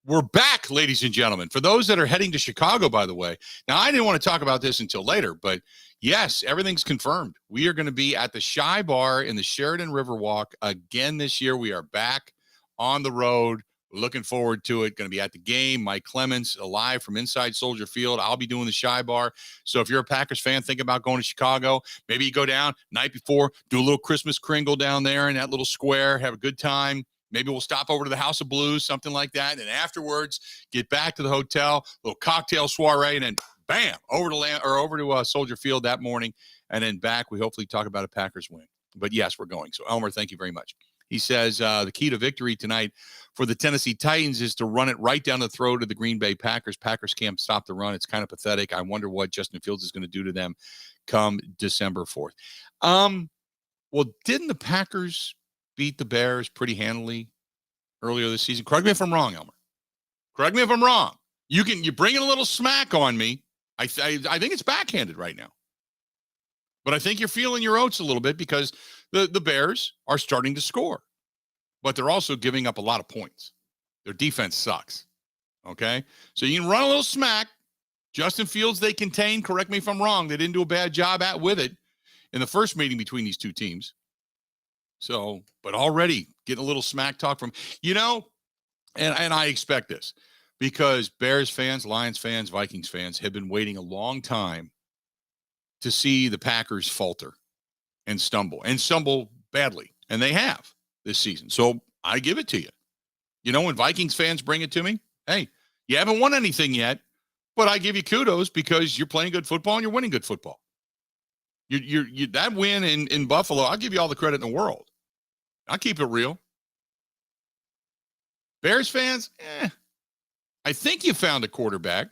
We're back, ladies and gentlemen. For those that are heading to Chicago, by the way. Now, I didn't want to talk about this until later, but yes, everything's confirmed. We are going to be at the Shy Bar in the Sheraton Riverwalk again this year. We are back on the road. We're looking forward to it. Going to be at the game. Mike Clements live from inside Soldier Field. I'll be doing the Shy Bar. So if you're a Packers fan, think about going to Chicago. Maybe you go down night before, do a little Christmas kringle down there in that little square, have a good time. Maybe we'll stop over to the House of Blues, something like that. And afterwards, get back to the hotel, little cocktail soiree, and then bam, over to Soldier Field that morning. And then back, we hopefully talk about a Packers win. But yes, we're going. So Elmer, thank you very much. He says the key to victory tonight for the Tennessee Titans is to run it right down the throat of the Green Bay Packers. Packers can't stop the run. It's kind of pathetic. I wonder what Justin Fields is going to do to them come December 4th. Well, didn't the Packers beat the Bears pretty handily earlier this season? Correct me if I'm wrong, Elmer. Correct me if I'm wrong. You're bringing a little smack on me. I think it's backhanded right now. But I think you're feeling your oats a little bit because the Bears are starting to score. But they're also giving up a lot of points. Their defense sucks. Okay? So you can run a little smack. Justin Fields, they contain. Correct me if I'm wrong. They didn't do a bad job with it in the first meeting between these two teams. So, but already getting a little smack talk from, and I expect this because Bears fans, Lions fans, Vikings fans have been waiting a long time to see the Packers falter and stumble badly. And they have this season. So I give it to you. When Vikings fans bring it to me, hey, you haven't won anything yet, but I give you kudos because you're playing good football and you're winning good football. You that win in Buffalo, I'll give you all the credit in the world. I'll keep it real. Bears fans, I think you found a quarterback.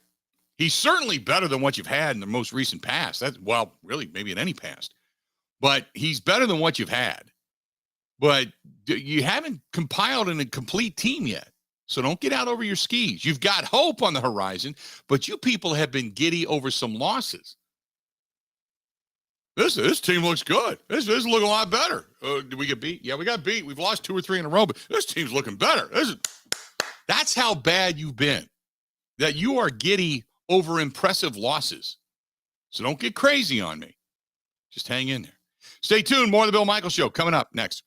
He's certainly better than what you've had in the most recent past. Really, maybe in any past. But he's better than what you've had. But you haven't compiled a complete team yet. So don't get out over your skis. You've got hope on the horizon, but you people have been giddy over some losses. This team looks good. This is looking a lot better. Did we get beat? Yeah, we got beat. We've lost 2 or 3 in a row, but this team's looking better. That's how bad you've been, that you are giddy over impressive losses. So don't get crazy on me. Just hang in there. Stay tuned. More of the Bill Michaels Show coming up next.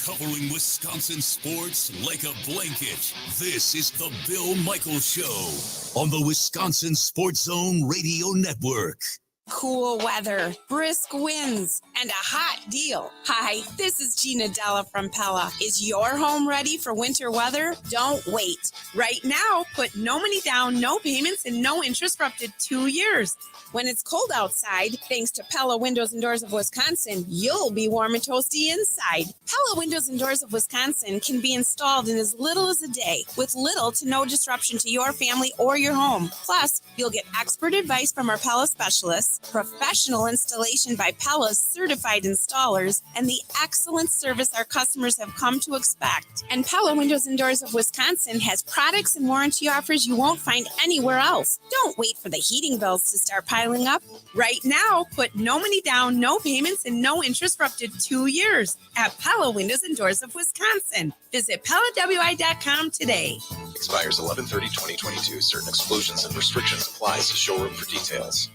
Covering Wisconsin sports like a blanket. This is the Bill Michaels Show on the Wisconsin Sports Zone Radio Network. Cool weather, brisk winds, and a hot deal. Hi, this is Gina Della from Pella. Is your home ready for winter weather? Don't wait. Right now, put no money down, no payments, and no interest for up to 2 years. When it's cold outside, thanks to Pella Windows and Doors of Wisconsin, you'll be warm and toasty inside. Pella Windows and Doors of Wisconsin can be installed in as little as a day, with little to no disruption to your family or your home. Plus, you'll get expert advice from our Pella specialists, professional installation by Pella's certified installers, and the excellent service our customers have come to expect. And Pella Windows and Doors of Wisconsin has products and warranty offers you won't find anywhere else. Don't wait for the heating bills to start piling up. Right now, put no money down, no payments, and no interest for up to 2 years at Pella Windows and Doors of Wisconsin. Visit PellaWI.com today. Expires 11/30/2022. Certain exclusions and restrictions apply. See showroom for details.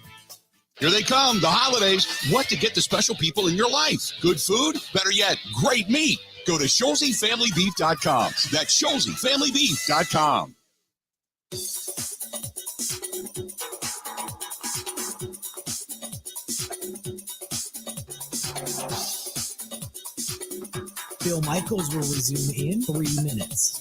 Here they come, the holidays. What to get the special people in your life? Good food? Better yet, great meat. Go to ScholzieFamilyBeef.com. That's ScholzieFamilyBeef.com. Bill Michaels will resume in 3 minutes.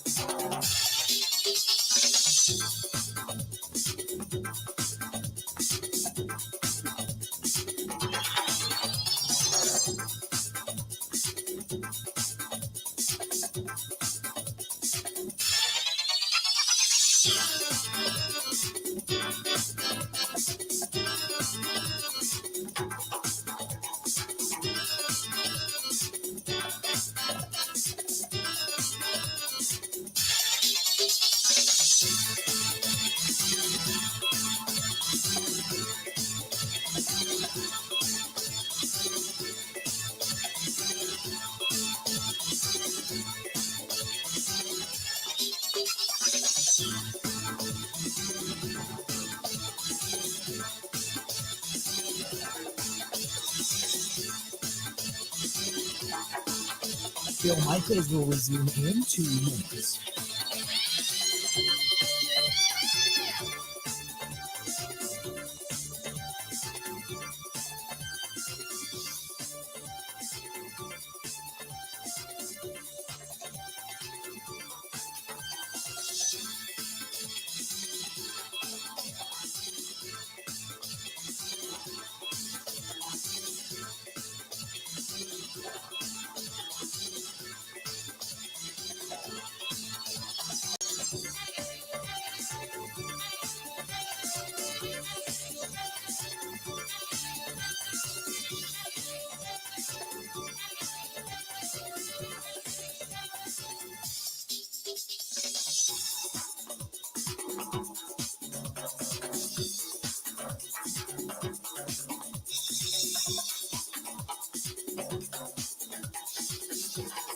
Bill Michaels will resume in 2 minutes.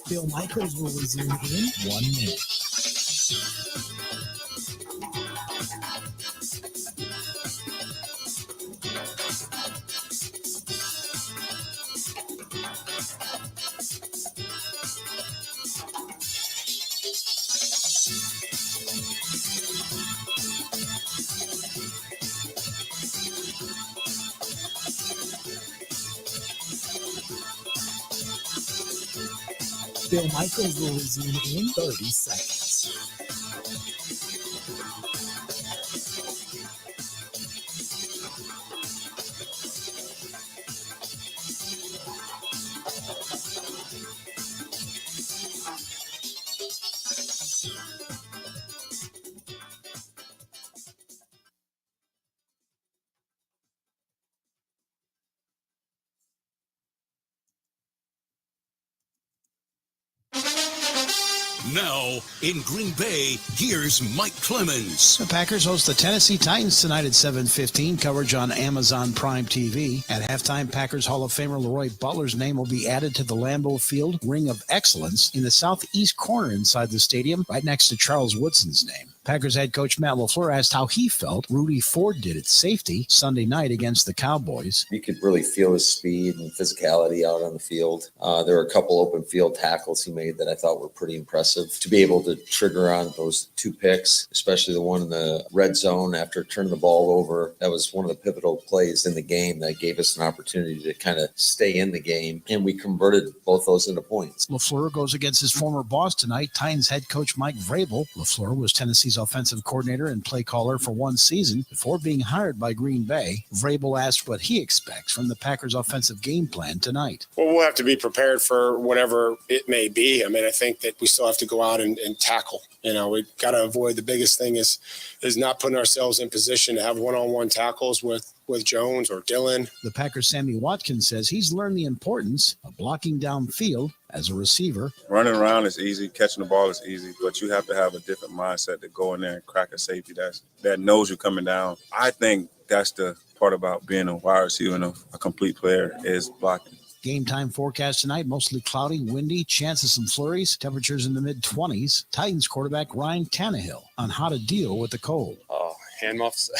Bill Michaels will resume in 1 minute. Bill Michaels will resume in 30 seconds. Now, in Green Bay, here's Mike Clemens. The Packers host the Tennessee Titans tonight at 7:15. Coverage on Amazon Prime TV. At halftime, Packers Hall of Famer Leroy Butler's name will be added to the Lambeau Field Ring of Excellence in the southeast corner inside the stadium, right next to Charles Woodson's name. Packers head coach Matt LaFleur asked how he felt Rudy Ford did at safety Sunday night against the Cowboys. You could really feel his speed and physicality out on the field. There were a couple open field tackles he made that I thought were pretty impressive. To be able to trigger on those 2 picks, especially the one in the red zone after turning the ball over, that was one of the pivotal plays in the game that gave us an opportunity to kind of stay in the game, and we converted both those into points. LaFleur goes against his former boss tonight, Titans head coach Mike Vrabel. LaFleur was Tennessee's offensive coordinator and play caller for one season before being hired by Green Bay. Vrabel asked what he expects from the Packers' offensive game plan tonight. Well, we'll have to be prepared for whatever it may be. I mean, I think that we still have to go out and tackle. We've got to avoid, the biggest thing is not putting ourselves in position to have one-on-one tackles with Jones or Dillon. The Packers' Sammy Watkins says he's learned the importance of blocking downfield as a receiver. Running around is easy. Catching the ball is easy, but you have to have a different mindset to go in there and crack a safety that knows you're coming down. I think that's the part about being a wide receiver and a complete player is blocking. Game time forecast tonight, mostly cloudy, windy, chance of some flurries, temperatures in the mid-20s. Titans quarterback Ryan Tannehill on how to deal with the cold. Hand muffs.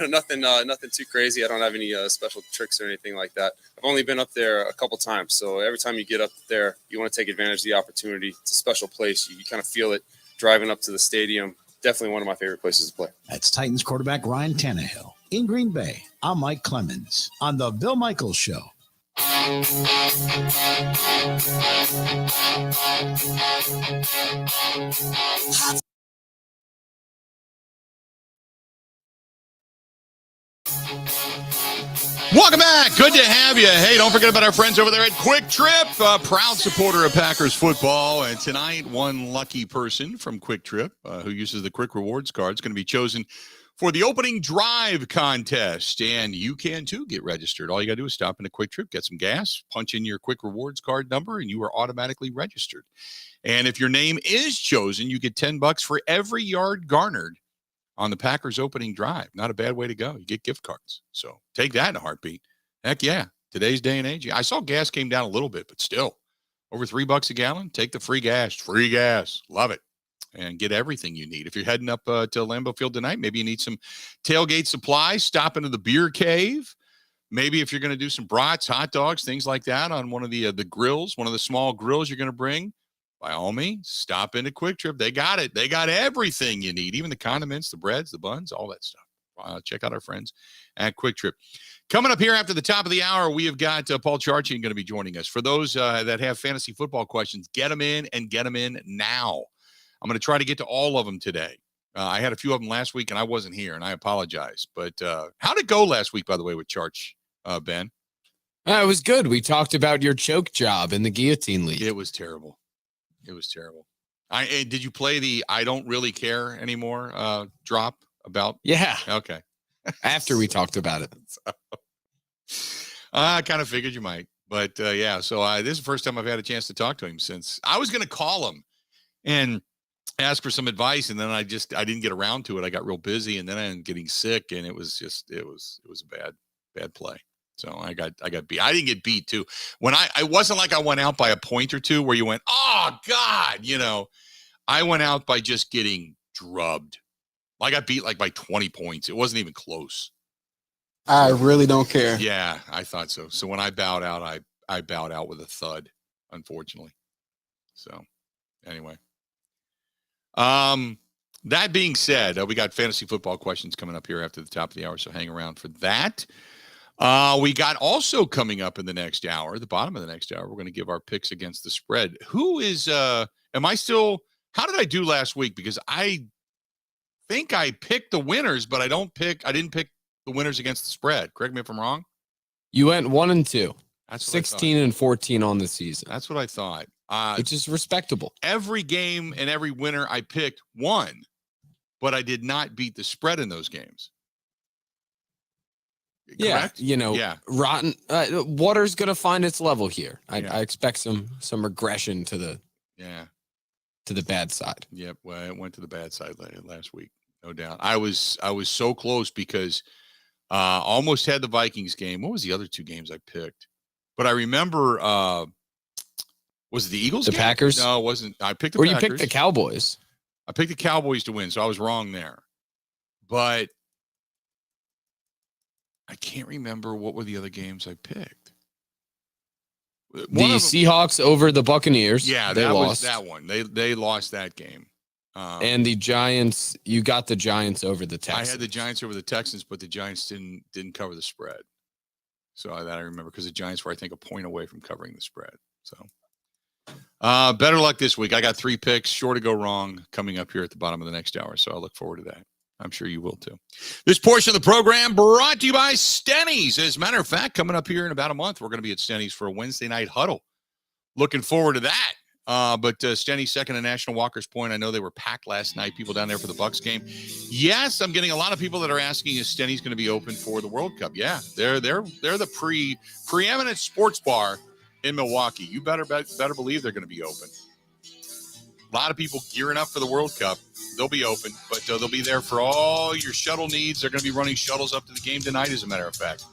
nothing too crazy. I don't have any special tricks or anything like that. I've only been up there a couple times, so every time you get up there, you want to take advantage of the opportunity. It's a special place. You kind of feel it driving up to the stadium. Definitely one of my favorite places to play. That's Titans quarterback Ryan Tannehill. In Green Bay, I'm Mike Clemens on The Bill Michaels Show. Welcome back. Good to have you. Hey, don't forget about our friends over there at Quick Trip, a proud supporter of Packers football. And tonight, one lucky person from Quick Trip who uses the Quick Rewards card is going to be chosen for the opening drive contest. And you can, too, get registered. All you got to do is stop in a Quick Trip, get some gas, punch in your Quick Rewards card number, and you are automatically registered. And if your name is chosen, you get $10 for every yard garnered on the Packers opening drive. Not a bad way to go. You get gift cards. So take that in a heartbeat. Heck yeah. Today's day and age. I saw gas came down a little bit, but still over $3 a gallon. Take the free gas. Free gas. Love it. And get everything you need. If you're heading up to Lambeau Field tonight, maybe you need some tailgate supplies. Stop into the beer cave. Maybe if you're going to do some brats, hot dogs, things like that on one of the grills, one of the small grills you're going to bring, by all means, stop into Quick Trip. They got it. They got everything you need, even the condiments, the breads, the buns, all that stuff. Check out our friends at Quick Trip. Coming up here after the top of the hour, we have got Paul Charchian going to be joining us. For those that have fantasy football questions, get them in and get them in now. I'm going to try to get to all of them today. I had a few of them last week, and I wasn't here, and I apologize. But how'd it go last week, by the way, with Charch, Ben? It was good. We talked about your choke job in the guillotine league. It was terrible. It was terrible. Did you play the I don't really care anymore drop about? Yeah. Okay. After we talked about it. I kind of figured you might. But, yeah, so this is the first time I've had a chance to talk to him since I was going to call him and ask for some advice. And then I didn't get around to it. I got real busy and then I ended up getting sick. And it was a bad play. So I got beat. I didn't get beat too. When I wasn't like I went out by a point or two where you went, oh God, I went out by just getting drubbed. I got beat by 20 points. It wasn't even close. I really don't care. Yeah, I thought so. So when I bowed out, I bowed out with a thud, unfortunately. So anyway, that being said, we got fantasy football questions coming up here after the top of the hour. So hang around for that. We got also coming up in the next hour, the bottom of the next hour, we're going to give our picks against the spread. How did I do last week? Because I think I picked the winners, but I didn't pick the winners against the spread. Correct me if I'm wrong. You went 1-2. That's 16-14 on the season. That's what I thought. Which is respectable. Every game and every winner I picked won, but I did not beat the spread in those games. Correct? Yeah, rotten. Water's going to find its level here. I expect some regression to the. Yeah. to the bad side. Yep. Well, it went to the bad side last week. No doubt. I was so close because almost had the Vikings game. What was the other two games I picked? But I remember, was it the Eagles The game? Packers? No, it wasn't. I picked the Or Packers. you picked the Cowboys. I picked the Cowboys to win, so I was wrong there. But I can't remember what were the other games I picked. The Seahawks over the Buccaneers. Yeah, they that lost. was that one. They lost that game. And the Giants, you got the Giants over the Texans. I had the Giants over the Texans, but the Giants didn't cover the spread. So that I remember because the Giants were, I think, a point away from covering the spread. So better luck this week. I got 3 picks, sure to go wrong, coming up here at the bottom of the next hour. So I look forward to that. I'm sure you will too. This portion of the program brought to you by Stenny's. As a matter of fact, coming up here in about a month, we're going to be at Stenny's for a Wednesday night huddle. Looking forward to that. But Stenny's second to National Walker's Point. I know they were packed last night. People down there for the Bucks game. Yes, I'm getting a lot of people that are asking is Stenny's going to be open for the World Cup. Yeah, they're the preeminent sports bar in Milwaukee. You better believe they're going to be open. A lot of people gearing up for the World Cup. They'll be open, but they'll be there for all your shuttle needs. They're going to be running shuttles up to the game tonight, as a matter of fact.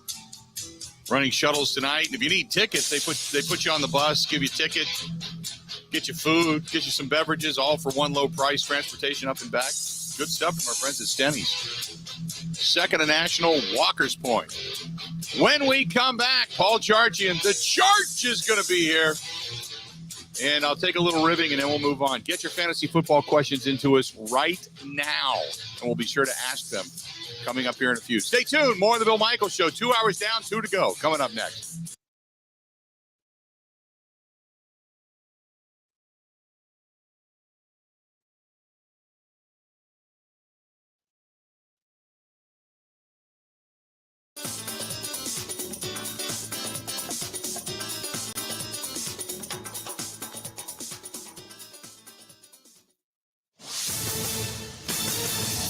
Running shuttles tonight. And if you need tickets, they put you on the bus, give you a ticket, get you food, get you some beverages, all for one low price, transportation up and back. Good stuff from our friends at Stenny's. Second to National, Walker's Point. When we come back, Paul Charchian, the Charge is going to be here. And I'll take a little ribbing, and then we'll move on. Get your fantasy football questions into us right now, and we'll be sure to ask them coming up here in a few. Stay tuned. More of the Bill Michaels Show. 2 hours down, 2 to go. Coming up next.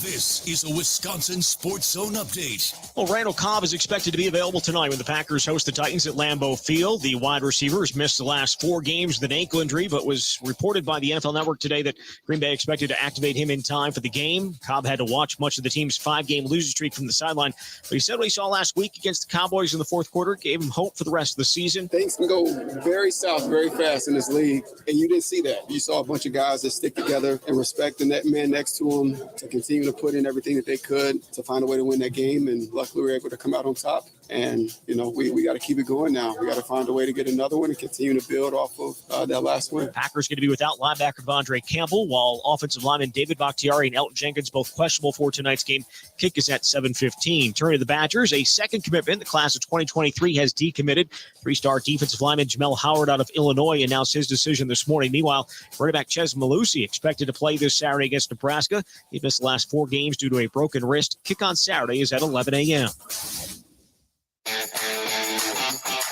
This is a Wisconsin Sports Zone update. Well, Randall Cobb is expected to be available tonight when the Packers host the Titans at Lambeau Field. The wide receiver has missed the last 4 games with an ankle injury, but was reported by the NFL Network today that Green Bay expected to activate him in time for the game. Cobb had to watch much of the team's 5-game losing streak from the sideline, but he said what he saw last week against the Cowboys in the fourth quarter gave him hope for the rest of the season. Things can go very south very fast in this league, and you didn't see that. You saw a bunch of guys that stick together and respect the net man next to them to continue to put in everything that they could to find a way to win that game, and luckily we were able to come out on top. And, we got to keep it going now. We got to find a way to get another one and continue to build off of that last win. Packers going to be without linebacker Devondre Campbell, while offensive lineman David Bakhtiari and Elton Jenkins both questionable for tonight's game. Kick is at 7:15. Turning to the Badgers, a second commitment. The class of 2023 has decommitted. 3-star defensive lineman Jamel Howard out of Illinois announced his decision this morning. Meanwhile, running back Ches Malusi expected to play this Saturday against Nebraska. He missed the last 4 games due to a broken wrist. Kick on Saturday is at 11 a.m.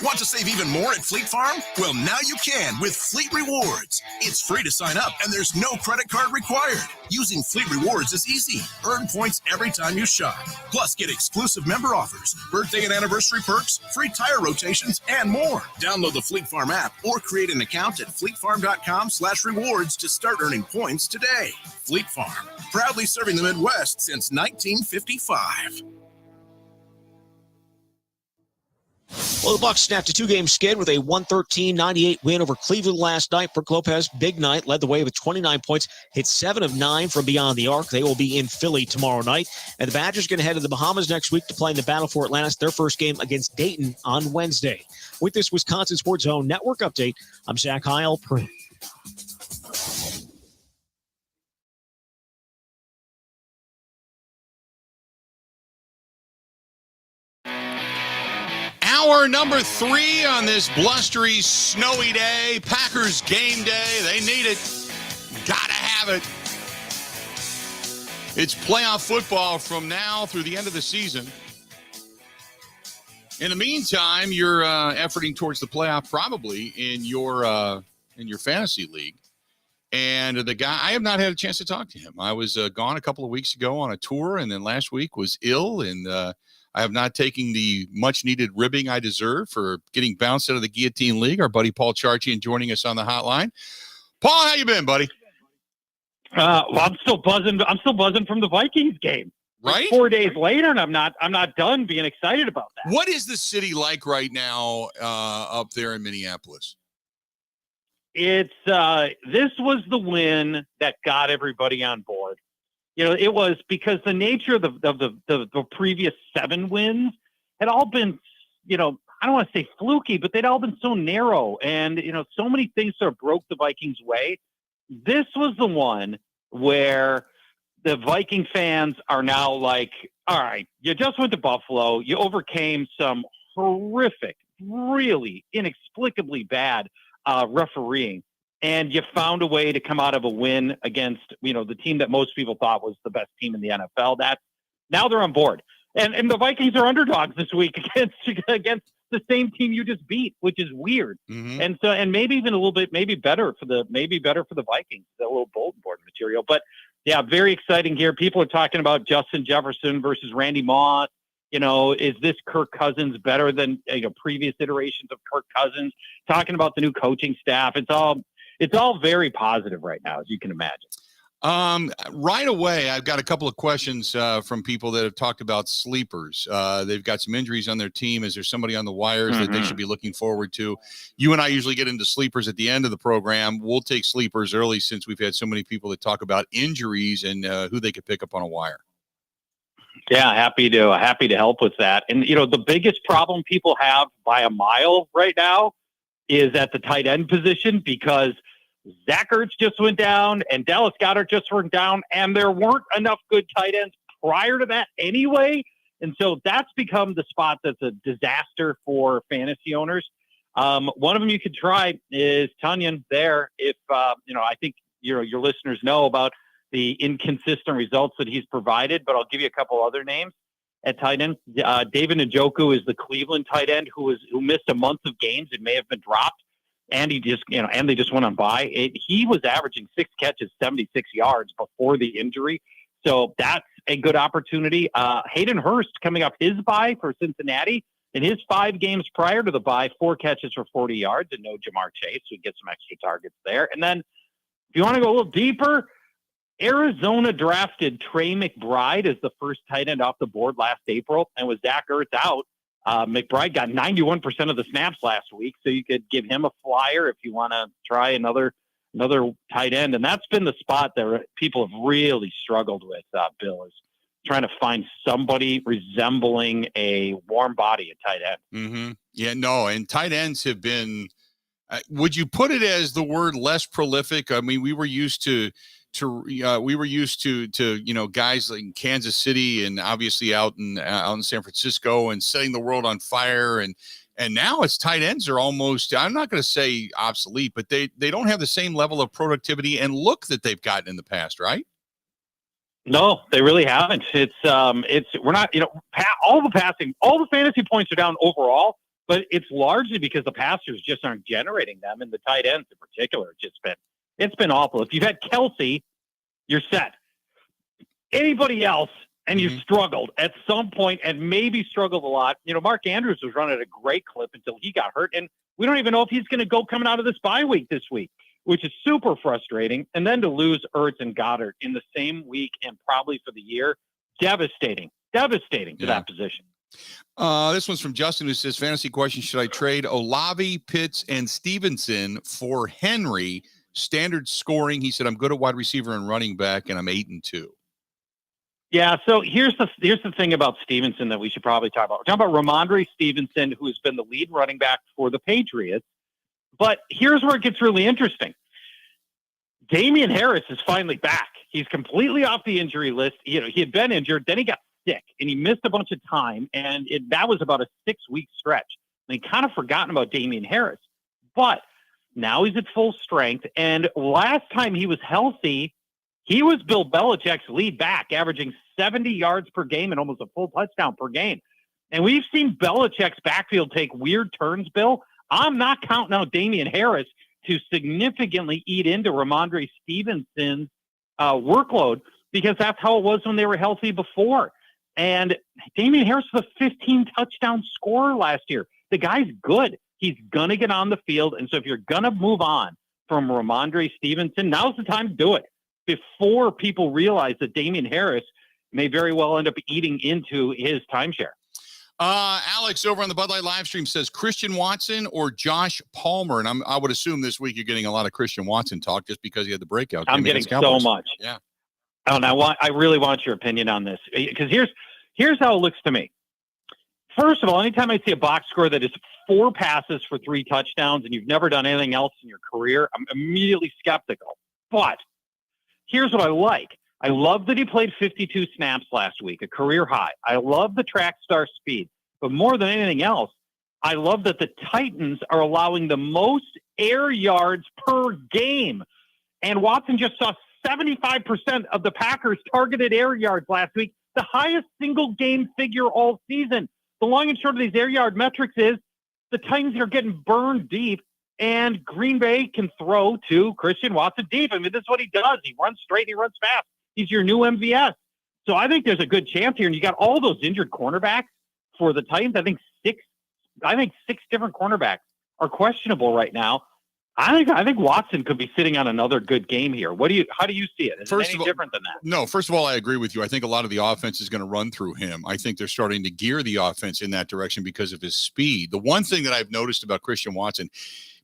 Want to save even more at Fleet Farm? Well, now you can with Fleet Rewards. It's free to sign up, and there's no credit card required. Using Fleet Rewards is easy. Earn points every time you shop. Plus, get exclusive member offers, birthday and anniversary perks, free tire rotations, and more. Download the Fleet Farm app or create an account at fleetfarm.com/rewards to start earning points today. Fleet Farm, proudly serving the Midwest since 1955. Well, the Bucs snapped a 2-game skid with a 113-98 win over Cleveland last night. Brook Lopez, big night, led the way with 29 points, hit 7 of 9 from beyond the arc. They will be in Philly tomorrow night. And the Badgers going to head to the Bahamas next week to play in the Battle for Atlantis, their first game against Dayton on Wednesday. With this Wisconsin Sports Zone Network update, I'm Zach Heil. Hour number 3 on this blustery, snowy day. Packers game day. They need it. Gotta have it. It's playoff football from now through the end of the season. In the meantime, you're efforting towards the playoff probably in your fantasy league. And the guy, I have not had a chance to talk to him. I was gone a couple of weeks ago on a tour, and then last week was ill, and I have not taken the much-needed ribbing I deserve for getting bounced out of the Guillotine League. Our buddy Paul Charchian joining us on the hotline. Paul, how you been, buddy? Well, I'm still buzzing. I'm still buzzing from the Vikings game. Right? 4 days later, and I'm not done being excited about that. What is the city like right now up there in Minneapolis? It's this was the win that got everybody on board. It was because the nature of the previous 7 wins had all been, I don't want to say fluky, but they'd all been so narrow, and so many things sort of broke the Vikings' way. This was the one where the Viking fans are now like, all right, you just went to Buffalo. You overcame some horrific, really inexplicably bad refereeing, and you found a way to come out of a win against, the team that most people thought was the best team in the NFL. Now they're on board. And the Vikings are underdogs this week against the same team you just beat, which is weird. Mm-hmm. And maybe even a little bit, maybe better for the Vikings, a little bulletin board material. But yeah, very exciting here. People are talking about Justin Jefferson versus Randy Moss. Is this Kirk Cousins better than previous iterations of Kirk Cousins? Talking about the new coaching staff. It's all very positive right now, as you can imagine. Right away, I've got a couple of questions from people that have talked about sleepers. They've got some injuries on their team. Is there somebody on the wires that they should be looking forward to? You and I usually get into sleepers at the end of the program. We'll take sleepers early since we've had so many people that talk about injuries and who they could pick up on a wire. Yeah, happy to help with that. And the biggest problem people have by a mile right now is at the tight end position, because Zach Ertz just went down and Dallas Goedert just went down, and there weren't enough good tight ends prior to that anyway. And so that's become the spot that's a disaster for fantasy owners. One of them you could try is Tunyon there. If, I think your listeners know about the inconsistent results that he's provided, but I'll give you a couple other names at tight end. David Njoku is the Cleveland tight end who missed a month of games and may have been dropped. And he just, and they just went on by. He was averaging 6 catches, 76 yards before the injury. So that's a good opportunity. Hayden Hurst coming off his bye for Cincinnati. In his 5 games prior to the bye, 4 catches for 40 yards and no Jamar Chase. So we get some extra targets there. And then if you want to go a little deeper, Arizona drafted Trey McBride as the first tight end off the board last April. And with Zach Ertz out, McBride got 91% of the snaps last week, so you could give him a flyer if you want to try another tight end. And that's been the spot that people have really struggled with, Bill, is trying to find somebody resembling a warm body at tight end. Mm-hmm. Yeah, no, and tight ends have been would you put it as the word less prolific? I mean, we were used to guys like in Kansas City and obviously out in San Francisco and setting the world on fire, and now it's tight ends are almost, I'm not going to say obsolete, but they don't have the same level of productivity and look that they've gotten in the past, right? No, they really haven't. We're not, all the fantasy points are down overall, but it's largely because the passers just aren't generating them, and the tight ends in particular it's been awful. If you've had Kelsey, you're set. Anybody else, and you've struggled at some point and maybe struggled a lot. Mark Andrews was running at a great clip until he got hurt, and we don't even know if he's going to go coming out of this bye week this week, which is super frustrating. And then to lose Ertz and Goddard in the same week and probably for the year, devastating to that position. This one's from Justin, who says, fantasy question, should I trade Olave, Pitts, and Stevenson for Henry? Standard scoring. He said, I'm good at wide receiver and running back, and I'm 8-2. Yeah. So here's the thing about Stevenson that we should probably talk about. We're talking about Ramondre Stevenson, who has been the lead running back for the Patriots. But here's where it gets really interesting. Damian Harris is finally back. He's completely off the injury list. He had been injured, then he got sick, and he missed a bunch of time, and that was about a 6-week stretch. And he kind of forgotten about Damian Harris. But now he's at full strength, and last time he was healthy, he was Bill Belichick's lead back, averaging 70 yards per game and almost a full touchdown per game. And we've seen Belichick's backfield take weird turns, Bill. I'm not counting out Damian Harris to significantly eat into Ramondre Stevenson's workload, because that's how it was when they were healthy before. And Damian Harris was a 15-touchdown scorer last year. The guy's good. He's going to get on the field. And so if you're going to move on from Ramondre Stevenson, now's the time to do it. before people realize that Damian Harris may very well end up eating into his timeshare. Alex over on the Bud Light live stream says Christian Watson or Josh Palmer, and I would assume this week you're getting a lot of Christian Watson talk just because he had the breakout game. I'm getting against Cowboys. so much. Yeah. Oh, and I really want your opinion on this, because here's how it looks to me. First of all, anytime I see a box score that is 4 passes for 3 touchdowns and you've never done anything else in your career, I'm immediately skeptical. But here's what I like. I love that he played 52 snaps last week, a career high. I love the track star speed. But more than anything else, I love that the Titans are allowing the most air yards per game. And Watson just saw 75% of the Packers' targeted air yards last week, the highest single game figure all season. The long and short of these air yard metrics is the Titans are getting burned deep, and Green Bay can throw to Christian Watson deep. I mean, this is what he does. He runs straight, he runs fast. He's your new MVS. So I think there's a good chance here. And you got all those injured cornerbacks for the Titans. I think six different cornerbacks are questionable right now. I think Watson could be sitting on another good game here. How do you see it? Is it any different than that? No, first of all, I agree with you. I think a lot of the offense is going to run through him. I think they're starting to gear the offense in that direction because of his speed. The one thing that I've noticed about Christian Watson,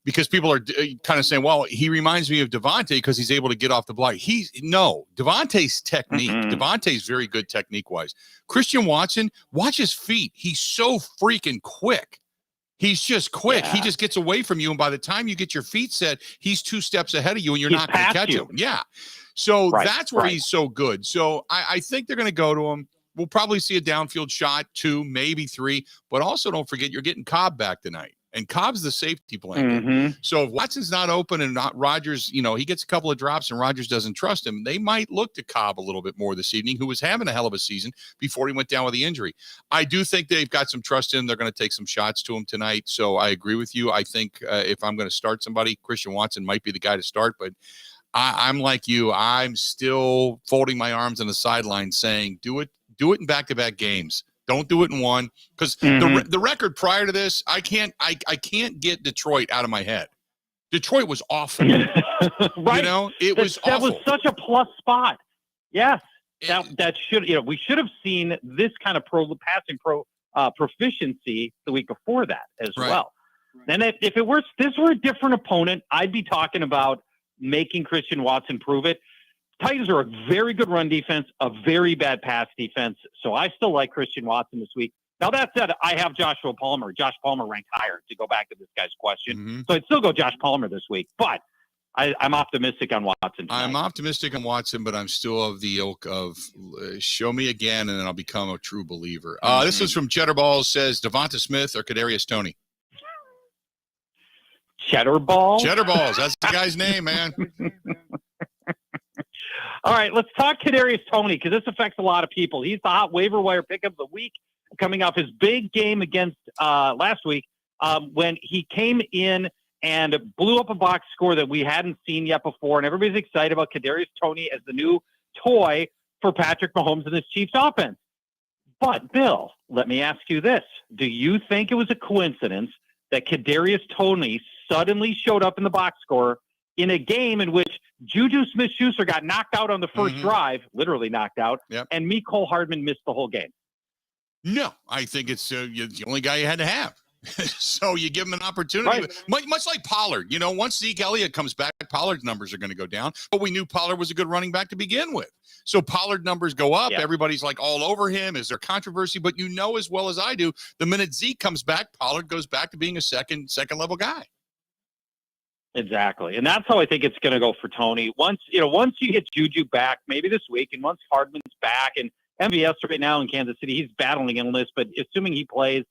because people are kind of saying, well, he reminds me of Devontae because he's able to get off the block. Devontae's technique. Devontae's very good technique-wise. Christian Watson, watch his feet. He's so freaking quick. He's just quick. Yeah. He just gets away from you, and by the time you get your feet set, he's 2 steps ahead of you, and you're not going to catch him. Yeah. So that's where he's so good. So I think they're going to go to him. We'll probably see a downfield shot, 2, maybe 3. But also don't forget, you're getting Cobb back tonight. And Cobb's the safety blanket. So if Watson's not open and not Rodgers, he gets a couple of drops and Rodgers doesn't trust him, they might look to Cobb a little bit more this evening, who was having a hell of a season before he went down with the injury. I do think they've got some trust in him. They're going to take some shots to him tonight. So I agree with you. I think if I'm going to start somebody, Christian Watson might be the guy to start. But I'm like you. I'm still folding my arms on the sideline saying, do it in back-to-back games. Don't do it in one, because the record prior to this, I can't get Detroit out of my head. Detroit was awful. Right. It was awful. That was such a plus spot. Yes. That should, we should have seen this kind of passing proficiency the week before that as well. Then if this were a different opponent, I'd be talking about making Christian Watson prove it. Titans are a very good run defense, a very bad pass defense. So I still like Christian Watson this week. Now, that said, I have Joshua Palmer. Josh Palmer ranked higher, to go back to this guy's question. So I'd still go Josh Palmer this week. But I'm optimistic on Watson tonight. I'm optimistic on Watson, but I'm still of the ilk of show me again, and then I'll become a true believer. This is from Cheddar Balls, says Devonta Smith or Kadarius Toney. Cheddar Balls? Cheddar Balls. That's the guy's name, man. All right, let's talk Kadarius Toney, because this affects a lot of people. He's the hot waiver wire pick of the week, coming off his big game against last week when he came in and blew up a box score that we hadn't seen yet before, and everybody's excited about Kadarius Toney as the new toy for Patrick Mahomes and his Chiefs offense. But, Bill, let me ask you this. Do you think it was a coincidence that Kadarius Toney suddenly showed up in the box score in a game in which Juju Smith-Schuster got knocked out on the first drive, literally knocked out, and Mecole Hardman missed the whole game? No, I think it's the only guy you had to have. So you give him an opportunity, much like Pollard. Once Zeke Elliott comes back, Pollard's numbers are going to go down. But we knew Pollard was a good running back to begin with. So Pollard numbers go up. Everybody's like all over him. Is there controversy? But as well as I do, the minute Zeke comes back, Pollard goes back to being a second level guy. Exactly. And that's how I think it's going to go for Toney. Once you get Juju back, maybe this week, and once Hardman's back, and MVS right now in Kansas City, he's battling illness, but assuming he plays,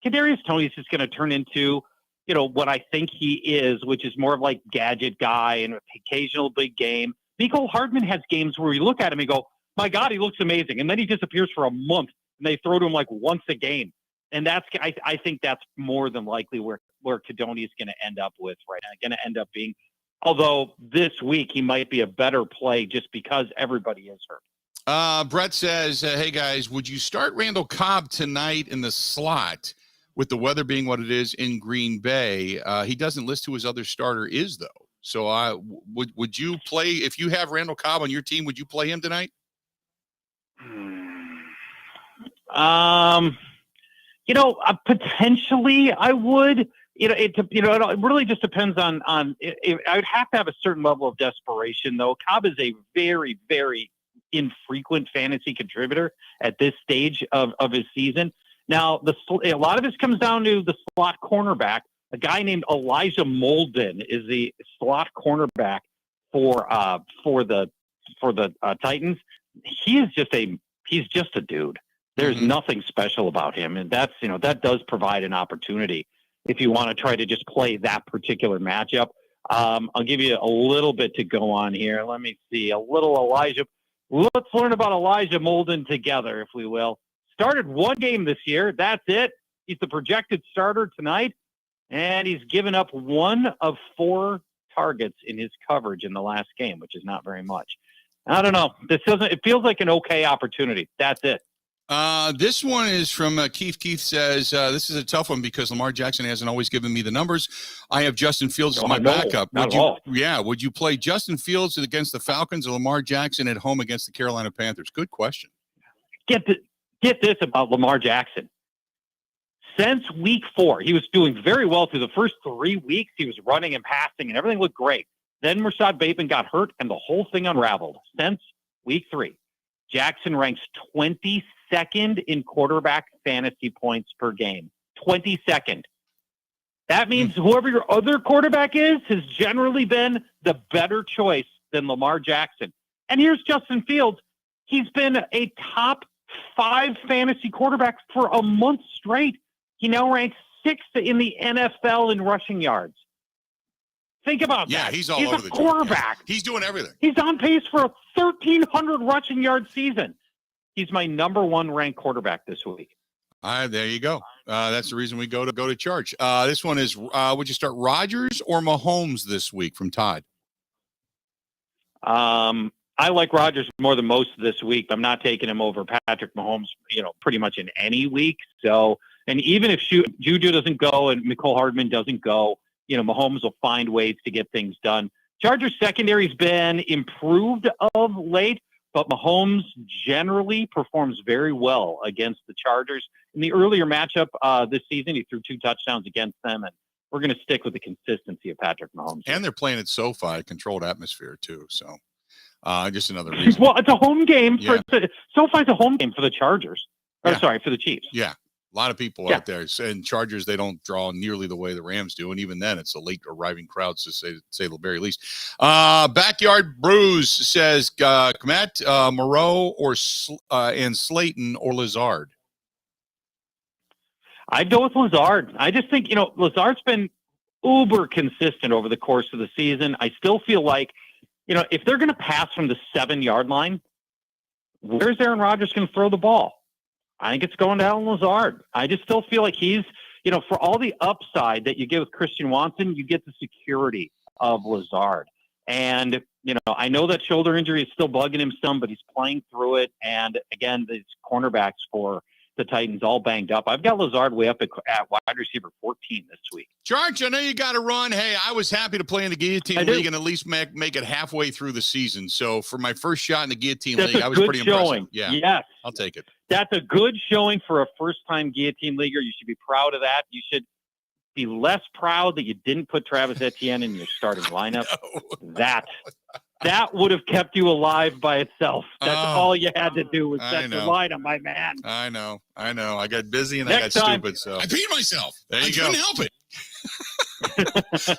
Kadarius Toney's just going to turn into, what I think he is, which is more of like gadget guy and occasional big game. Mecole Hardman has games where you look at him and go, my God, he looks amazing. And then he disappears for a month and they throw to him like once a game. And I think that's more than likely where Kadoni is going to end up with right now. Going to end up being, although this week he might be a better play just because everybody is hurt. Brett says, hey guys, would you start Randall Cobb tonight in the slot with the weather being what it is in Green Bay? He doesn't list who his other starter is, though. So would you play if you have Randall Cobb on your team? Would you play him tonight? Potentially I would. It really just depends on. I would have to have a certain level of desperation, though. Cobb is a very, very infrequent fantasy contributor at this stage of his season. Now, a lot of this comes down to the slot cornerback. A guy named Elijah Molden is the slot cornerback for the Titans. He's just a dude. There's nothing special about him, and that does provide an opportunity if you want to try to just play that particular matchup. I'll give you a little bit to go on here. Let me see a little Elijah. Let's learn about Elijah Molden together, if we will. Started one game this year. That's it. He's the projected starter tonight, and he's given up 1 of 4 targets in his coverage in the last game, which is not very much. I don't know. It feels like an okay opportunity. That's it. This one is from Keith. Keith says, this is a tough one because Lamar Jackson hasn't always given me the numbers. I have Justin Fields as my backup. Would you play Justin Fields against the Falcons or Lamar Jackson at home against the Carolina Panthers? Good question. Get this about Lamar Jackson. Since week 4, he was doing very well through the first 3 weeks. He was running and passing and everything looked great. Then Rashad Bateman got hurt and the whole thing unraveled. Since week 3, Jackson ranks 22nd in quarterback fantasy points per game. 22nd. That means whoever your other quarterback is has generally been the better choice than Lamar Jackson. And here's Justin Fields. He's been a top 5 fantasy quarterback for a month straight. He now ranks 6th in the NFL in rushing yards. Think about that. Yeah, he's all over the quarterback. Yeah. He's doing everything. He's on pace for a 1,300 rushing yard season. He's my number 1 ranked quarterback this week. There you go. That's the reason we go to church. This one is, would you start Rodgers or Mahomes this week from Todd? I like Rodgers more than most this week. I'm not taking him over Patrick Mahomes, pretty much in any week. So, and even if Juju doesn't go and Mecole Hardman doesn't go, Mahomes will find ways to get things done. Chargers secondary's been improved of late, but Mahomes generally performs very well against the Chargers. In the earlier matchup this season, he threw 2 touchdowns against them, and we're going to stick with the consistency of Patrick Mahomes. And they're playing at SoFi, controlled atmosphere too. So just another reason. Well, it's a home game. SoFi's a home game for the Chargers. For the Chiefs. Yeah. A lot of people out there, and Chargers, they don't draw nearly the way the Rams do, and even then, it's a late arriving crowd, to say the very least. Backyard Brews says, Kmet, Moreau, and Slayton or Lazard. I'd go with Lazard. I just think Lazard's been uber consistent over the course of the season. I still feel like if they're going to pass from the 7-yard line, where's Aaron Rodgers going to throw the ball? I think it's going to Allen Lazard. I just still feel like he's, for all the upside that you get with Christian Watson, you get the security of Lazard. And, I know that shoulder injury is still bugging him some, but he's playing through it. And again, these cornerbacks for the Titans all banged up. I've got Lazard way up at wide receiver 14 this week. George, I know you got to run. Hey, I was happy to play in the Guillotine League and at least make it halfway through the season. So for my first shot in the Guillotine League, I was pretty impressed. Yeah. Yes. I'll take it. That's a good showing for a first-time Guillotine Leaguer. You should be proud of that. You should be less proud that you didn't put Travis Etienne in your starting lineup. That would have kept you alive by itself. That's all you had to do was set your lineup, my man. I know. I got busy and I got stupid. So I peed myself. There you go. Couldn't help it.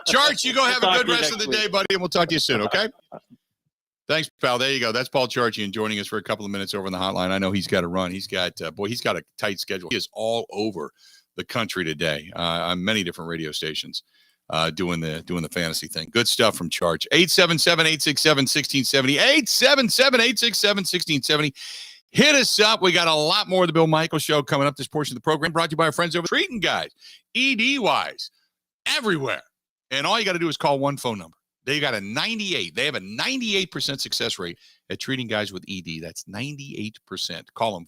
Charge, you go have a good rest of the day, buddy, and we'll talk to you soon, okay? Thanks, pal. There you go. That's Paul Charchian joining us for a couple of minutes over on the hotline. I know he's got to run. He's got he's got a tight schedule. He is all over the country today on many different radio stations doing the fantasy thing. Good stuff from Charge. 877-867-1670. 877-867-1670. Hit us up. We got a lot more of the Bill Michaels Show coming up this portion of the program, brought to you by our friends over Treating Guys, ED-wise, everywhere. And all you got to do is call one phone number. They got a 98. They have a 98% success rate at treating guys with ED. That's 98%. Call them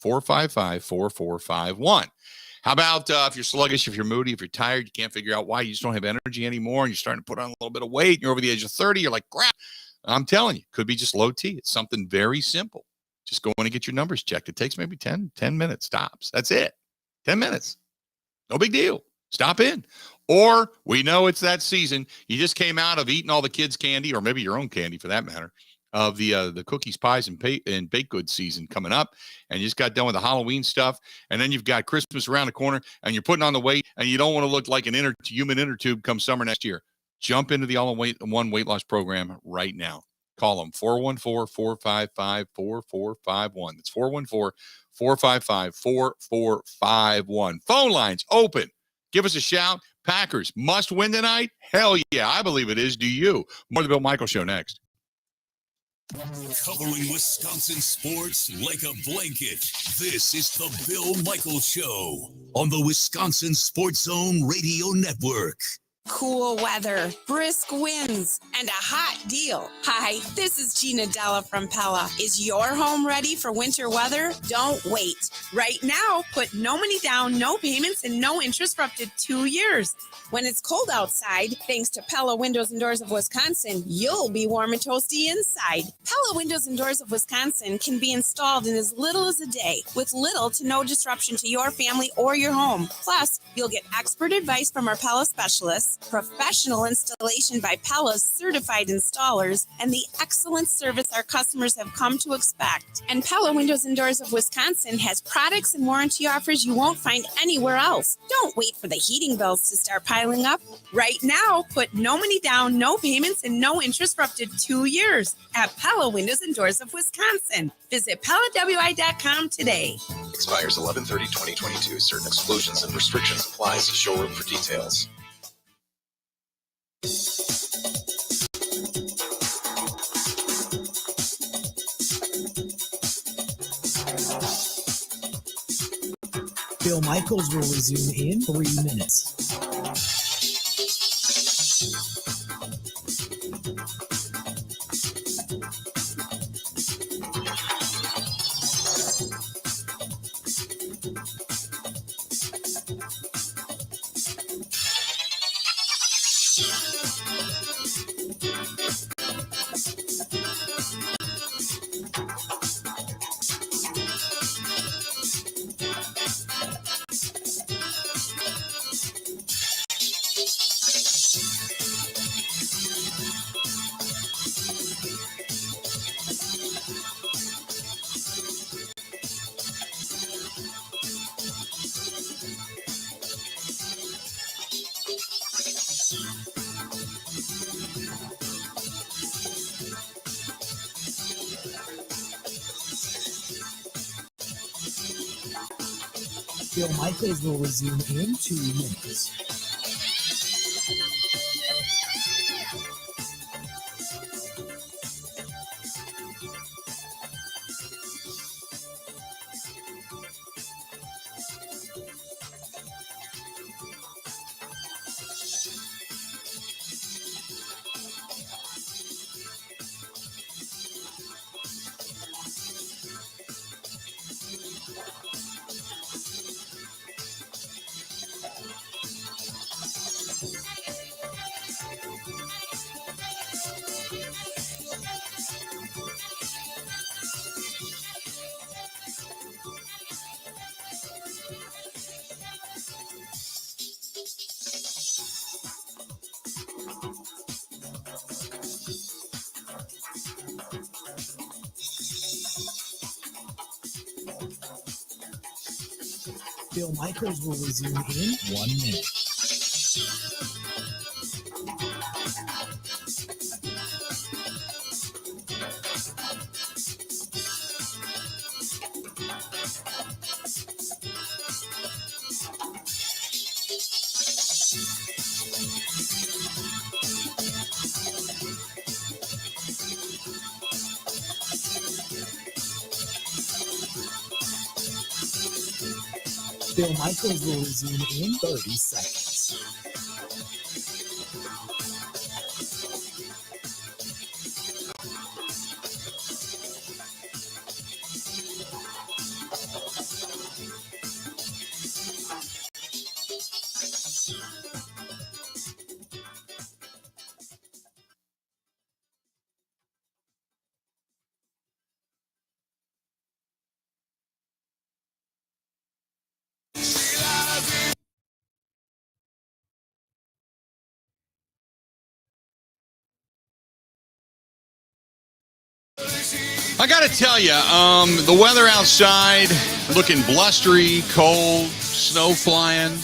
414-455-4451. How about if you're sluggish, if you're moody, if you're tired, you can't figure out why, you just don't have energy anymore, and you're starting to put on a little bit of weight, and you're over the age of 30, you're like, crap. I'm telling you, could be just low T. It's something very simple. Just go in and get your numbers checked. It takes maybe 10 minutes, tops. That's it. 10 minutes. No big deal. Stop in. Or we know it's that season. You just came out of eating all the kids' candy, or maybe your own candy for that matter, of the cookies, pies, and baked goods season coming up, and you just got done with the Halloween stuff, and then you've got Christmas around the corner, and you're putting on the weight, and you don't want to look like an human inner tube come summer next year. Jump into the all-in-one weight loss program right now. Call them 414-455-4451. That's 414-455-4451. Phone lines open. Give us a shout. Packers must win tonight? Hell yeah, I believe it is. Do you? More of the Bill Michaels Show next. Covering Wisconsin sports like a blanket. This is the Bill Michaels Show on the Wisconsin Sports Zone Radio Network. Cool weather, brisk winds, and a hot deal. Hi, this is Gina Della from Pella. Is your home ready for winter weather? Don't wait. Right now, put no money down, no payments, and no interest for up to 2 years. When it's cold outside, thanks to Pella Windows and Doors of Wisconsin, you'll be warm and toasty inside. Pella Windows and Doors of Wisconsin can be installed in as little as a day, with little to no disruption to your family or your home. Plus, you'll get expert advice from our Pella specialists, professional installation by Pella's certified installers, and the excellent service our customers have come to expect. And Pella Windows and Doors of Wisconsin has products and warranty offers you won't find anywhere else. Don't wait for the heating bills to start piling up. Right now, put no money down, no payments, and no interest for up to 2 years at Pella Windows and Doors of Wisconsin. Visit PellaWI.com today. Expires 11/30/2022. Certain exclusions and restrictions apply. See showroom for details. Bill Michaels will resume in 3 minutes. Bill Michaels will resume in 2 minutes. Bill Michaels will resume in 1 minute. Bill Michaels will resume in 30 seconds. I got to tell you, the weather outside looking blustery, cold, snow flying.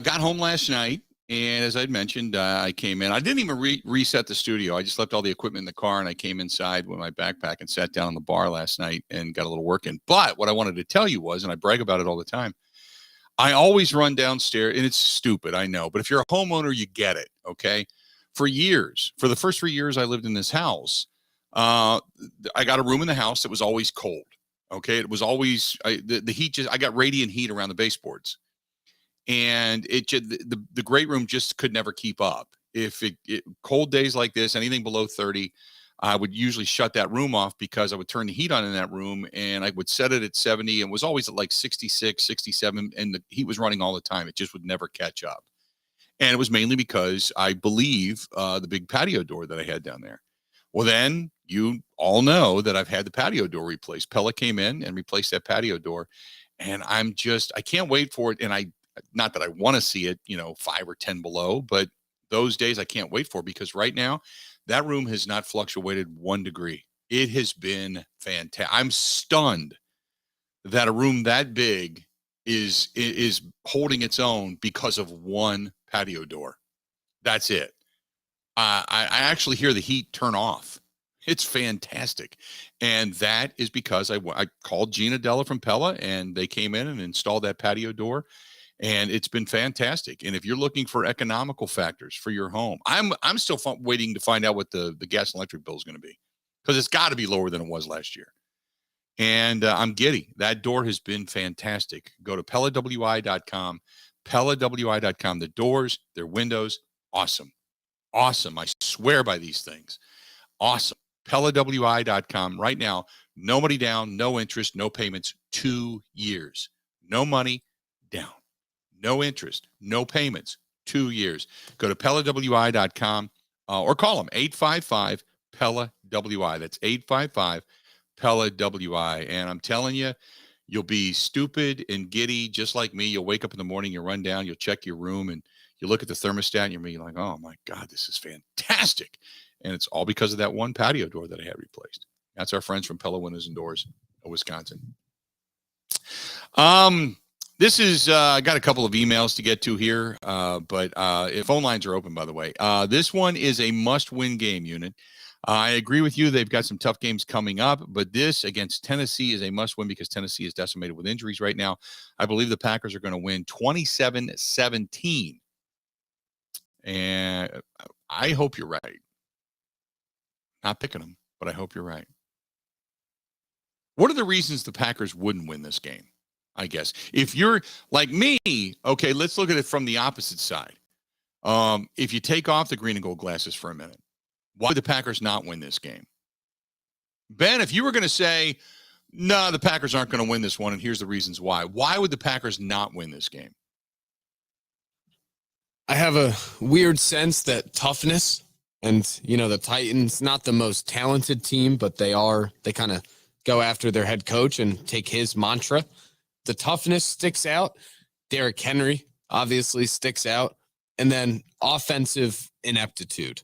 Got home last night, and as I'd mentioned, I came in. I didn't even reset the studio. I just left all the equipment in the car, and I came inside with my backpack and sat down on the bar last night and got a little work in. But what I wanted to tell you was, and I brag about it all the time, I always run downstairs, and it's stupid, I know, but if you're a homeowner, you get it, okay? For years, for the first 3 years I lived in this house, I got a room in the house that was always cold, okay? It was always, the heat just, I got radiant heat around the baseboards. And the great room just could never keep up. If cold days like this, anything below 30, I would usually shut that room off because I would turn the heat on in that room and I would set it at 70 and was always at like 66, 67, and the heat was running all the time. It just would never catch up. And it was mainly because I believe the big patio door that I had down there. Well, then you all know that I've had the patio door replaced. Pella came in and replaced that patio door. And I can't wait for it. And not that I want to see it, 5 or 10 below, but those days I can't wait for, because right now that room has not fluctuated 1 degree. It has been fantastic. I'm stunned that a room that big is holding its own because of one patio door. That's it. I actually hear the heat turn off. It's fantastic. And that is because I called Gina Della from Pella, and they came in and installed that patio door. And it's been fantastic. And if you're looking for economical factors for your home, I'm still waiting to find out what the gas and electric bill is going to be, because it's got to be lower than it was last year. And I'm giddy. That door has been fantastic. Go to PellaWI.com, PellaWI.com. The doors, their windows, awesome. Awesome. I swear by these things. Awesome. PellaWI.com right now. No money down, no interest, no payments, 2 years. No money down. No interest, no payments, 2 years. Go to PellaWI.com or call them 855-PELLA-WI. That's 855-PELLA-WI. And I'm telling you, you'll be stupid and giddy just like me. You'll wake up in the morning, you run down, you'll check your room, and you look at the thermostat, and you'll be like, oh, my God, this is fantastic. And it's all because of that one patio door that I had replaced. That's our friends from Pella Windows and Doors of Wisconsin. This is, I got a couple of emails to get to here, but if phone lines are open, by the way. This one is a must-win game, unit. I agree with you. They've got some tough games coming up, but this against Tennessee is a must-win because Tennessee is decimated with injuries right now. I believe the Packers are going to win 27-17. And I hope you're right. Not picking them, but I hope you're right. What are the reasons the Packers wouldn't win this game? I guess if you're like me, okay, let's look at it from the opposite side. If you take off the green and gold glasses for a minute, why would the Packers not win this game? Ben, if you were going to say, no, the Packers aren't going to win this one, and here's the reasons why would the Packers not win this game? I have a weird sense that toughness and, the Titans, not the most talented team, but they kind of go after their head coach and take his mantra. The toughness sticks out. Derrick Henry obviously sticks out. And then offensive ineptitude,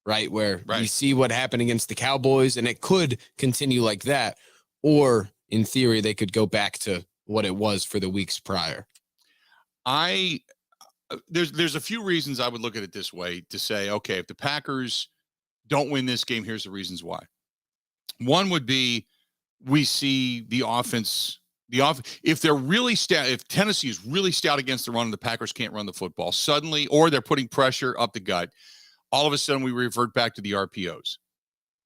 right? Where you see what happened against the Cowboys, and it could continue like that. Or in theory, they could go back to what it was for the weeks prior. There's a few reasons I would look at it this way to say, okay, if the Packers don't win this game, here's the reasons why. One would be we see the offense. If they're really stout, if Tennessee is really stout against the run and the Packers can't run the football suddenly, or they're putting pressure up the gut, all of a sudden we revert back to the RPOs.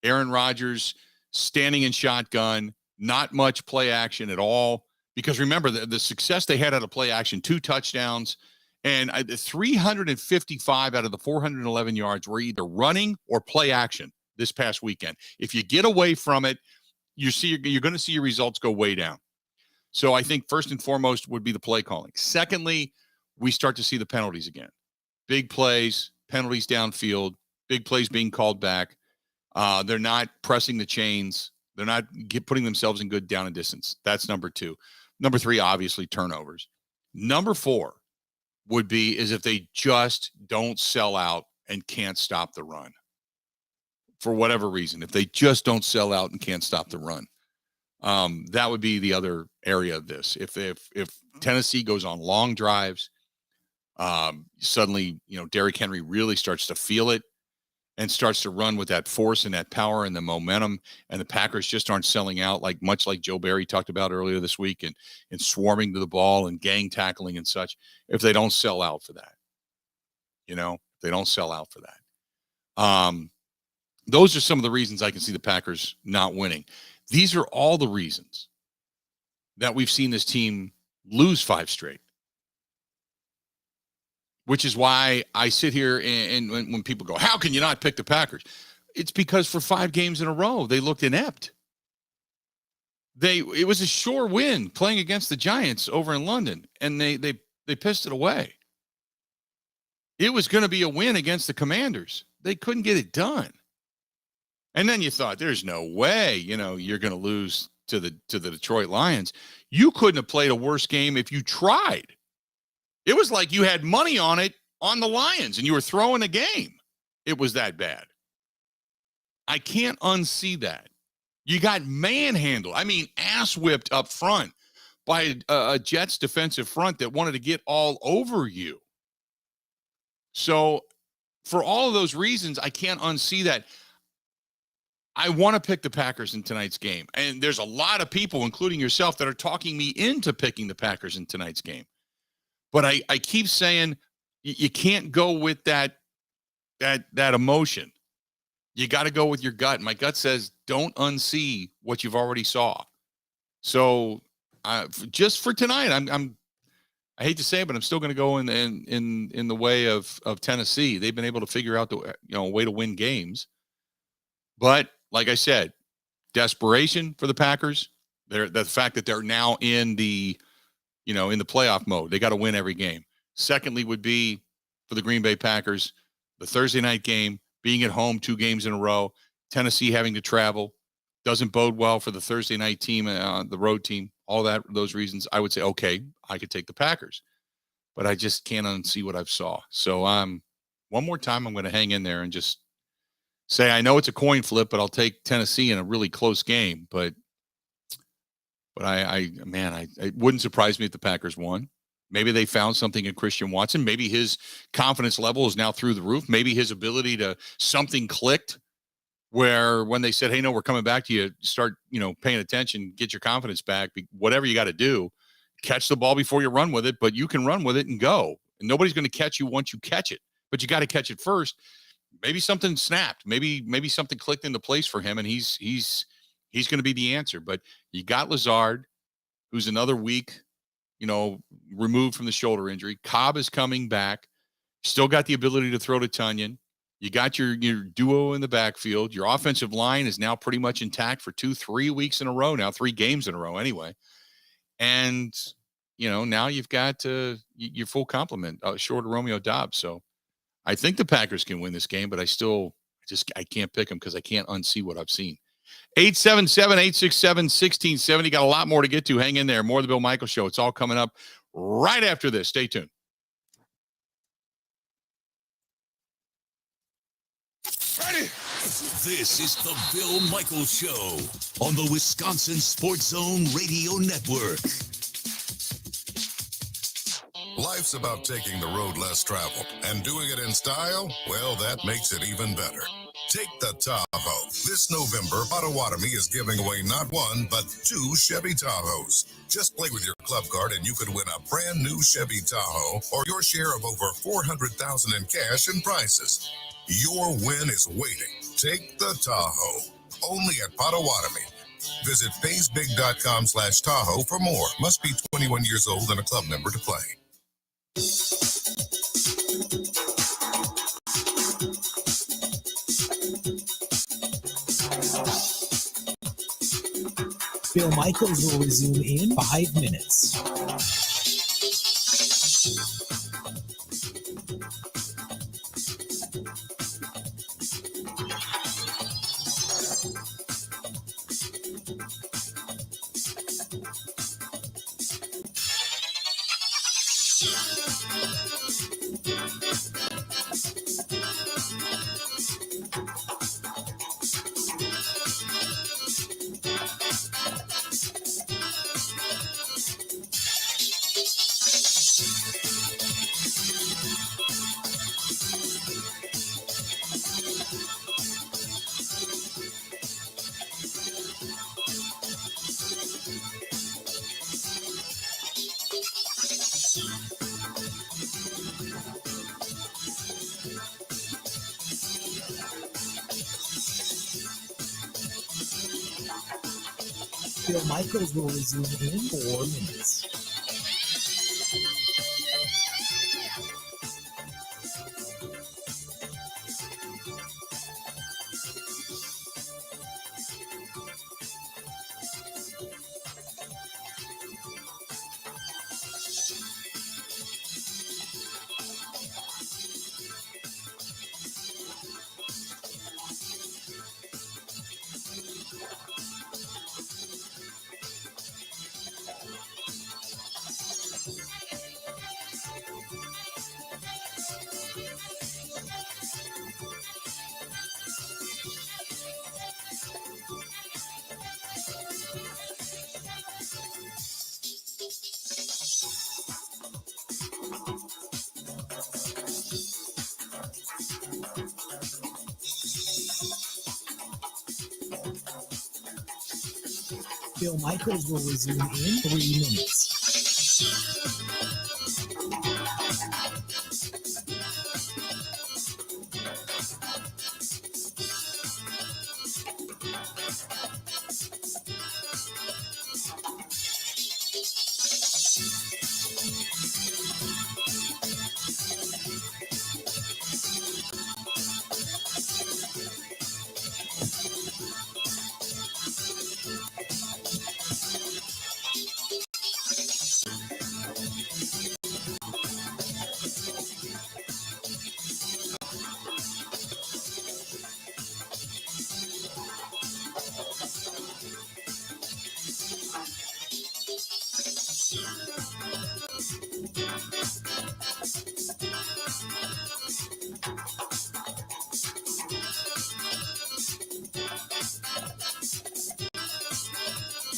Aaron Rodgers standing in shotgun, not much play action at all. Because remember the success they had out of play action, 2 touchdowns, and 355 out of the 411 yards were either running or play action this past weekend. If you get away from it, you're going to see your results go way down. So I think first and foremost would be the play calling. Secondly, we start to see the penalties again. Big plays, penalties downfield, big plays being called back. They're not pressing the chains. They're not putting themselves in good down and distance. That's number 2. Number 3, obviously, turnovers. Number 4 would be is if they just don't sell out and can't stop the run. For whatever reason, if they just don't sell out and can't stop the run. That would be the other area of this. If Tennessee goes on long drives, suddenly, Derrick Henry really starts to feel it and starts to run with that force and that power and the momentum, and the Packers just aren't selling out, much like Joe Barry talked about earlier this week, and swarming to the ball and gang tackling and such. If they don't sell out for that, they don't sell out for that. Those are some of the reasons I can see the Packers not winning. These are all the reasons that we've seen this team lose 5 straight. Which is why I sit here and when people go, how can you not pick the Packers? It's because for 5 games in a row, they looked inept. It was a sure win playing against the Giants over in London, and they pissed it away. It was going to be a win against the Commanders. They couldn't get it done. And then you thought, there's no way, you're going to lose to the Detroit Lions. You couldn't have played a worse game if you tried. It was like you had money on it on the Lions and you were throwing a game. It was that bad. I can't unsee that. You got manhandled. Ass whipped up front by a Jets defensive front that wanted to get all over you. So for all of those reasons, I can't unsee that. I want to pick the Packers in tonight's game. And there's a lot of people, including yourself, that are talking me into picking the Packers in tonight's game. But I keep saying you can't go with that emotion. You got to go with your gut. My gut says don't unsee what you've already saw. So just for tonight, I hate to say it, but I'm still going to go in the way of Tennessee. They've been able to figure out the way to win games. But like I said, desperation for the Packers. The fact that they're now in the in the playoff mode. They got to win every game. Secondly would be for the Green Bay Packers, the Thursday night game, being at home 2 games in a row, Tennessee having to travel, doesn't bode well for the Thursday night team, the road team, all those reasons. I would say, okay, I could take the Packers, but I just can't unsee what I've saw. So one more time, I'm going to hang in there and just say, I know it's a coin flip, but I'll take Tennessee in a really close game, But it wouldn't surprise me if the Packers won. Maybe they found something in Christian Watson. Maybe his confidence level is now through the roof. Maybe his ability something clicked where when they said, hey, no, we're coming back to you, start, paying attention, get your confidence back, whatever you got to do, catch the ball before you run with it, but you can run with it and go. And nobody's going to catch you once you catch it, but you got to catch it first. Maybe something snapped. Maybe something clicked into place for him, and he's going to be the answer. But you got Lazard, who's another week, removed from the shoulder injury. Cobb is coming back. Still got the ability to throw to Tunyon. You got your duo in the backfield. Your offensive line is now pretty much intact for 2-3 weeks in a row now, 3 games in a row anyway. And, now you've got your full complement, short of Romeo Doubs. So I think the Packers can win this game, but I can't pick them because I can't unsee what I've seen. 877-867-1670. Got a lot more to get to. Hang in there. More of the Bill Michaels Show. It's all coming up right after this. Stay tuned. Ready? This is the Bill Michaels Show on the Wisconsin Sports Zone Radio Network. Life's about taking the road less traveled, and doing it in style, well, that makes it even better. Take the Tahoe. This November, Potawatomi is giving away not 1, but 2 Chevy Tahoes. Just play with your club card and you could win a brand new Chevy Tahoe or your share of over $400,000 in cash and prizes. Your win is waiting. Take the Tahoe. Only at Potawatomi. Visit paysbig.com/Tahoe for more. Must be 21 years old and a club member to play. Bill Michaels will resume in 5 minutes. Bill Michaels will resume in 4 minutes. Bill Michaels will resume in 3 minutes.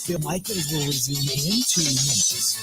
Bill Michaels will resume in 2 minutes.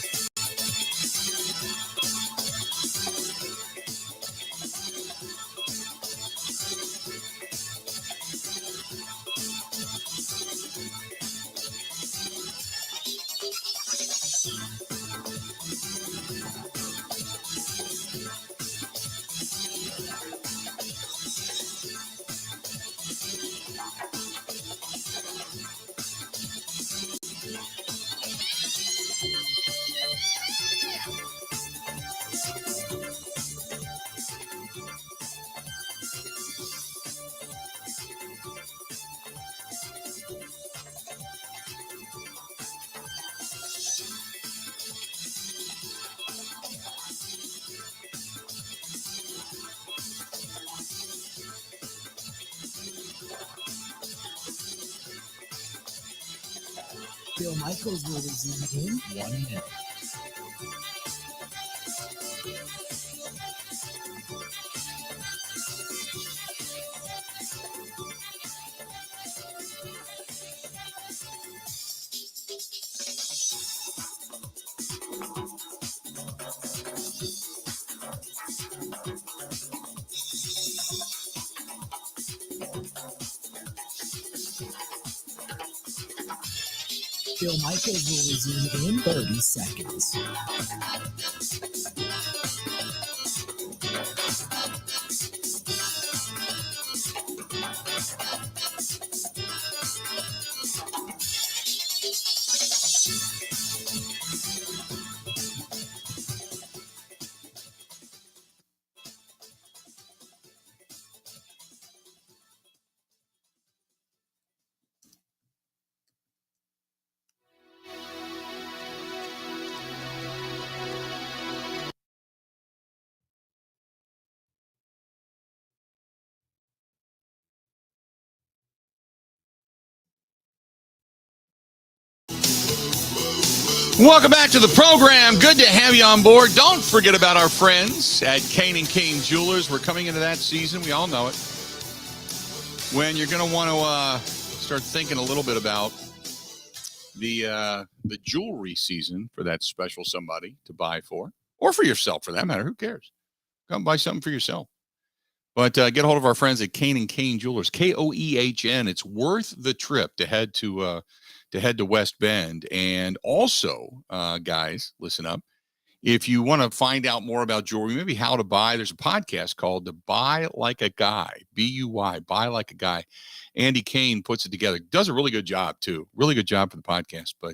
Bill Michaels will resume in 1 minute. Bill Michaels will resume in 30 seconds. Welcome back to the program. Good to have you on board. Don't forget about our friends at Kane & Kane Jewelers. We're coming into that season. We all know it. When you're going to want to start thinking a little bit about the jewelry season for that special somebody to buy for, or for yourself for that matter. Who cares? Come buy something for yourself. But get a hold of our friends at Kane & Kane Jewelers, Koehn. It's worth the trip to head to West Bend. And also, guys, listen up. If you want to find out more about jewelry, maybe how to buy, there's a podcast called The Buy Like a Guy, B-U-Y, Buy Like a Guy. Andy Kane puts it together. Does a really good job, too. Really good job for the podcast. But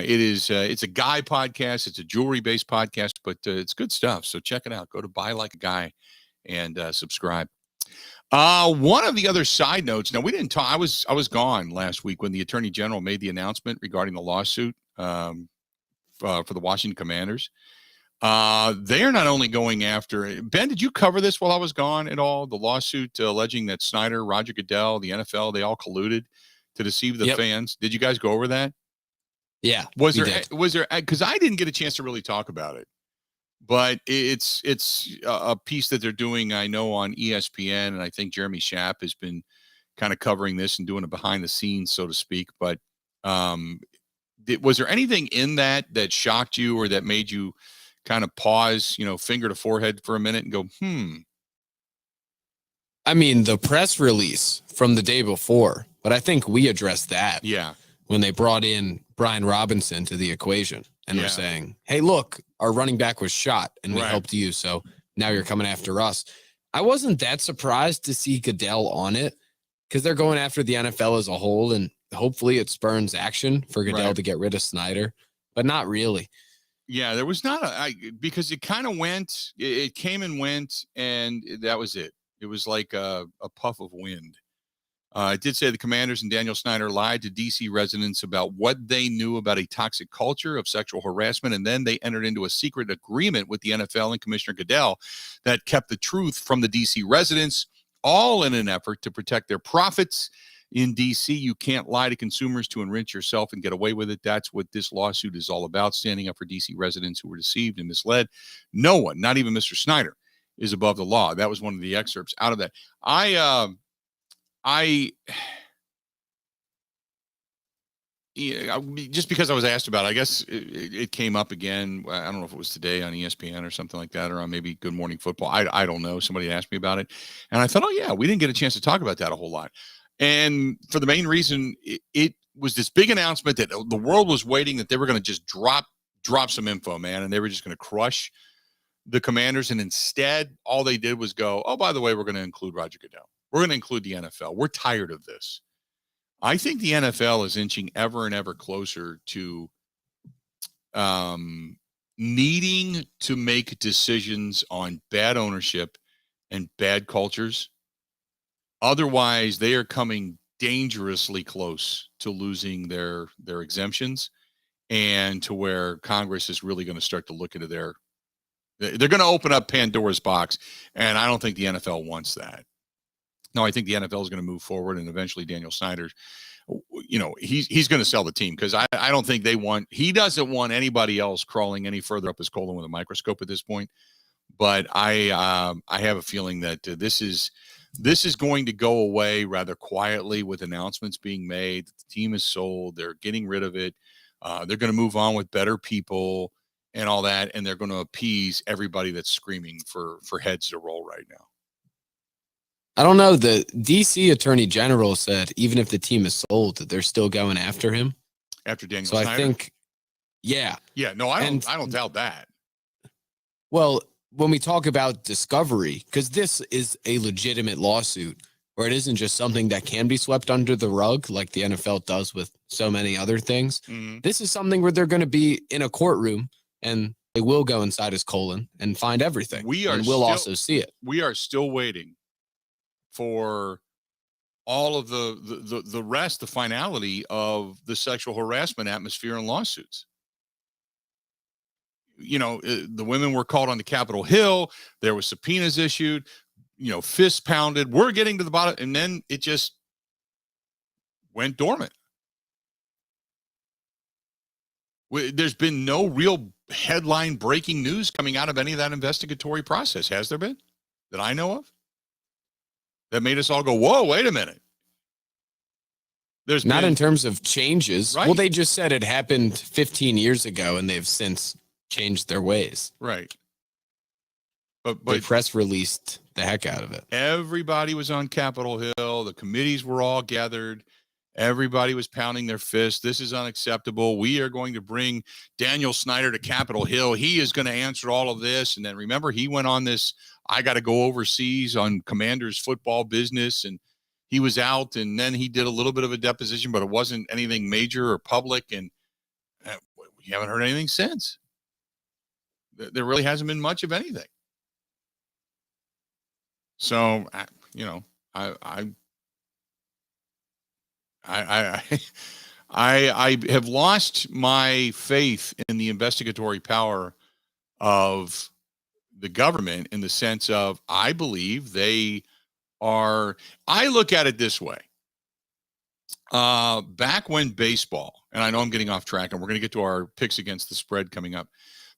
it's a guy podcast. It's a jewelry-based podcast, but it's good stuff. So check it out. Go to Buy Like a Guy and subscribe. One of the other side notes. Now, we didn't talk. I was gone last week when the Attorney General made the announcement regarding the lawsuit for the Washington Commanders. They are not only going after Ben. Did you cover this while I was gone at all? The lawsuit alleging that Snyder, Roger Goodell, the NFL, they all colluded to deceive the fans. Did you guys go over that? Yeah. Was there? Because I didn't get a chance to really talk about it. But it's a piece that they're doing, I know, on ESPN, and I think Jeremy Schaap has been kind of covering this and doing it behind the scenes, so to speak. But was there anything in that shocked you or that made you kind of pause, finger to forehead for a minute and go, I mean, the press release from the day before, but I think we addressed that. Yeah. When they brought in Brian Robinson to the equation and were saying, hey, look, our running back was shot and we helped you. So now you're coming after us. I wasn't that surprised to see Goodell on it because they're going after the NFL as a whole. And hopefully it spurns action for Goodell to get rid of Snyder, but not really. Yeah, there was not because it kind of went, it came and went, and that was it. It was like a puff of wind. It did say the Commanders and Daniel Snyder lied to D.C. residents about what they knew about a toxic culture of sexual harassment, and then they entered into a secret agreement with the NFL and Commissioner Goodell that kept the truth from the D.C. residents, all in an effort to protect their profits. In D.C., you can't lie to consumers to enrich yourself and get away with it. That's what this lawsuit is all about, standing up for D.C. residents who were deceived and misled. No one, not even Mr. Snyder, is above the law. That was one of the excerpts out of that. Just because I was asked about it, I guess it came up again. I don't know if it was today on ESPN or something like that, or on maybe Good Morning Football. I don't know. Somebody asked me about it, and I thought, oh yeah, we didn't get a chance to talk about that a whole lot. And for the main reason, it was this big announcement that the world was waiting, that they were going to just drop some info, man, and they were just going to crush the Commanders. And instead, all they did was go, oh, by the way, we're going to include Roger Goodell. We're going to include the NFL. We're tired of this. I think the NFL is inching ever and ever closer to needing to make decisions on bad ownership and bad cultures. Otherwise, they are coming dangerously close to losing their exemptions, and to where Congress is really going to start to look into they're going to open up Pandora's box, and I don't think the NFL wants that. No, I think the NFL is going to move forward, and eventually Daniel Snyder, he's going to sell the team, because I don't think he doesn't want anybody else crawling any further up his colon with a microscope at this point. But I have a feeling that this is going to go away rather quietly, with announcements being made. The team is sold. They're getting rid of it. They're going to move on with better people and all that, and they're going to appease everybody that's screaming for heads to roll right now. I don't know. The D.C. Attorney General said even if the team is sold, they're still going after him. After Daniel Snyder? I think, yeah. Yeah, no, I don't doubt that. Well, when we talk about discovery, because this is a legitimate lawsuit, where it isn't just something that can be swept under the rug like the NFL does with so many other things. Mm-hmm. This is something where they're going to be in a courtroom, and they will go inside his colon and find everything. We'll also see it. We are still waiting for all of the rest, the finality of the sexual harassment atmosphere and lawsuits. The women were called onto Capitol Hill. There were subpoenas issued, fists pounded. We're getting to the bottom. And then it just went dormant. There's been no real headline breaking news coming out of any of that investigatory process, has there been? That I know of? That made us all go, whoa, wait a minute. There's not in terms of changes. Right. Well, they just said it happened 15 years ago, and they've since changed their ways. Right. But the press released the heck out of it. Everybody was on Capitol Hill. The committees were all gathered. Everybody was pounding their fists. This is unacceptable. We are going to bring Daniel Snyder to Capitol Hill. He is going to answer all of this. And then remember, he went on this, I got to go overseas on Commanders football business. And he was out, and then he did a little bit of a deposition, but it wasn't anything major or public. And we haven't heard anything since. There really hasn't been much of anything. So, you know, I have lost my faith in the investigatory power of the government in the sense of I believe they are. I look at it this way. Back when baseball, and I know I'm getting off track, and we're going to get to our picks against the spread coming up,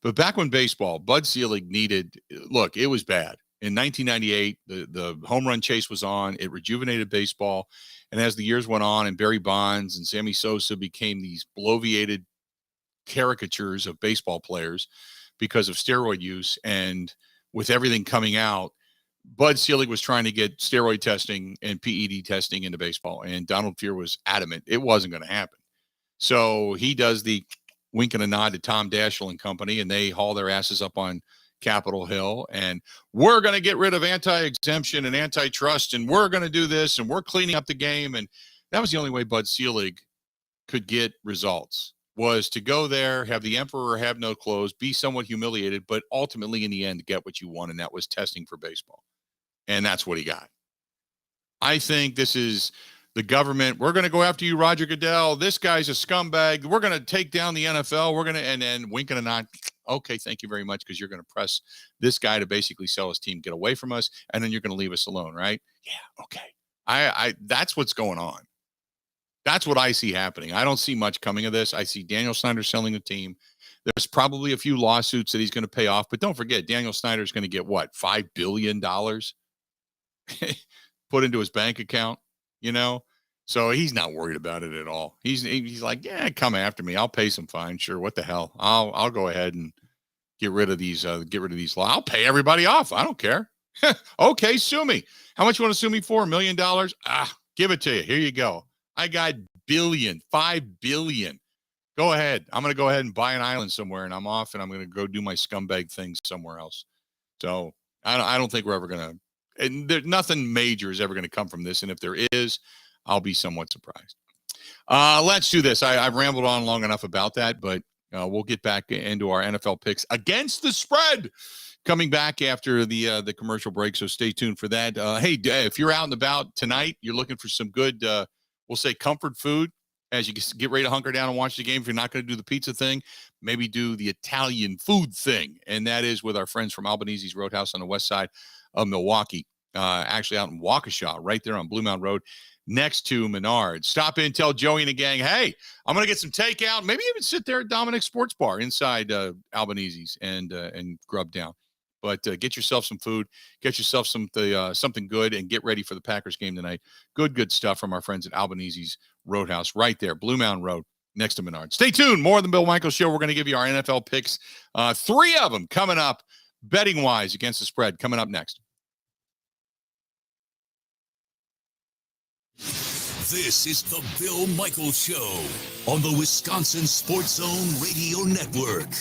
but back when baseball, Bud Selig needed. Look, it was bad. In 1998, the home run chase was on. It rejuvenated baseball. And as the years went on and Barry Bonds and Sammy Sosa became these bloviated caricatures of baseball players because of steroid use, and with everything coming out, Bud Selig was trying to get steroid testing and PED testing into baseball. And Donald Fear was adamant it wasn't going to happen. So he does the wink and a nod to Tom Daschle and company, and they haul their asses up on Capitol Hill, and we're going to get rid of anti-exemption and antitrust, and we're going to do this, and we're cleaning up the game. And that was the only way Bud Selig could get results, was to go there, have the emperor have no clothes, be somewhat humiliated, but ultimately in the end get what you want, and that was testing for baseball. And that's what he got. I think this is the government. We're going to go after you, Roger Goodell. This guy's a scumbag. We're going to take down the NFL. We're going to, and then winking a nod. Okay, thank you very much, because you're going to press this guy to basically sell his team, get away from us, and then you're going to leave us alone, right? Yeah, okay. I that's what's going on. That's what I see happening. I don't see much coming of this. I see Daniel Snyder selling the team. There's probably a few lawsuits that he's going to pay off, but don't forget, Daniel Snyder's going to get what, $5 billion put into his bank account, you know? So he's not worried about it at all. He's like, yeah, come after me. I'll pay some fine. Sure. What the hell? I'll go ahead and get rid of these laws. I'll pay everybody off. I don't care. Okay. Sue me. How much you want to sue me for? $1 million? Give it to you. Here you go. I got $5 billion. Go ahead. I'm going to go ahead and buy an island somewhere, and I'm off, and I'm going to go do my scumbag things somewhere else. So I don't think we're ever going to, and nothing major is ever going to come from this. And if there is, I'll be somewhat surprised. Let's do this. I've rambled on long enough about that, but we'll get back into our NFL picks against the spread coming back after the commercial break. So stay tuned for that. Hey, if you're out and about tonight, you're looking for some good, we'll say comfort food as you get ready to hunker down and watch the game. If you're not going to do the pizza thing, maybe do the Italian food thing. And that is with our friends from Albanese's Roadhouse on the west side of Milwaukee, actually out in Waukesha, right there on Blue Mountain Road, next to Menards. Stop in, tell Joey and the gang, hey, I'm going to get some takeout, maybe even sit there at Dominic's Sports Bar inside Albanese's and grub down. But get yourself some food, get yourself something good, and get ready for the Packers game tonight. Good stuff from our friends at Albanese's Roadhouse right there, Blue Mountain Road, next to Menards. Stay tuned. More of the Bill Michaels Show. We're going to give you our NFL picks. 3 of them coming up, betting-wise, against the spread, coming up next. This is the Bill Michaels Show on the Wisconsin Sports Zone Radio Network.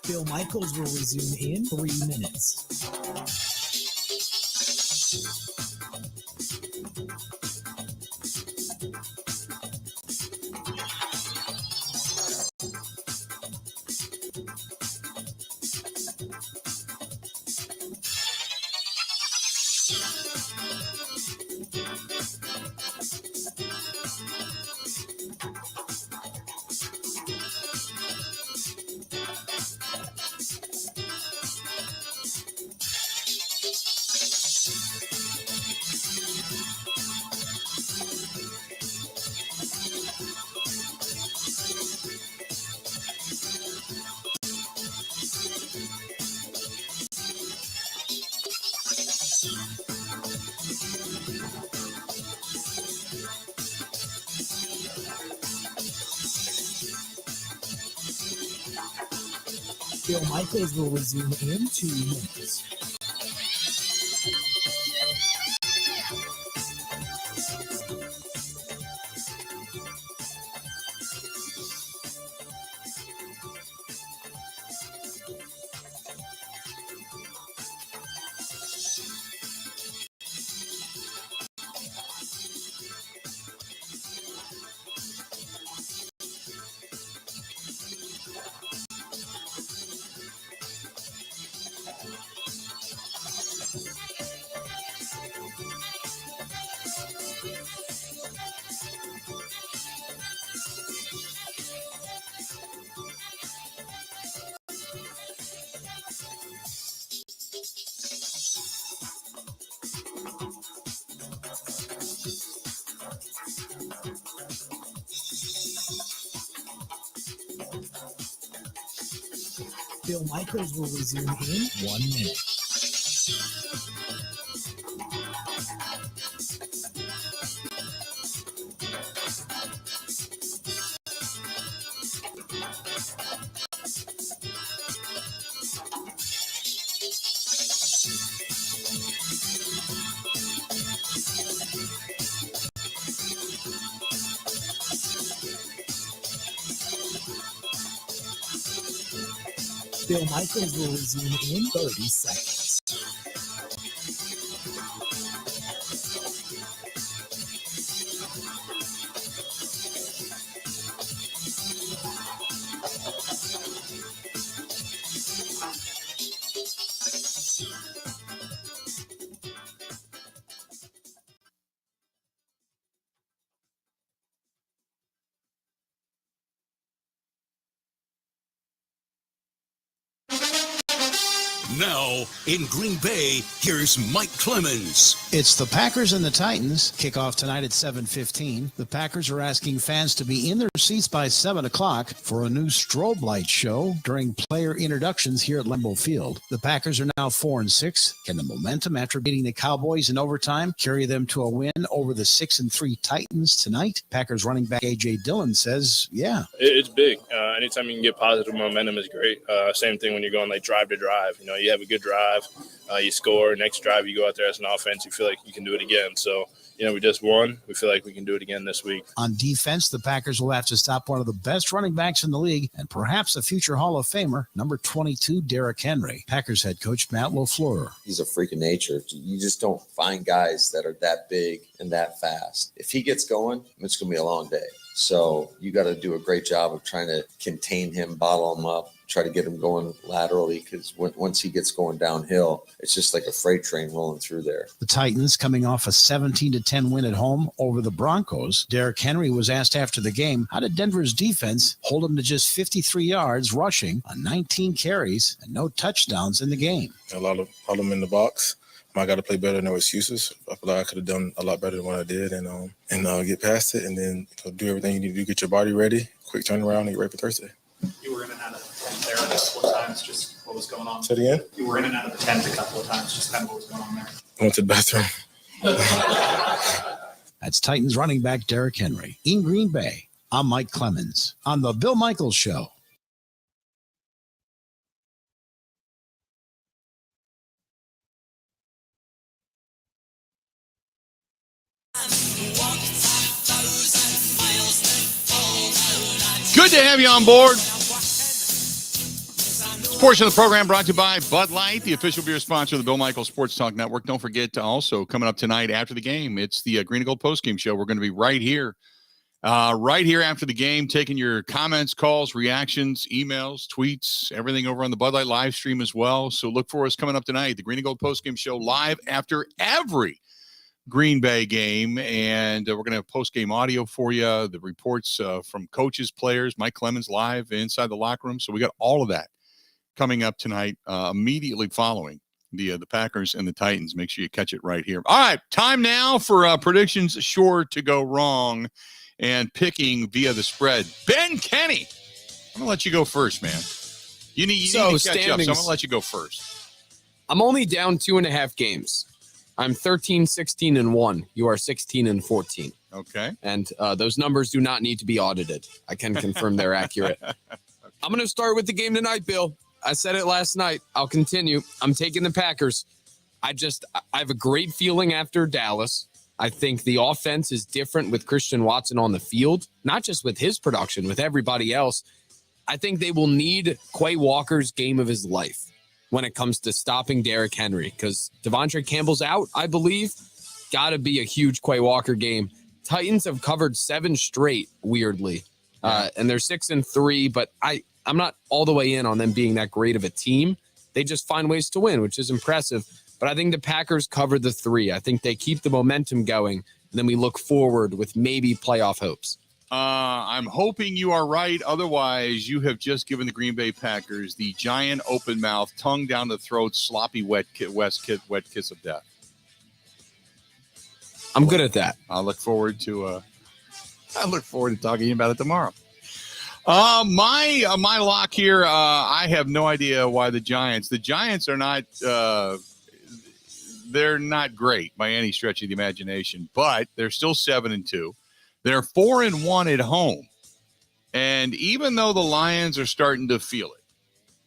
Bill Michaels will resume in 3 minutes. Bill Michaels will resume in 2 minutes. Bill Michaels will resume in 1 minute. Bill Michaels will resume in 30 seconds. Now, in Green Bay, here's Mike Clemens. It's the Packers and the Titans. Kickoff tonight at 7:15. The Packers are asking fans to be in their seats by 7 o'clock for a new strobe light show during player introductions here at Lambeau Field. The Packers are now 4-6. Can the momentum after beating the Cowboys in overtime carry them to a win over the 6-3 Titans tonight? Packers running back A.J. Dillon says, yeah. It's big. Anytime you can get positive momentum is great. Same thing when you're going like drive to drive. You know, you have a good drive, you score. Next drive, you go out there as an offense. You feel like you can do it again. So, you know, we just won. We feel like we can do it again this week. On defense, the Packers will have to stop one of the best running backs in the league and perhaps a future Hall of Famer, number 22, Derrick Henry. Packers head coach Matt LaFleur. He's a freak of nature. You just don't find guys that are that big and that fast. If he gets going, it's going to be a long day. So you got to do a great job of trying to contain him, bottle him up, try to get him going laterally, because once he gets going downhill, it's just like a freight train rolling through there. The Titans coming off a 17-10 win at home over the Broncos. Derrick Henry was asked after the game, how did Denver's defense hold him to just 53 yards rushing on 19 carries and no touchdowns in the game? A lot of them in the box. I got to play better, no excuses. I feel like I could have done a lot better than what I did and get past it and then do everything you need to do, get your body ready, quick turnaround, and get ready for Thursday. You were in and out of the tent there a couple of times, just what was going on? Say it again? You were in and out of the tent a couple of times, just kind of what was going on there. I went to the bathroom. That's Titans running back Derrick Henry. In Green Bay, I'm Mike Clemens on the Bill Michaels Show. Good to have you on board. This portion of the program brought to you by Bud Light, the official beer sponsor of the Bill Michaels Sports Talk Network. Don't forget to also, coming up tonight after the game, it's the Green and Gold postgame show. We're going to be right here after the game, taking your comments, calls, reactions, emails, tweets, everything over on the Bud Light live stream as well. So look for us coming up tonight, the Green and Gold postgame show, live after every Green Bay game, and we're going to have post-game audio for you, the reports from coaches, players, Mike Clemens live inside the locker room. So we got all of that coming up tonight, immediately following the Packers and the Titans. Make sure you catch it right here. All right, time now for predictions sure to go wrong and picking via the spread. Ben Kenny, I'm going to let you go first, man. You need to catch up, so I'm going to let you go first. I'm only down 2.5 games. I'm 13-16-1. You are 16-14. Okay. And those numbers do not need to be audited. I can confirm they're accurate. I'm going to start with the game tonight, Bill. I said it last night. I'll continue. I'm taking the Packers. I have a great feeling after Dallas. I think the offense is different with Christian Watson on the field, not just with his production, with everybody else. I think they will need Quay Walker's game of his life when it comes to stopping Derrick Henry, because Devontae Campbell's out, I believe. Got to be a huge Quay Walker game. Titans have covered 7 straight, weirdly, and they're 6-3, but I'm not all the way in on them being that great of a team. They just find ways to win, which is impressive. But I think the Packers cover the 3. I think they keep the momentum going, and then we look forward with maybe playoff hopes. I'm hoping you are right. Otherwise, you have just given the Green Bay Packers the giant open mouth, tongue down the throat, sloppy wet kiss of death. I'm good at that. I look forward to talking about it tomorrow. My lock here. I have no idea why the Giants are not. They're not great by any stretch of the imagination, but they're still 7-2. They're 4-1 at home. And even though the Lions are starting to feel it,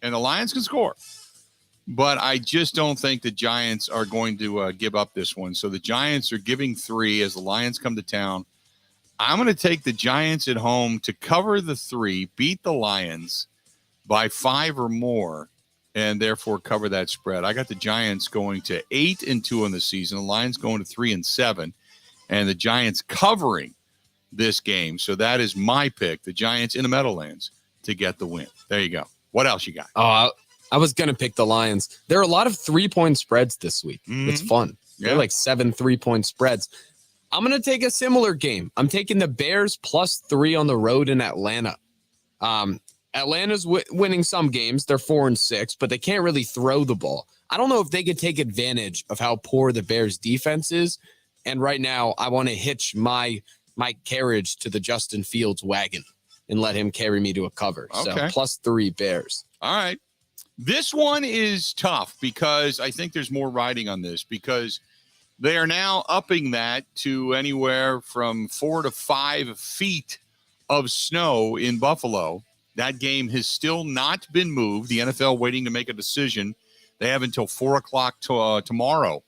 and the Lions can score, but I just don't think the Giants are going to give up this one. So the Giants are giving 3 as the Lions come to town. I'm going to take the Giants at home to cover the 3, beat the Lions by 5 or more, and therefore cover that spread. I got the Giants going to 8-2 in the season. The Lions going to 3-7, and the Giants covering this game. So that is my pick, the Giants in the Meadowlands to get the win. There you go. What else you got? Oh, I was going to pick the Lions. There are a lot of 3-point spreads this week. Mm-hmm. It's fun. Yeah. They're like 7 3-point spreads. I'm going to take a similar game. I'm taking the Bears +3 on the road in Atlanta. Atlanta's winning some games. They're 4-6, but they can't really throw the ball. I don't know if they could take advantage of how poor the Bears defense is. And right now, I want to hitch my carriage to the Justin Fields wagon and let him carry me to a cover. Okay. So +3 Bears. All right. This one is tough because I think there's more riding on this because they are now upping that to anywhere from 4 to 5 feet of snow in Buffalo. That game has still not been moved. The NFL waiting to make a decision. They have until 4 o'clock tomorrow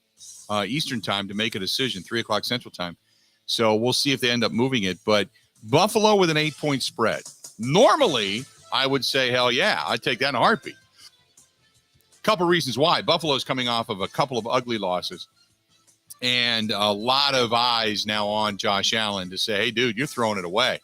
Eastern time to make a decision, 3 o'clock Central time. So we'll see if they end up moving it. But Buffalo with an 8-point spread. Normally, I would say, hell yeah, I'd take that in a heartbeat. Couple reasons why. Buffalo's coming off of a couple of ugly losses. And a lot of eyes now on Josh Allen to say, hey, dude, you're throwing it away.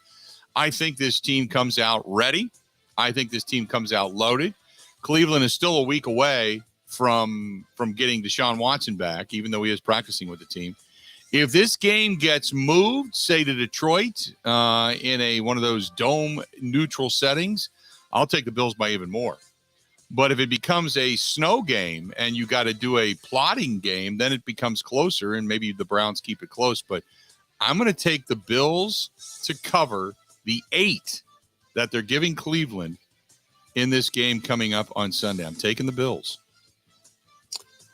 I think this team comes out ready. I think this team comes out loaded. Cleveland is still a week away from getting Deshaun Watson back, even though he is practicing with the team. If this game gets moved, say to Detroit, in one of those dome neutral settings, I'll take the Bills by even more. But if it becomes a snow game and you got to do a plotting game, then it becomes closer, and maybe the Browns keep it close. But I'm going to take the Bills to cover the 8 that they're giving Cleveland in this game coming up on Sunday. I'm taking the Bills.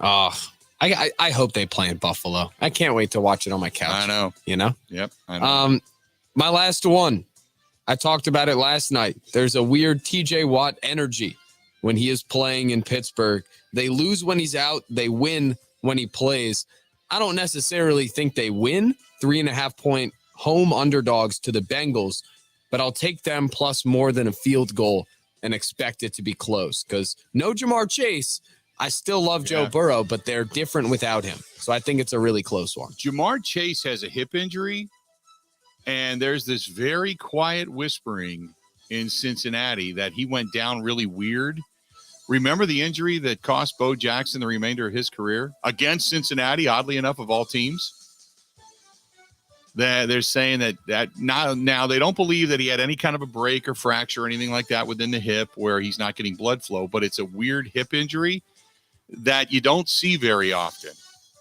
I hope they play in Buffalo. I can't wait to watch it on my couch. I know. You know? Yep. I know. My last one, I talked about it last night. There's a weird TJ Watt energy when he is playing in Pittsburgh. They lose when he's out. They win when he plays. I don't necessarily think they win. 3.5-point home underdogs to the Bengals, but I'll take them plus more than a field goal and expect it to be close because no Jamar Chase. I still love Joe Burrow, but they're different without him. So I think it's a really close one. Jamar Chase has a hip injury, and there's this very quiet whispering in Cincinnati that he went down really weird. Remember the injury that cost Bo Jackson the remainder of his career against Cincinnati, oddly enough, of all teams? That they're saying that now they don't believe that he had any kind of a break or fracture or anything like that within the hip where he's not getting blood flow, but it's a weird hip injury that you don't see very often.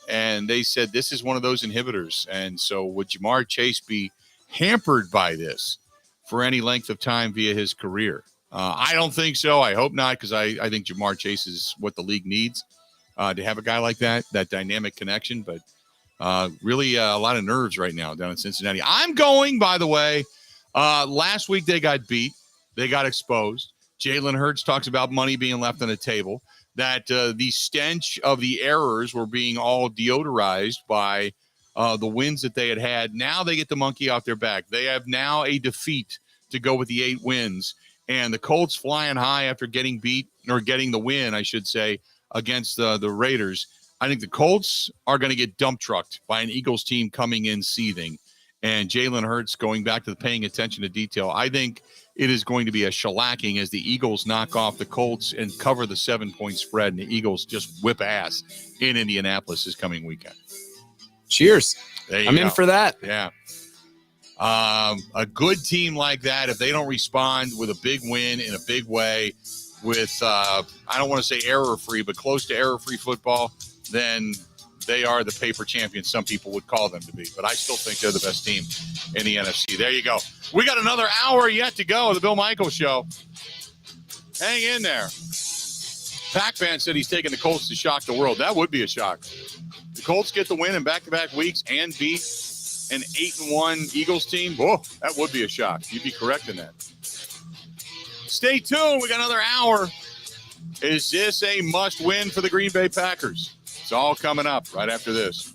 And they said this is one of those inhibitors. And so would Jamar Chase be hampered by this for any length of time via his career? I don't think so. I hope not, because I think Jamar Chase is what the league needs to have a guy like that dynamic connection. But really a lot of nerves right now down in Cincinnati. I'm going, by the way, last week they got beat. They got exposed. Jalen Hurts talks about money being left on the table, that the stench of the errors were being all deodorized by the wins that they had. Now they get the monkey off their back. They have now a defeat to go with the 8 wins. And the Colts flying high after getting beat, or getting the win, I should say, against the Raiders. I think the Colts are going to get dump trucked by an Eagles team coming in seething. And Jalen Hurts, going back to the paying attention to detail, I think it is going to be a shellacking as the Eagles knock off the Colts and cover the 7-point spread, and the Eagles just whip ass in Indianapolis this coming weekend. Cheers. I'm in for that. Yeah. A good team like that, if they don't respond with a big win in a big way, with I don't want to say error-free, but close to error-free football, then they are the paper champions some people would call them to be. But I still think they're the best team in the NFC. There you go. We got another hour yet to go of the Bill Michaels Show. Hang in there. Pac-Man said he's taking the Colts to shock the world. That would be a shock. The Colts get the win in back-to-back weeks and beat an 8-1 Eagles team. Whoa, that would be a shock. You'd be correct in that. Stay tuned. We got another hour. Is this a must-win for the Green Bay Packers? It's all coming up right after this.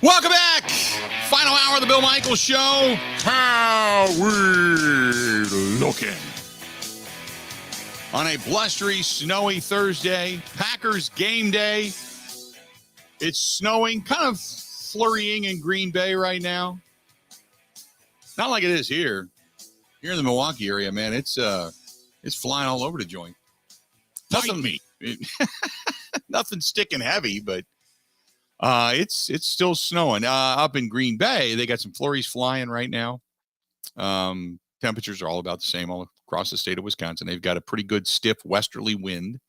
Welcome back. Final hour of the Bill Michaels Show. How we looking? On a blustery, snowy Thursday, Packers game day. It's snowing, kind of flurrying in Green Bay right now. Not like it is here. Here in the Milwaukee area, man, it's flying all over the joint. Nothing sticking heavy, but it's still snowing. Up in Green Bay, they got some flurries flying right now. Temperatures are all about the same all across the state of Wisconsin. They've got a pretty good stiff westerly wind.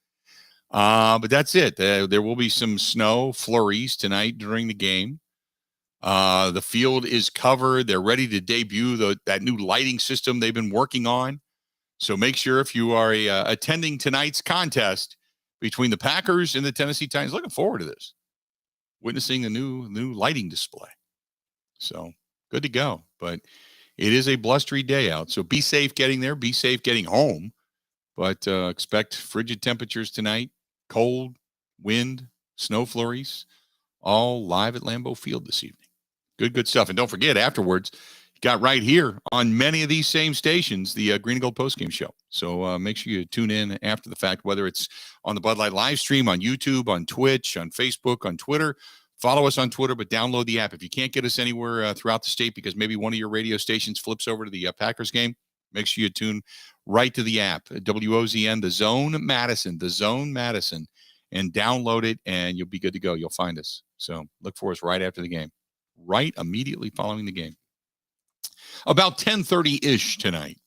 But that's it. There will be some snow flurries tonight during the game. The field is covered. They're ready to debut that new lighting system they've been working on. So make sure if you are attending tonight's contest between the Packers and the Tennessee Titans, looking forward to this. Witnessing a new lighting display. So good to go. But it is a blustery day out. So be safe getting there. Be safe getting home. but expect frigid temperatures tonight, cold, wind, snow flurries, all live at Lambeau Field this evening. Good stuff. And don't forget, afterwards, you got right here on many of these same stations, the Green and Gold postgame show. So make sure you tune in after the fact, whether it's on the Bud Light live stream, on YouTube, on Twitch, on Facebook, on Twitter. Follow us on Twitter, but download the app. If you can't get us anywhere throughout the state because maybe one of your radio stations flips over to the Packers game, make sure you tune right to the app, WOZN, The Zone Madison, and download it, and you'll be good to go. You'll find us. So look for us right after the game, right immediately following the game. About 10:30-ish tonight.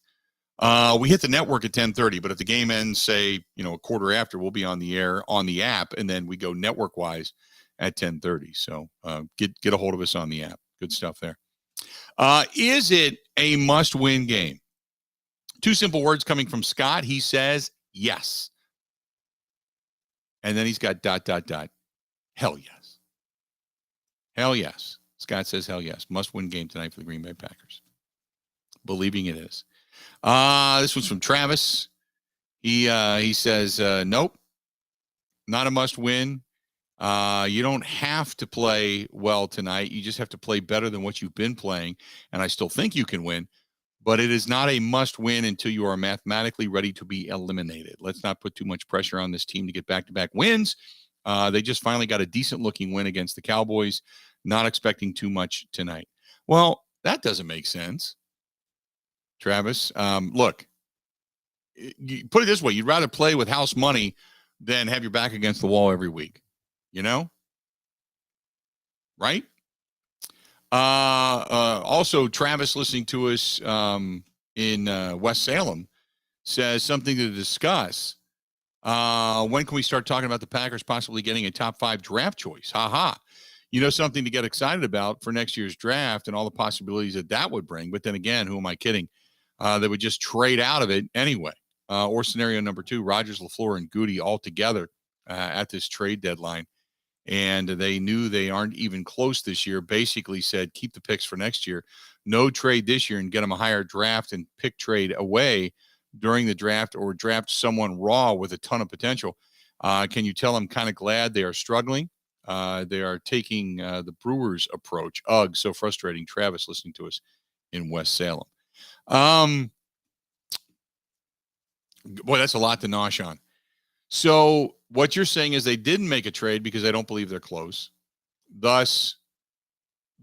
We hit the network at 10:30, but if the game ends, say, a quarter after, we'll be on the air on the app, and then we go network-wise at 10:30. So get a hold of us on the app. Good stuff there. Is it a must-win game? Two simple words coming from Scott. He says yes. And then he's got ... Hell yes. Hell yes. Scott says hell yes. Must-win game tonight for the Green Bay Packers. Believing it is. This one's from Travis. He says, nope, not a must-win. You don't have to play well tonight. You just have to play better than what you've been playing, and I still think you can win, but it is not a must-win until you are mathematically ready to be eliminated. Let's not put too much pressure on this team to get back-to-back wins. They just finally got a decent-looking win against the Cowboys, not expecting too much tonight. Well, that doesn't make sense, Travis. Look, you put it this way. You'd rather play with house money than have your back against the wall every week. Right? Also, Travis, listening to us in West Salem, says something to discuss. When can we start talking about the Packers possibly getting a top 5 draft choice? Ha. Something to get excited about for next year's draft and all the possibilities that would bring. But then again, who am I kidding? They would just trade out of it anyway. Or scenario number 2, Rodgers, LaFleur, and Goody all together at this trade deadline. And they knew they aren't even close this year, basically said, keep the picks for next year. No trade this year and get them a higher draft and pick trade away during the draft or draft someone raw with a ton of potential. Can you tell I'm kind of glad they are struggling? They are taking the Brewers approach. Ugh, so frustrating. Travis listening to us in West Salem. Boy, that's a lot to nosh on. So what you're saying is they didn't make a trade because they don't believe they're close. Thus,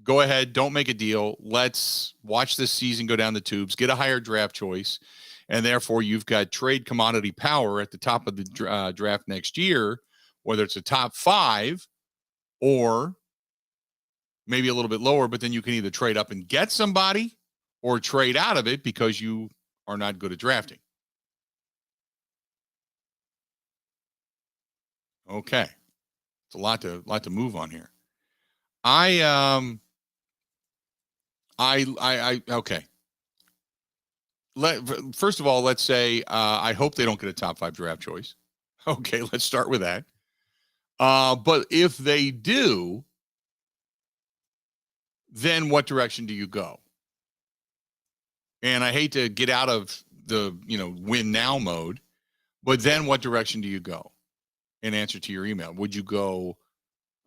go ahead, don't make a deal. Let's watch this season go down the tubes, get a higher draft choice, and therefore you've got trade commodity power at the top of the draft next year, whether it's a top 5 or maybe a little bit lower, but then you can either trade up and get somebody or trade out of it because you are not good at drafting. Okay. It's a lot to move on here. Okay. First of all, let's say I hope they don't get a top 5 draft choice. Okay, let's start with that. But if they do, then what direction do you go? And I hate to get out of the, win now mode, but then what direction do you go? In answer to your email, would you go,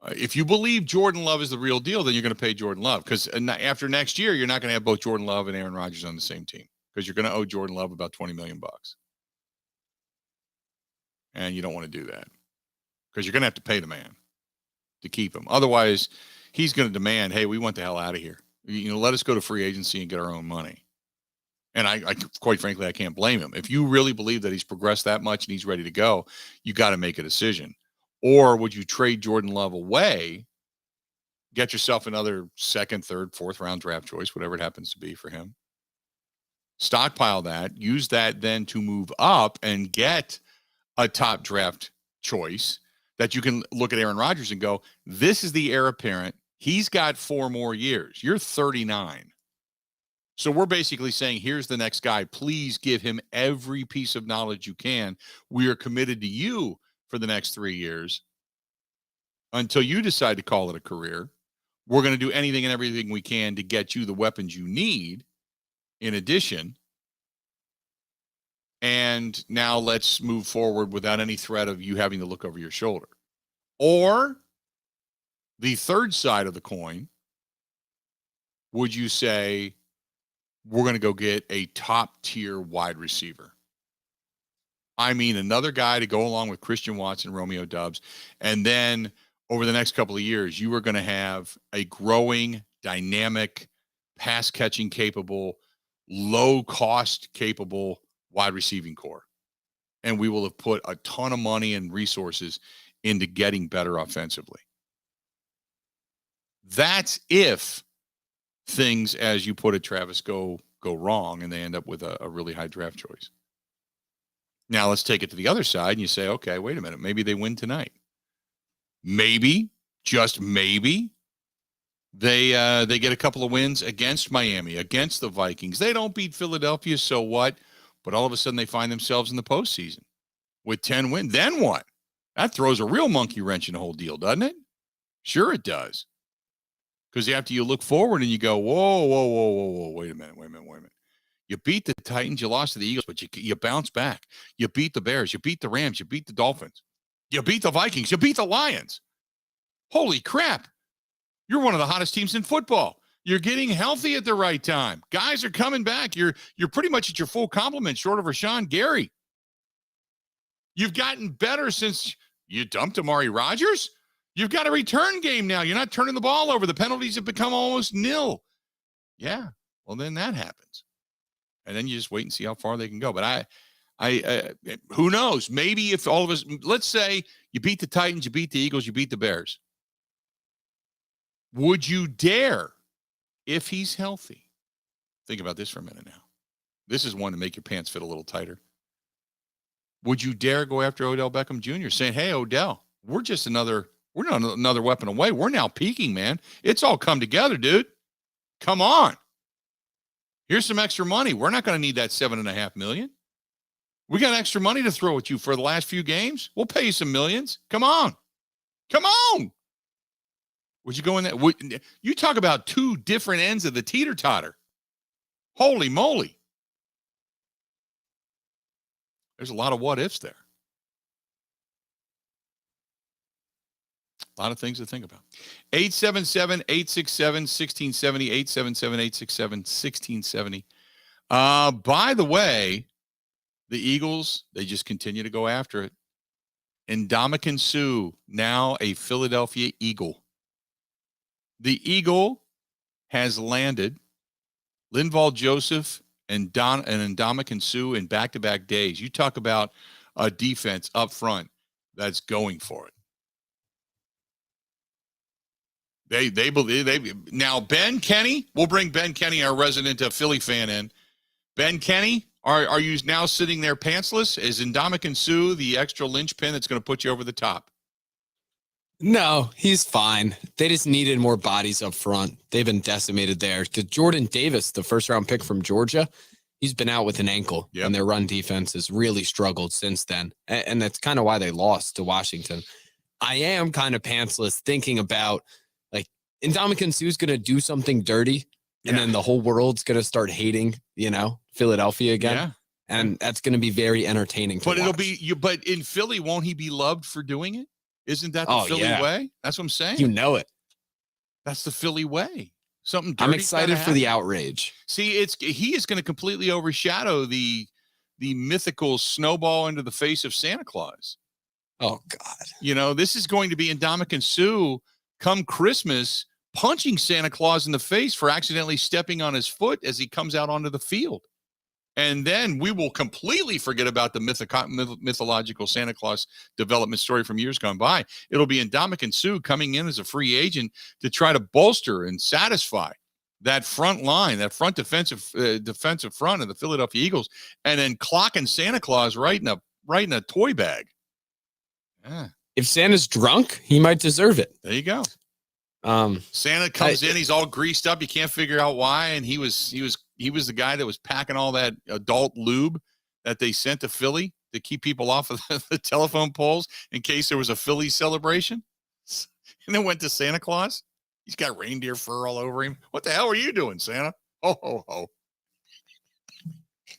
if you believe Jordan Love is the real deal, then you're going to pay Jordan Love, because after next year, you're not going to have both Jordan Love and Aaron Rodgers on the same team, because you're going to owe Jordan Love about $20 million. And you don't want to do that, because you're going to have to pay the man to keep him. Otherwise, he's going to demand, hey, we want the hell out of here. Let us go to free agency and get our own money. And I quite frankly, I can't blame him. If you really believe that he's progressed that much and he's ready to go, you got to make a decision. Or would you trade Jordan Love away, get yourself another 2nd, 3rd, 4th round draft choice, whatever it happens to be for him, stockpile that, use that then to move up and get a top draft choice that you can look at Aaron Rodgers and go, this is the heir apparent. He's got 4 more years. You're 39. So we're basically saying, here's the next guy. Please give him every piece of knowledge you can. We are committed to you for the next 3 years until you decide to call it a career. We're going to do anything and everything we can to get you the weapons you need in addition. and now let's move forward without any threat of you having to look over your shoulder. Or the third side of the coin, would you say we're going to go get a top-tier wide receiver? I mean, another guy to go along with Christian Watson, Romeo Doubs, and then over the next couple of years, you are going to have a growing, dynamic, pass-catching capable, low-cost capable wide receiving core. And we will have put a ton of money and resources into getting better offensively. That's if things, as you put it, Travis, go wrong and they end up with a really high draft choice. Now let's take it to the other side and you say, okay, wait a minute. Maybe they win tonight. Maybe, just maybe, they get a couple of wins against Miami, against the Vikings. They don't beat Philadelphia, so what? But all of a sudden they find themselves in the postseason with 10 wins. Then what? That throws a real monkey wrench in the whole deal, doesn't it? Sure it does. Because after you look forward and you go, whoa, wait a minute. You beat the Titans, you lost to the Eagles, but you bounce back. You beat the Bears, you beat the Rams, you beat the Dolphins. You beat the Vikings, you beat the Lions. Holy crap. You're one of the hottest teams in football. You're getting healthy at the right time. Guys are coming back. You're pretty much at your full complement, short of Rashawn Gary. You've gotten better since you dumped Amari Rodgers. You've got a return game now. You're not turning the ball over. The penalties have become almost nil. Yeah, well, then that happens. And then you just wait and see how far they can go. But I who knows? Maybe if all of us, let's say you beat the Titans, you beat the Eagles, you beat the Bears. Would you dare, if he's healthy? Think about this for a minute now. This is one to make your pants fit a little tighter. Would you dare go after Odell Beckham Jr. saying, hey, Odell, we're not another weapon away. We're now peaking, man. It's all come together, dude. Come on. Here's some extra money. We're not going to need that $7.5 million. We got extra money to throw at you for the last few games. We'll pay you some millions. Come on. Would you go in that? You talk about two different ends of the teeter-totter. Holy moly. There's a lot of what ifs there. A lot of things to think about. 877-867-1670, 877-867-1670. By the way, the Eagles, they just continue to go after it. Ndamukong Suh, now a Philadelphia Eagle. The Eagle has landed Linval Joseph and Ndamukong Suh in back-to-back days. You talk about a defense up front that's going for it. They believe now Ben Kenny. We'll bring Ben Kenny, our resident Philly fan, in. Ben Kenny, are you now sitting there pantsless? Is Ndamukong Suh the extra linchpin that's going to put you over the top? No, he's fine. They just needed more bodies up front. They've been decimated there. Because Jordan Davis, the first-round pick from Georgia, he's been out with an ankle, and their run defense has really struggled since then. And that's kind of why they lost to Washington. I am kind of pantsless thinking about, like, Ndamukong Suh's going to do something dirty, and then the whole world's going to start hating, Philadelphia again. Yeah. And that's going to be very entertaining to watch. It'll be but in Philly, won't he be loved for doing it? Isn't that the Philly way? That's what I'm saying. You know it. That's the Philly way. Something dirty. I'm excited for the outrage. See, he is going to completely overshadow the mythical snowball into the face of Santa Claus. Oh God. This is going to be Ndamukong Suh come Christmas punching Santa Claus in the face for accidentally stepping on his foot as he comes out onto the field. And then we will completely forget about the mythological Santa Claus development story from years gone by. It'll be Ndamukong Suh coming in as a free agent to try to bolster and satisfy that front line, that front defensive front of the Philadelphia Eagles, and then clocking Santa Claus right in a toy bag. Yeah. If Santa's drunk, he might deserve it. There you go. Santa comes in, he's all greased up. You can't figure out why. And he was the guy that was packing all that adult lube that they sent to Philly to keep people off of the telephone poles in case there was a Philly celebration. And then went to Santa Claus. He's got reindeer fur all over him. What the hell are you doing, Santa? Ho, ho, ho.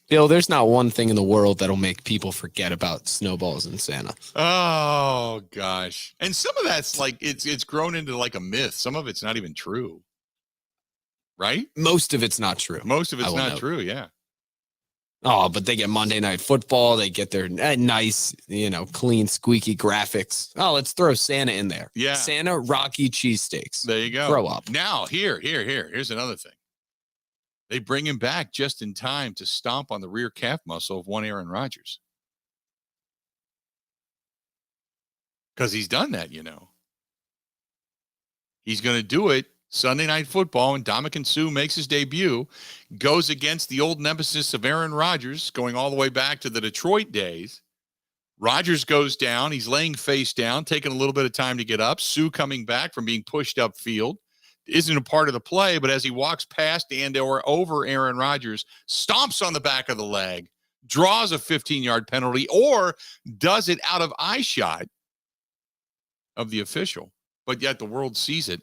Bill, there's not one thing in the world that'll make people forget about snowballs and Santa. Oh gosh. And some of that's like it's grown into like a myth. Some of it's not even true. Right? Most of it's not true. Most of it's not true, yeah. Oh, but they get Monday Night Football. They get their nice, clean, squeaky graphics. Oh, let's throw Santa in there. Yeah. Santa Rocky cheesesteaks. There you go. Grow up. Now, here's another thing. They bring him back just in time to stomp on the rear calf muscle of one Aaron Rodgers. Because he's done that, He's going to do it Sunday Night Football, and Ndamukong Suh makes his debut, goes against the old nemesis of Aaron Rodgers, going all the way back to the Detroit days. Rodgers goes down. He's laying face down, taking a little bit of time to get up. Suh coming back from being pushed upfield. Isn't a part of the play, but as he walks past and or over Aaron Rodgers, stomps on the back of the leg, draws a 15-yard penalty, or does it out of eye shot of the official. But yet the world sees it.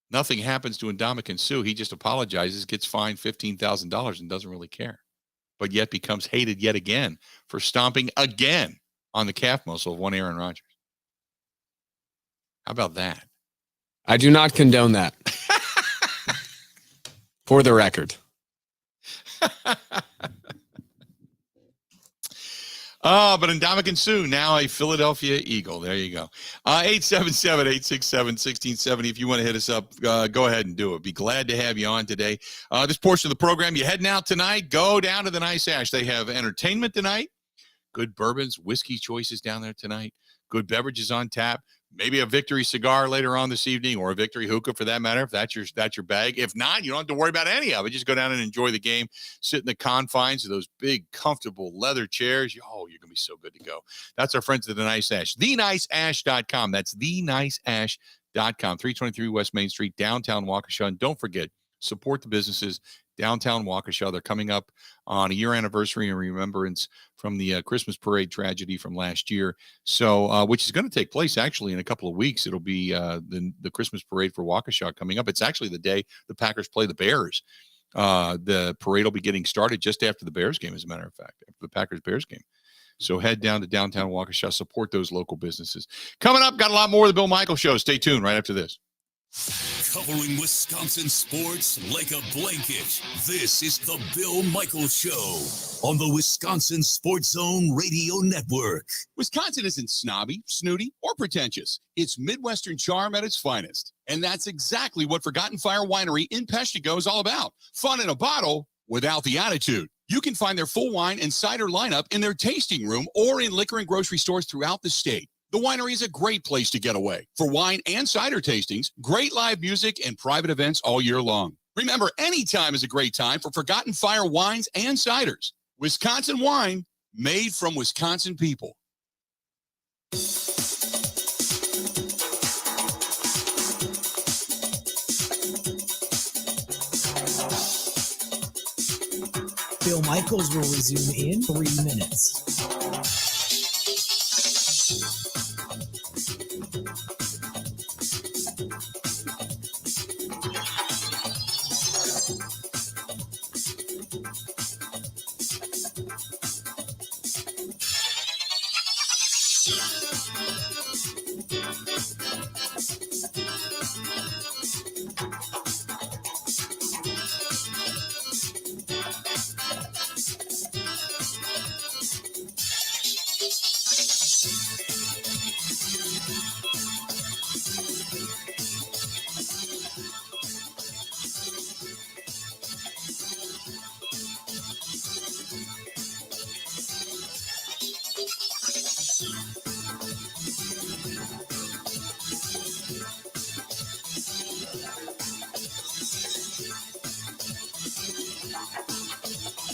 Nothing happens to Ndamukong Suh. He just apologizes, gets fined $15,000, and doesn't really care. But yet becomes hated yet again for stomping again on the calf muscle of one Aaron Rodgers. How about that? I do not condone that. For the record. But Ndamukong Suh, now a Philadelphia Eagle. There you go. 877-867-1670. If you want to hit us up, go ahead and do it. Be glad to have you on today. This portion of the program, you heading out tonight, go down to the Nice Ash. They have entertainment tonight. Good bourbons, whiskey choices down there tonight. Good beverages on tap. Maybe a Victory cigar later on this evening, or a Victory hookah for that matter, if that's your bag. If not, you don't have to worry about any of it. Just go down and enjoy the game. Sit in the confines of those big, comfortable leather chairs. Oh, you're going to be so good to go. That's our friends at the Nice Ash. TheNiceAsh.com. That's TheNiceAsh.com. 323 West Main Street, downtown Waukesha. And don't forget, support the businesses downtown Waukesha. They're coming up on a year anniversary in remembrance from the Christmas parade tragedy from last year. So, which is going to take place actually in a couple of weeks. It'll be the Christmas parade for Waukesha coming up. It's actually the day the Packers play the Bears. The parade will be getting started just after the Bears game, as a matter of fact, after the Packers-Bears game. So head down to downtown Waukesha, support those local businesses. Coming up, got a lot more of the Bill Michaels Show. Stay tuned right after this. Covering Wisconsin sports like a blanket, this is the Bill Michaels Show on the Wisconsin Sports Zone Radio Network. Wisconsin isn't snobby, snooty, or pretentious. It's Midwestern charm at its finest. And that's exactly what Forgotten Fire Winery in Peshtigo is all about. Fun in a bottle without the attitude. You can find their full wine and cider lineup in their tasting room or in liquor and grocery stores throughout the state. The winery is a great place to get away for wine and cider tastings, great live music, and private events all year long. Remember, any time is a great time for Forgotten Fire wines and ciders. Wisconsin wine made from Wisconsin people. Bill Michaels will resume in 3 minutes.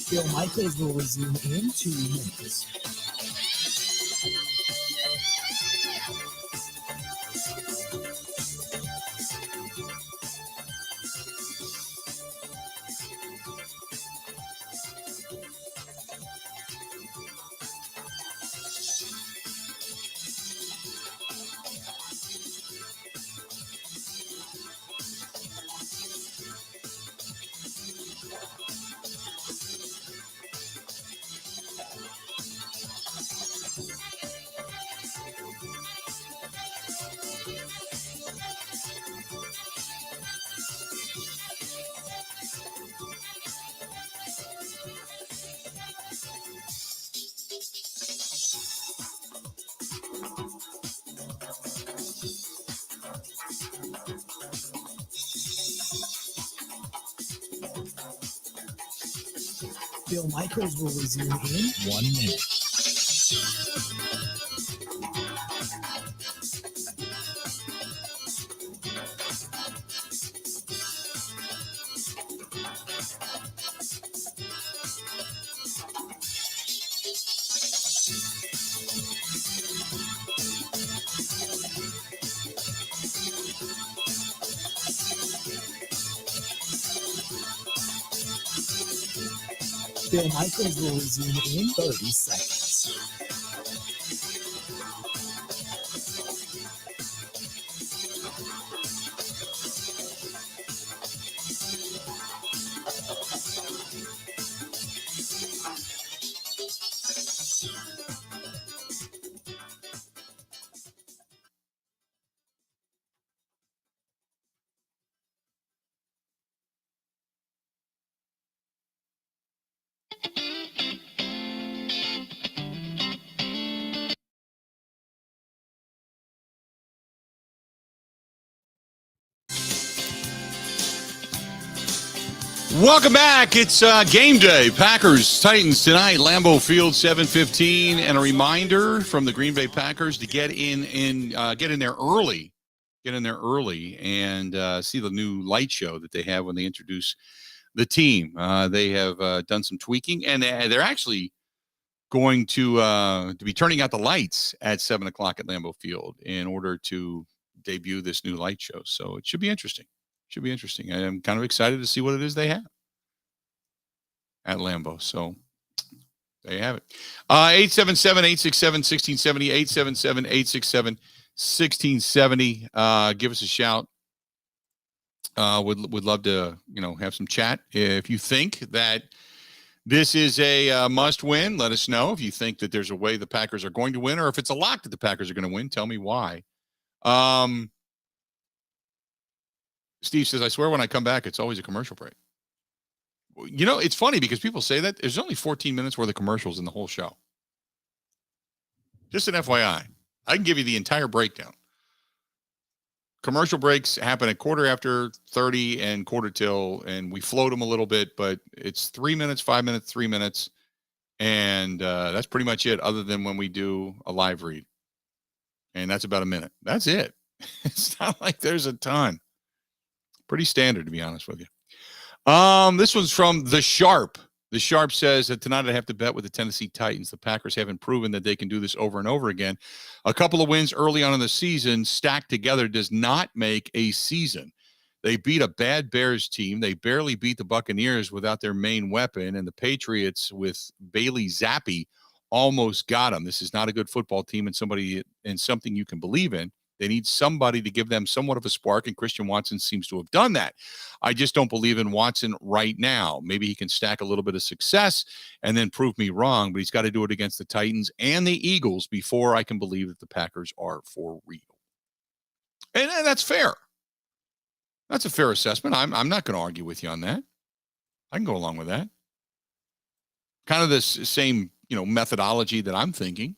Bill Michaels will resume in 2 minutes. Bill Michaels will resume in 1 minute. Bill Michaels will resume in 30 seconds. Welcome back. It's game day. Packers, Titans tonight, Lambeau Field, 7:15. And a reminder from the Green Bay Packers to get in there early. Get in there early and see the new light show that they have when they introduce the team. They have done some tweaking, and they're actually going to be turning out the lights at 7 o'clock at Lambeau Field in order to debut this new light show. So it should be interesting. Should be interesting. I'm kind of excited to see what it is they have at Lambeau. So there you have it. 877-867-1670, 877-867-1670. Give us a shout. Would love to, have some chat. If you think that this is a must win, let us know. If you think that there's a way the Packers are going to win, or if it's a lock that the Packers are going to win, tell me why. Steve says, I swear when I come back, it's always a commercial break. It's funny because people say that. There's only 14 minutes worth of commercials in the whole show. Just an FYI. I can give you the entire breakdown. Commercial breaks happen at 30 and quarter till, and we float them a little bit, but it's 3 minutes, 5 minutes, 3 minutes, and that's pretty much it other than when we do a live read. And that's about a minute. That's it. It's not like there's a ton. Pretty standard, to be honest with you. This one's from The Sharp. The Sharp says that tonight I have to bet with the Tennessee Titans. The Packers haven't proven that they can do this over and over again. A couple of wins early on in the season stacked together does not make a season. They beat a bad Bears team. They barely beat the Buccaneers without their main weapon, and the Patriots with Bailey Zappi almost got them. This is not a good football team and something you can believe in. They need somebody to give them somewhat of a spark, and Christian Watson seems to have done that. I just don't believe in Watson right now. Maybe he can stack a little bit of success and then prove me wrong, but he's got to do it against the Titans and the Eagles before I can believe that the Packers are for real. And that's fair. That's a fair assessment. I'm not going to argue with you on that. I can go along with that. Kind of this same, methodology that I'm thinking.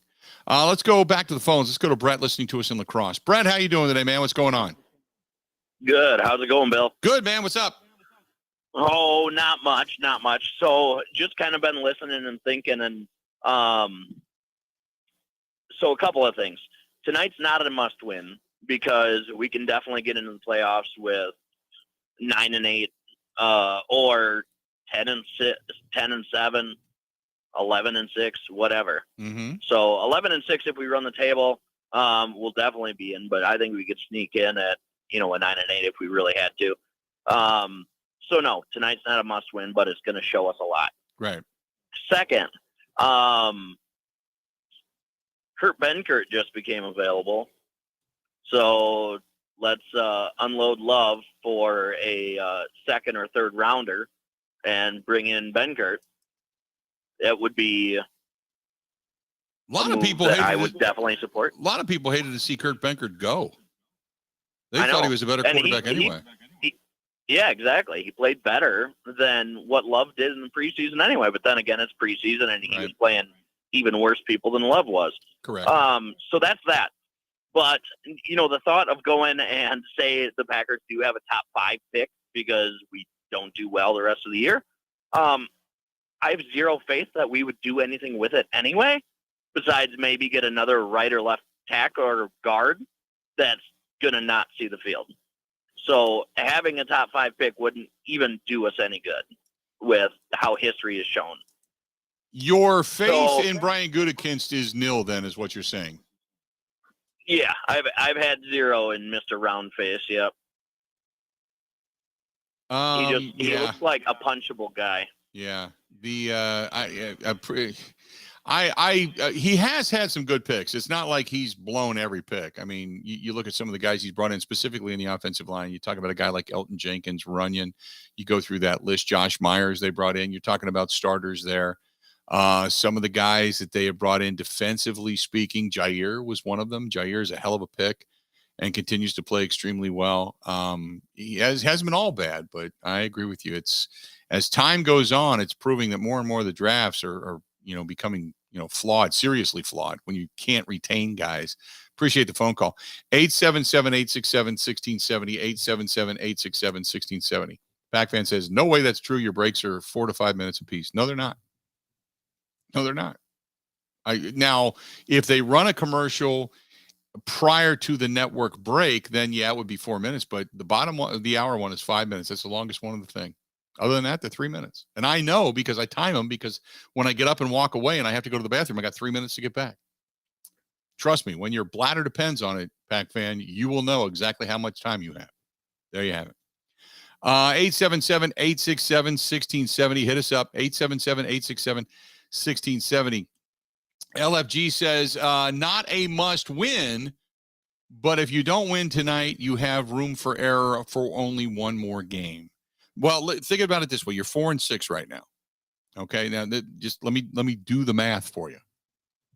Let's go back to the phones. Let's go to Brett listening to us in La Crosse. Brett, how you doing today, man? What's going on? Good. How's it going, Bill? Good, man. What's up? Oh, not much. So just kind of been listening and thinking, and so a couple of things. Tonight's not a must-win because we can definitely get into the playoffs with 9-8, or 10-6, 10-7. 11-6, whatever. Mm-hmm. So 11-6, if we run the table, we'll definitely be in. But I think we could sneak in at a 9-8 if we really had to. So no, tonight's not a must-win, but it's going to show us a lot. Right. Second, Kurt Benkert just became available, so let's unload Love for a second or third rounder and bring in Benkert. That would be a lot of people I would definitely support. A lot of people hated to see Kurt Benkert go. They thought he was a better quarterback anyway. Yeah, exactly. He played better than what Love did in the preseason anyway. But then again, it's preseason, and he was playing even worse people than Love was. Correct. So that's that. But, the thought of going and say the Packers do have a top 5 pick because we don't do well the rest of the year, I have zero faith that we would do anything with it anyway, besides maybe get another right or left tackle or guard that's going to not see the field. So having a top 5 pick wouldn't even do us any good with how history is shown. Your faith in Brian Gutekunst is nil, then, is what you're saying. Yeah, I've had zero in Mr. Roundface. Yep. He looks like a punchable guy. Yeah. He has had some good picks. It's not like he's blown every pick. I mean, you look at some of the guys he's brought in specifically in the offensive line. You talk about a guy like Elton Jenkins, Runyon. You go through that list. Josh Myers they brought in. You're talking about starters there. Some of the guys that they have brought in defensively speaking, Jair was one of them. Jair is a hell of a pick and continues to play extremely well. He hasn't been all bad, but I agree with you. It's as time goes on, it's proving that more and more of the drafts are becoming, flawed, seriously flawed when you can't retain guys. Appreciate the phone call. 877-867-1670, 877-867-1670. Pac-Fan says, no way that's true. Your breaks are 4 to 5 minutes apiece. No, they're not. No, they're not. Now, if they run a commercial prior to the network break, then yeah, it would be 4 minutes. But the bottom one, the hour one, is 5 minutes. That's the longest one of the thing. Other than that, they're 3 minutes. And I know because I time them, because when I get up and walk away and I have to go to the bathroom, I got 3 minutes to get back. Trust me, when your bladder depends on it, Pac-Fan, you will know exactly how much time you have. There you have it. 877-867-1670. Hit us up. 877-867-1670. LFG says, not a must win, but if you don't win tonight, you have room for error for only one more game. Well, think about it this way. You're 4-6 right now. Okay. Now just let me do the math for you.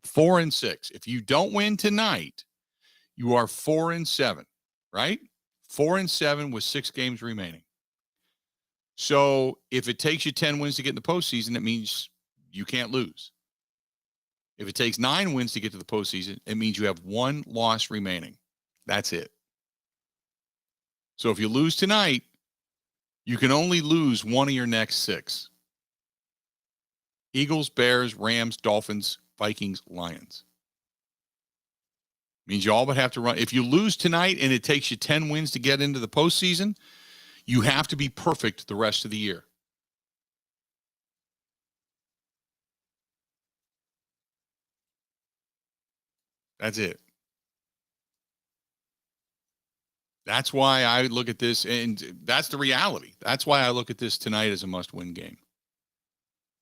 4-6. If you don't win tonight, you are 4-7, right? 4-7 with 6 games remaining. So if it takes you 10 wins to get in the postseason, it means you can't lose. If it takes 9 wins to get to the postseason, it means you have 1 loss remaining. That's it. So if you lose tonight, you can only lose one of your next 6. Eagles, Bears, Rams, Dolphins, Vikings, Lions. Means you all but have to run. If you lose tonight and it takes you 10 wins to get into the postseason, you have to be perfect the rest of the year. That's it. That's why I look at this, and that's the reality. That's why I look at this tonight as a must-win game.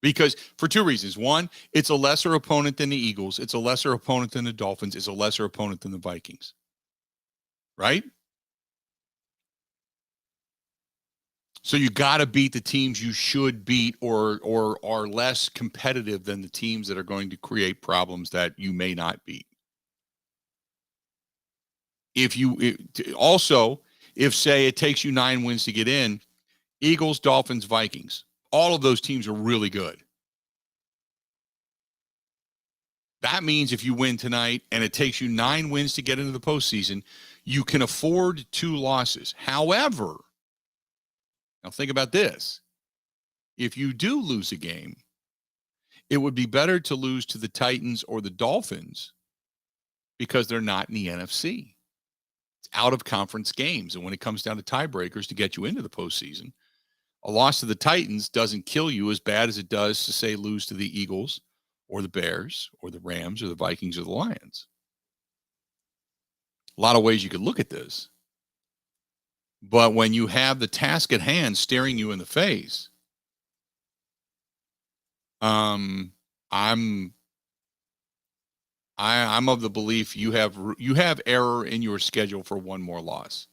Because for 2 reasons. One, it's a lesser opponent than the Eagles. It's a lesser opponent than the Dolphins. It's a lesser opponent than the Vikings. Right? So you got to beat the teams you should beat or are less competitive than the teams that are going to create problems that you may not beat. If say it takes you 9 wins to get in, Eagles, Dolphins, Vikings, all of those teams are really good. That means if you win tonight and it takes you 9 wins to get into the postseason, you can afford 2 losses. However, now think about this. If you do lose a game, it would be better to lose to the Titans or the Dolphins because they're not in the NFC. Out of conference games. And when it comes down to tiebreakers to get you into the postseason, a loss to the Titans doesn't kill you as bad as it does to say lose to the Eagles or the Bears or the Rams or the Vikings or the Lions. A lot of ways you could look at this. But when you have the task at hand staring you in the face, I'm of the belief you have error in your schedule for 1 more loss.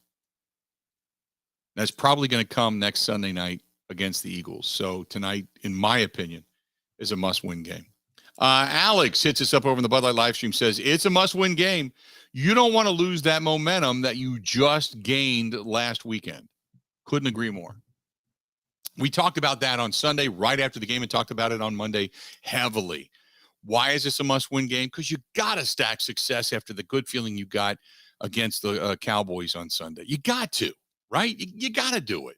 That's probably going to come next Sunday night against the Eagles. So tonight, in my opinion, is a must-win game. Alex hits us up over in the Bud Light live stream, says it's a must-win game. You don't want to lose that momentum that you just gained last weekend. Couldn't agree more. We talked about that on Sunday right after the game and talked about it on Monday heavily. Why is this a must-win game? Because you got to stack success after the good feeling you got against the Cowboys on Sunday. You got to, right? You got to do it.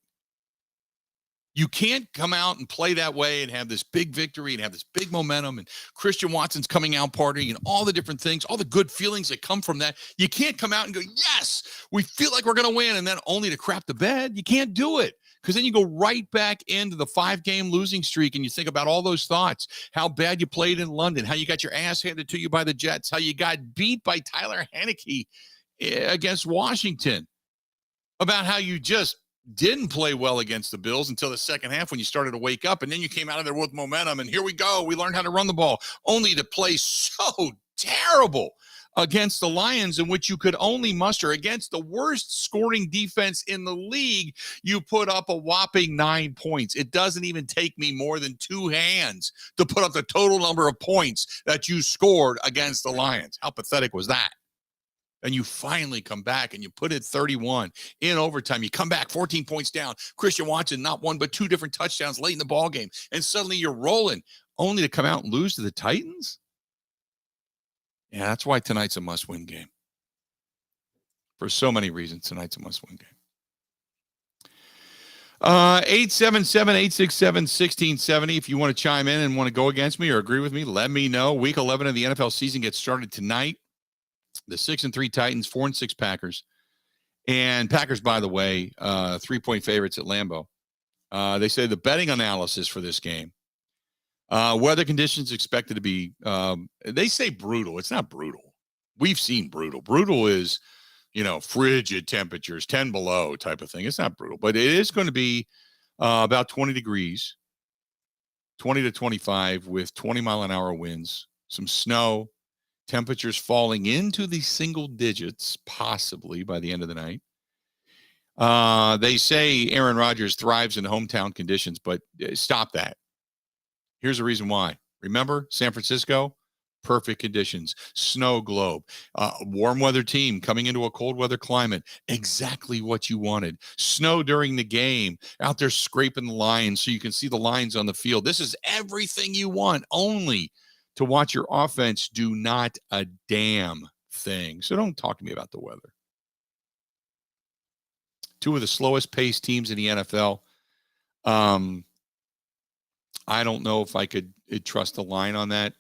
You can't come out and play that way and have this big victory and have this big momentum and Christian Watson's coming out partying and all the different things, all the good feelings that come from that. You can't come out and go, yes, we feel like we're going to win, and then only to crap the bed. You can't do it, because then you go right back into the 5-game losing streak and you think about all those thoughts, how bad you played in London, how you got your ass handed to you by the Jets, how you got beat by Tyler Heineke against Washington, about how you just didn't play well against the Bills until the second half when you started to wake up, and then you came out of there with momentum, and here we go. We learned how to run the ball, only to play so terrible against the Lions, in which you could only muster against the worst scoring defense in the league. You put up a whopping 9 points. It doesn't even take me more than 2 hands to put up the total number of points that you scored against the Lions. How pathetic was that? And you finally come back and you put it 31 in overtime. You come back 14 points down. Christian Watson, not one, but 2 different touchdowns late in the ball game. And suddenly you're rolling, only to come out and lose to the Titans. Yeah, that's why tonight's a must-win game. For so many reasons, tonight's a must-win game. 877-867-1670. If you want to chime in and want to go against me or agree with me, let me know. Week 11 of the NFL season gets started tonight. The 6-3 Titans, 4-6 Packers. And Packers, by the way, 3-point favorites at Lambeau. They say the betting analysis for this game, weather conditions expected to be, they say brutal. It's not brutal. We've seen brutal. Brutal is, frigid temperatures, 10 below type of thing. It's not brutal, but it is going to be about 20 degrees, 20 to 25 with 20-mile-an-hour winds, some snow, temperatures falling into the single digits, possibly by the end of the night. They say Aaron Rodgers thrives in hometown conditions, but stop that. Here's the reason why. Remember, San Francisco, perfect conditions, snow globe, warm weather team coming into a cold weather climate, exactly what you wanted. Snow during the game, out there scraping the lines so you can see the lines on the field. This is everything you want, only to watch your offense do not a damn thing. So don't talk to me about the weather. 2 of the slowest paced teams in the NFL. I don't know if I could trust the line on that.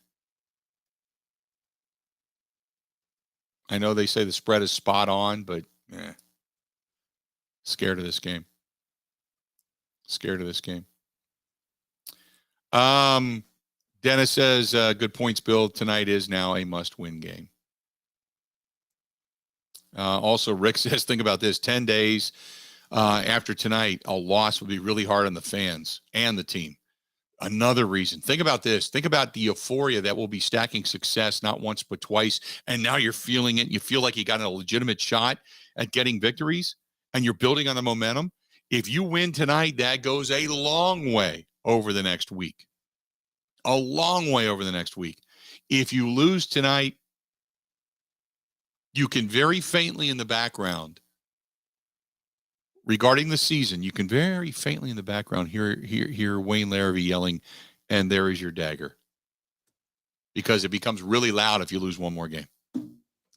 I know they say the spread is spot on, but scared of this game. Scared of this game. Dennis says, good points, Bill. Tonight is now a must-win game. Also, Rick says, think about this. 10 days after tonight, a loss would be really hard on the fans and the team. Another reason. Think about this. Think about the euphoria that will be stacking success, not once but twice, and now you're feeling it. You feel like you got a legitimate shot at getting victories, and you're building on the momentum. If you win tonight, that goes a long way over the next week. A long way over the next week. If you lose tonight, you can very faintly in the background, regarding the season, you can very faintly in the background hear Wayne Larrivee yelling, and there is your dagger. Because it becomes really loud if you lose one more game.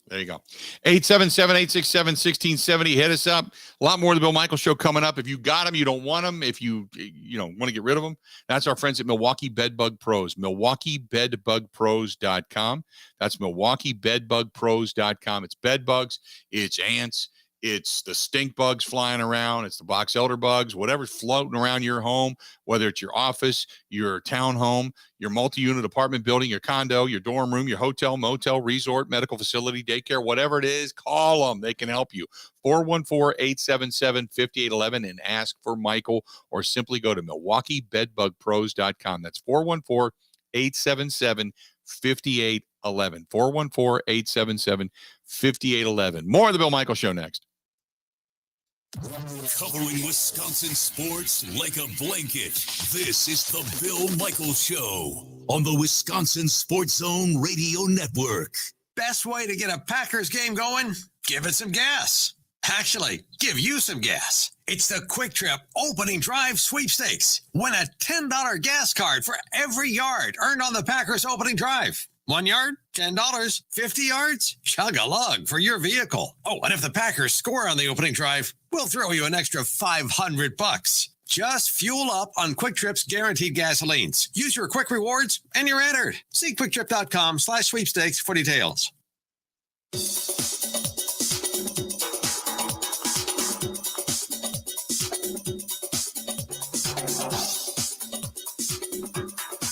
There you go. 877-867-1670. Hit us up. A lot more of the Bill Michaels Show coming up. If you got them, you don't want them. If you want to get rid of them, that's our friends at Milwaukee Bedbug Pros. MilwaukeeBedbugPros.com. That's MilwaukeeBedbugPros.com. It's bed bugs. It's ants. It's the stink bugs flying around. It's the box elder bugs, whatever's floating around your home, whether it's your office, your townhome, your multi-unit apartment building, your condo, your dorm room, your hotel, motel, resort, medical facility, daycare, whatever it is, call them. They can help you. 414-877-5811 and ask for Michael, or simply go to MilwaukeeBedbugPros.com. That's 414-877-5811. 414-877-5811. More of the Bill Michaels Show next. Covering Wisconsin sports like a blanket. This is the Bill Michaels Show on the Wisconsin Sports Zone Radio Network. Best way to get a Packers game going? Give it some gas. Actually, give you some gas. It's the Quick Trip Opening Drive Sweepstakes. Win a $10 gas card for every yard earned on the Packers opening drive. 1 yard, $10. 50 yards, chug a lug for your vehicle. Oh, and if the Packers score on the opening drive, we'll throw you an extra $500. Just fuel up on Quick Trip's guaranteed gasolines. Use your Quick Rewards and you're entered. See quicktrip.com/sweepstakes for details.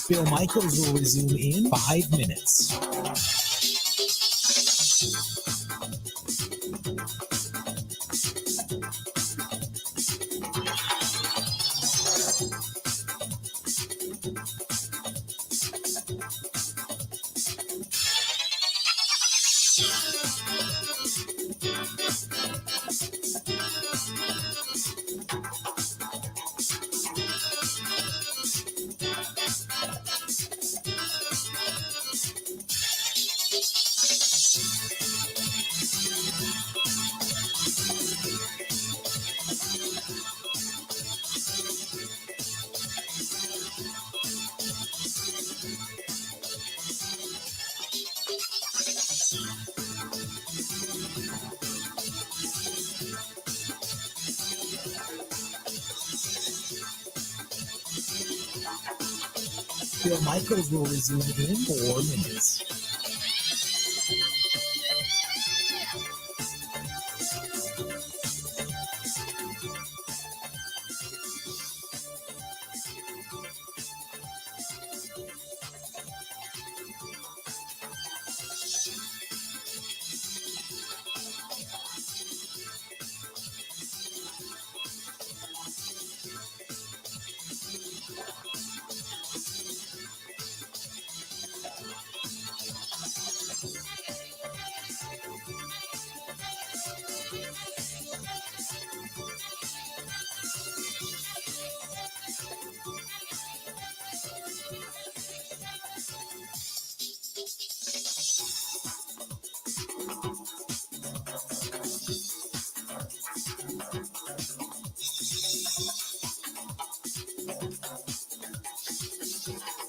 Bill Michaels will resume in 5 minutes. Bill Michaels will resume in 4 minutes.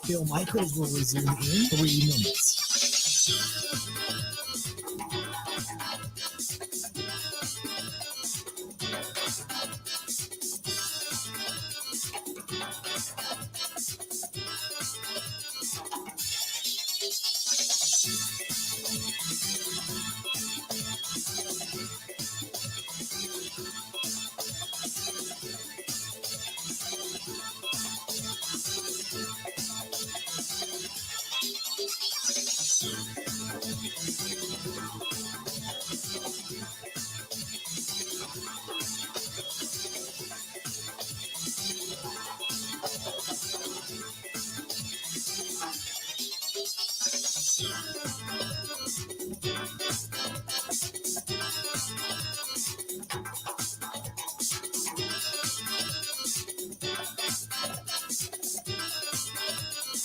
Bill Michaels will resume in 3 minutes.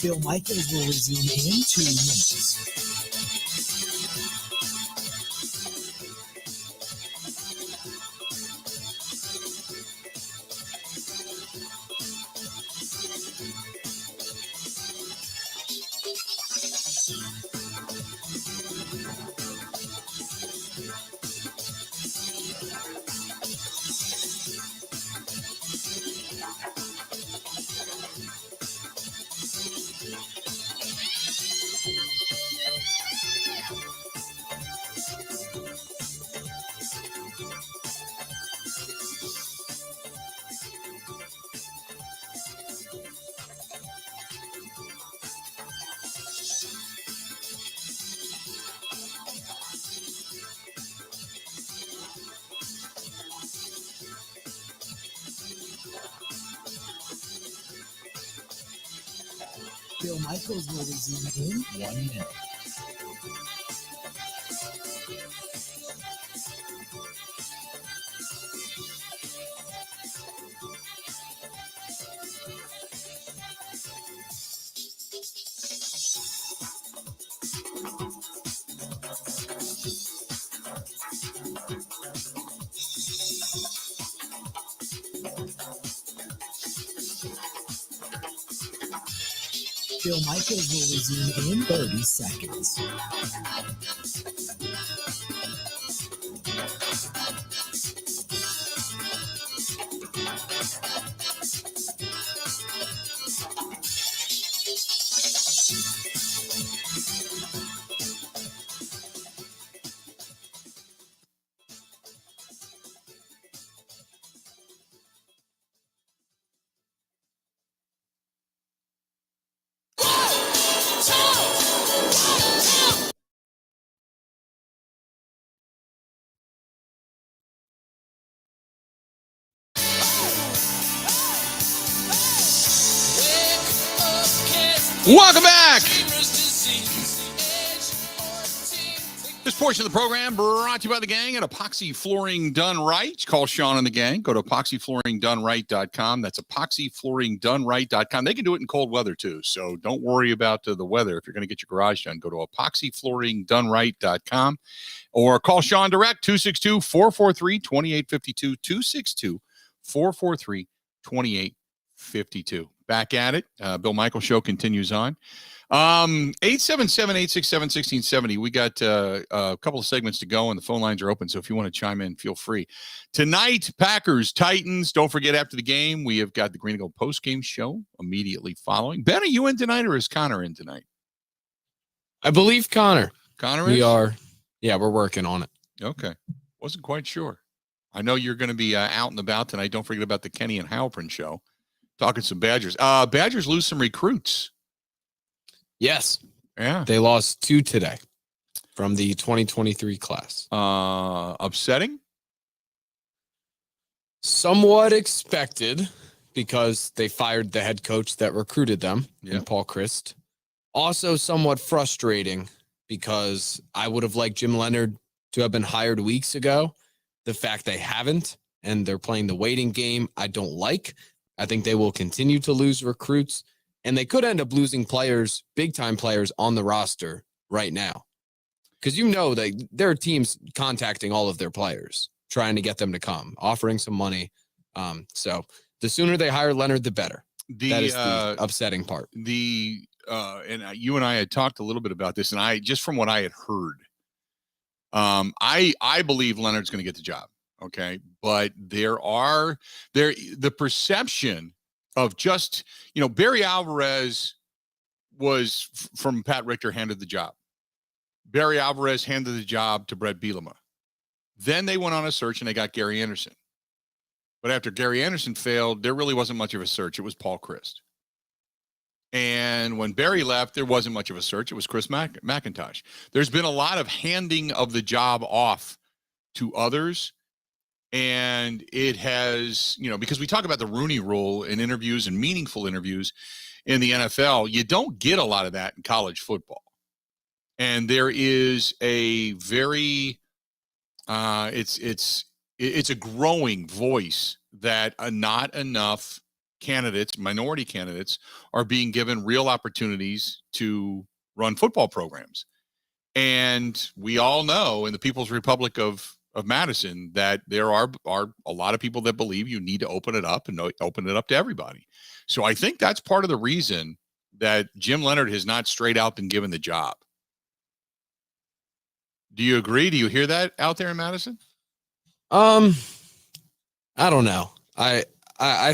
Bill Michaels will resume in 2 minutes. Bill Michaels will resume in 1 minute. Bill Michaels will resume in 30 seconds. Welcome back. This portion of the program brought to you by the gang at Epoxy Flooring Done Right. Call Sean and the gang. Go to epoxyflooringdoneright.com. That's epoxyflooringdoneright.com. They can do it in cold weather, too, so don't worry about the weather. If you're going to get your garage done, go to epoxyflooringdoneright.com or call Sean direct, 262-443-2852, 262-443-2852. Back at it. Bill Michaels Show continues on. 877-867-1670. We got a couple of segments to go, and the phone lines are open, so if you want to chime in, feel free. Tonight, Packers, Titans. Don't forget, after the game, we have got the Green and Gold post-game show immediately following. Ben, are you in tonight, or is Connor in tonight? I believe Connor. Connor is? We are. Yeah, we're working on it. Okay. Wasn't quite sure. I know you're going to be out and about tonight. Don't forget about the Kenny and Halprin show. Talking some Badgers. Badgers lose some recruits. Yes. Yeah. They lost 2 today from the 2023 class. Upsetting? Somewhat expected because they fired the head coach that recruited them, in Paul Christ. Also somewhat frustrating because I would have liked Jim Leonard to have been hired weeks ago. The fact they haven't and they're playing the waiting game, I don't like. I think they will continue to lose recruits. And they could end up losing players, big-time players on the roster right now. Because that there are teams contacting all of their players, trying to get them to come, offering some money. So the sooner they hire Leonard, the better. That is the upsetting part. And you and I had talked a little bit about this, and I just from what I had heard, I believe Leonard's going to get the job. Okay, but the perception of just, Barry Alvarez was from Pat Richter handed the job. Barry Alvarez handed the job to Brett Bielema. Then they went on a search and they got Gary Anderson. But after Gary Anderson failed, there really wasn't much of a search. It was Paul Christ. And when Barry left, there wasn't much of a search. It was Chris McIntosh. There's been a lot of handing of the job off to others. And it has, because we talk about the Rooney Rule in interviews and meaningful interviews in the NFL, you don't get a lot of that in college football. And there is a very, it's a growing voice that not enough candidates, minority candidates, are being given real opportunities to run football programs. And we all know in the People's Republic of Madison that there are a lot of people that believe you need to open it up and open it up to everybody. So I think that's part of the reason that Jim Leonard has not straight out been given the job. Do you agree? Do you hear that out there in Madison? I don't know. I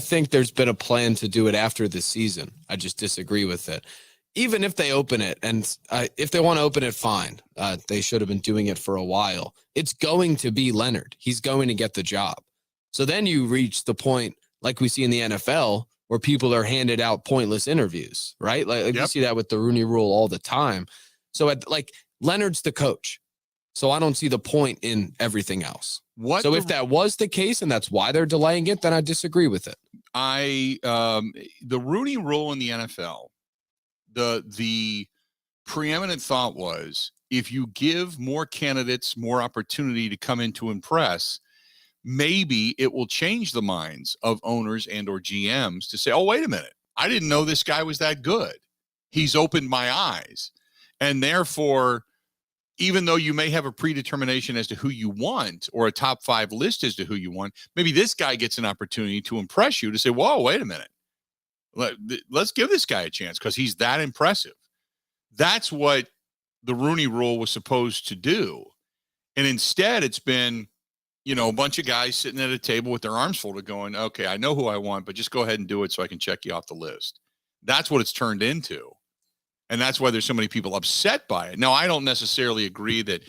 think there's been a plan to do it after the season. I just disagree with it. Even if they open it, and if they want to open it, fine. They should have been doing it for a while. It's going to be Leonard. He's going to get the job. So then you reach the point, like we see in the NFL, where people are handed out pointless interviews, right? Like you see that with the Rooney Rule all the time. So Leonard's the coach. So I don't see the point in everything else. If that was the case and that's why they're delaying it, then I disagree with it. The Rooney Rule in the NFL, the preeminent thought was if you give more candidates more opportunity to come in to impress, maybe it will change the minds of owners and or GMs to say, oh, wait a minute, I didn't know this guy was that good. He's opened my eyes. And therefore, even though you may have a predetermination as to who you want or a top 5 list as to who you want, maybe this guy gets an opportunity to impress you to say, whoa, wait a minute. Let's give this guy a chance because he's that impressive. That's what the Rooney Rule was supposed to do. And instead, it's been, a bunch of guys sitting at a table with their arms folded going, okay, I know who I want, but just go ahead and do it so I can check you off the list. That's what it's turned into. And that's why there's so many people upset by it. Now, I don't necessarily agree that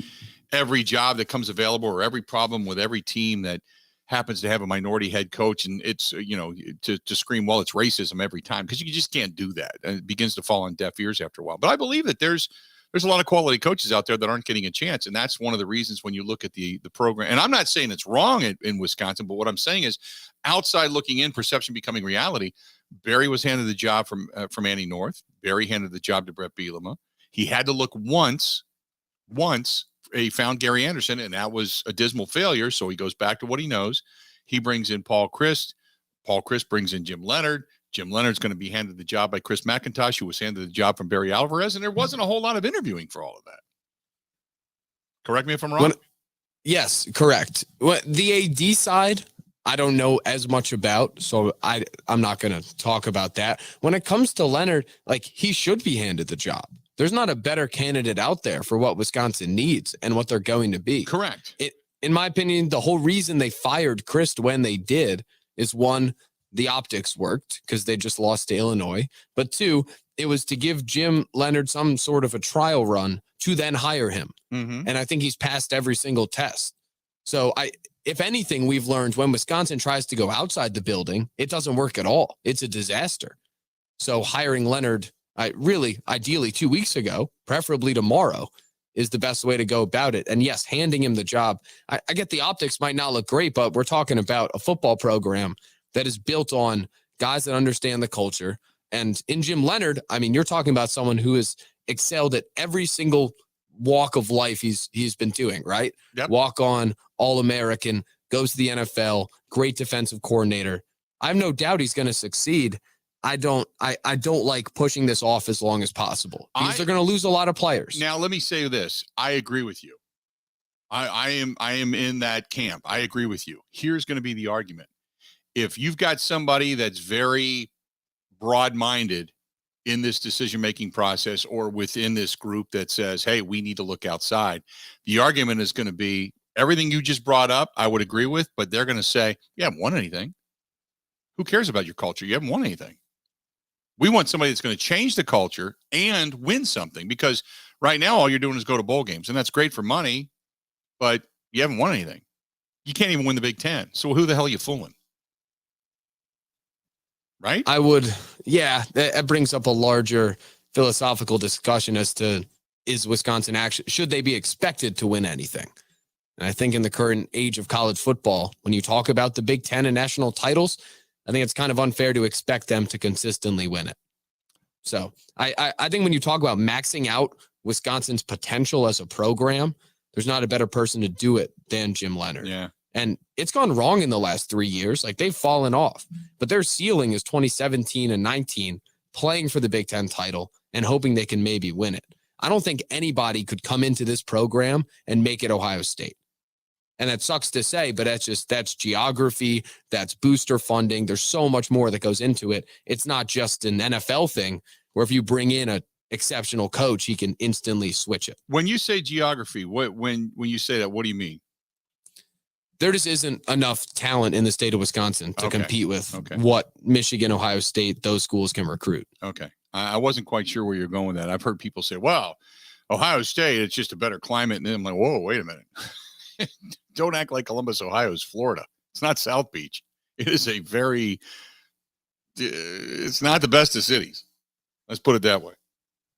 every job that comes available or every problem with every team that happens to have a minority head coach and it's, to scream, well, it's racism every time, because you just can't do that. And it begins to fall on deaf ears after a while. But I believe that there's a lot of quality coaches out there that aren't getting a chance. And that's one of the reasons when you look at the program, and I'm not saying it's wrong in Wisconsin, but what I'm saying is outside looking in, perception becoming reality. Barry was handed the job from Andy North. Barry handed the job to Brett Bielema. He had to look once he found Gary Anderson, and that was a dismal failure. So he goes back to what he knows. He brings in Paul Chryst. Paul Chryst brings in Jim Leonard. Jim Leonard's going to be handed the job by Chris McIntosh, who was handed the job from Barry Alvarez, and there wasn't a whole lot of interviewing for all of that. Correct me if I'm wrong. Yes, correct. The AD side, I don't know as much about, so I'm not going to talk about that. When it comes to Leonard, like, he should be handed the job. There's not a better candidate out there for what Wisconsin needs and what they're going to be. Correct. In my opinion, the whole reason they fired Chryst when they did is, one, the optics worked because they just lost to Illinois. But two, it was to give Jim Leonard some sort of a trial run to then hire him. Mm-hmm. And I think he's passed every single test. So if anything, we've learned when Wisconsin tries to go outside the building, it doesn't work at all. It's a disaster. So hiring Leonard, ideally 2 weeks ago, preferably tomorrow, is the best way to go about it. And yes, handing him the job. I get the optics might not look great, but we're talking about a football program that is built on guys that understand the culture. And in Jim Leonard, I mean, you're talking about someone who has excelled at every single walk of life he's been doing, right? Yep. Walk on, All-American, goes to the NFL, great defensive coordinator. I have no doubt he's going to succeed. I don't like pushing this off as long as possible because they're going to lose a lot of players. Now, let me say this. I agree with you. I am in that camp. I agree with you. Here's going to be the argument. If you've got somebody that's very broad-minded in this decision-making process or within this group that says, hey, we need to look outside, the argument is going to be everything you just brought up, I would agree with, but they're going to say, you haven't won anything. Who cares about your culture? You haven't won anything. We want somebody that's going to change the culture and win something, because right now all you're doing is go to bowl games, and that's great for money, but you haven't won anything. You can't even win the Big Ten. So who the hell are you fooling? Right? That brings up a larger philosophical discussion as to, is Wisconsin should they be expected to win anything? And I think in the current age of college football, when you talk about the Big Ten and national titles, I think it's kind of unfair to expect them to consistently win it. So I think when you talk about maxing out Wisconsin's potential as a program, there's not a better person to do it than Jim Leonard. Yeah. And it's gone wrong in the last 3 years. Like, they've fallen off, but their ceiling is 2017 and 19, playing for the Big Ten title and hoping they can maybe win it. I don't think anybody could come into this program and make it Ohio State. And that sucks to say, but that's geography, that's booster funding. There's so much more that goes into it. It's not just an NFL thing where if you bring in an exceptional coach, he can instantly switch it. When you say geography, when you say that, what do you mean? There just isn't enough talent in the state of Wisconsin to compete with what Michigan, Ohio State, those schools can recruit. Okay. I wasn't quite sure where you're going with that. I've heard people say, well, Ohio State, it's just a better climate. And then I'm like, whoa, wait a minute. Don't act like Columbus, Ohio is Florida. It's not South Beach. It is it's not the best of cities. Let's put it that way.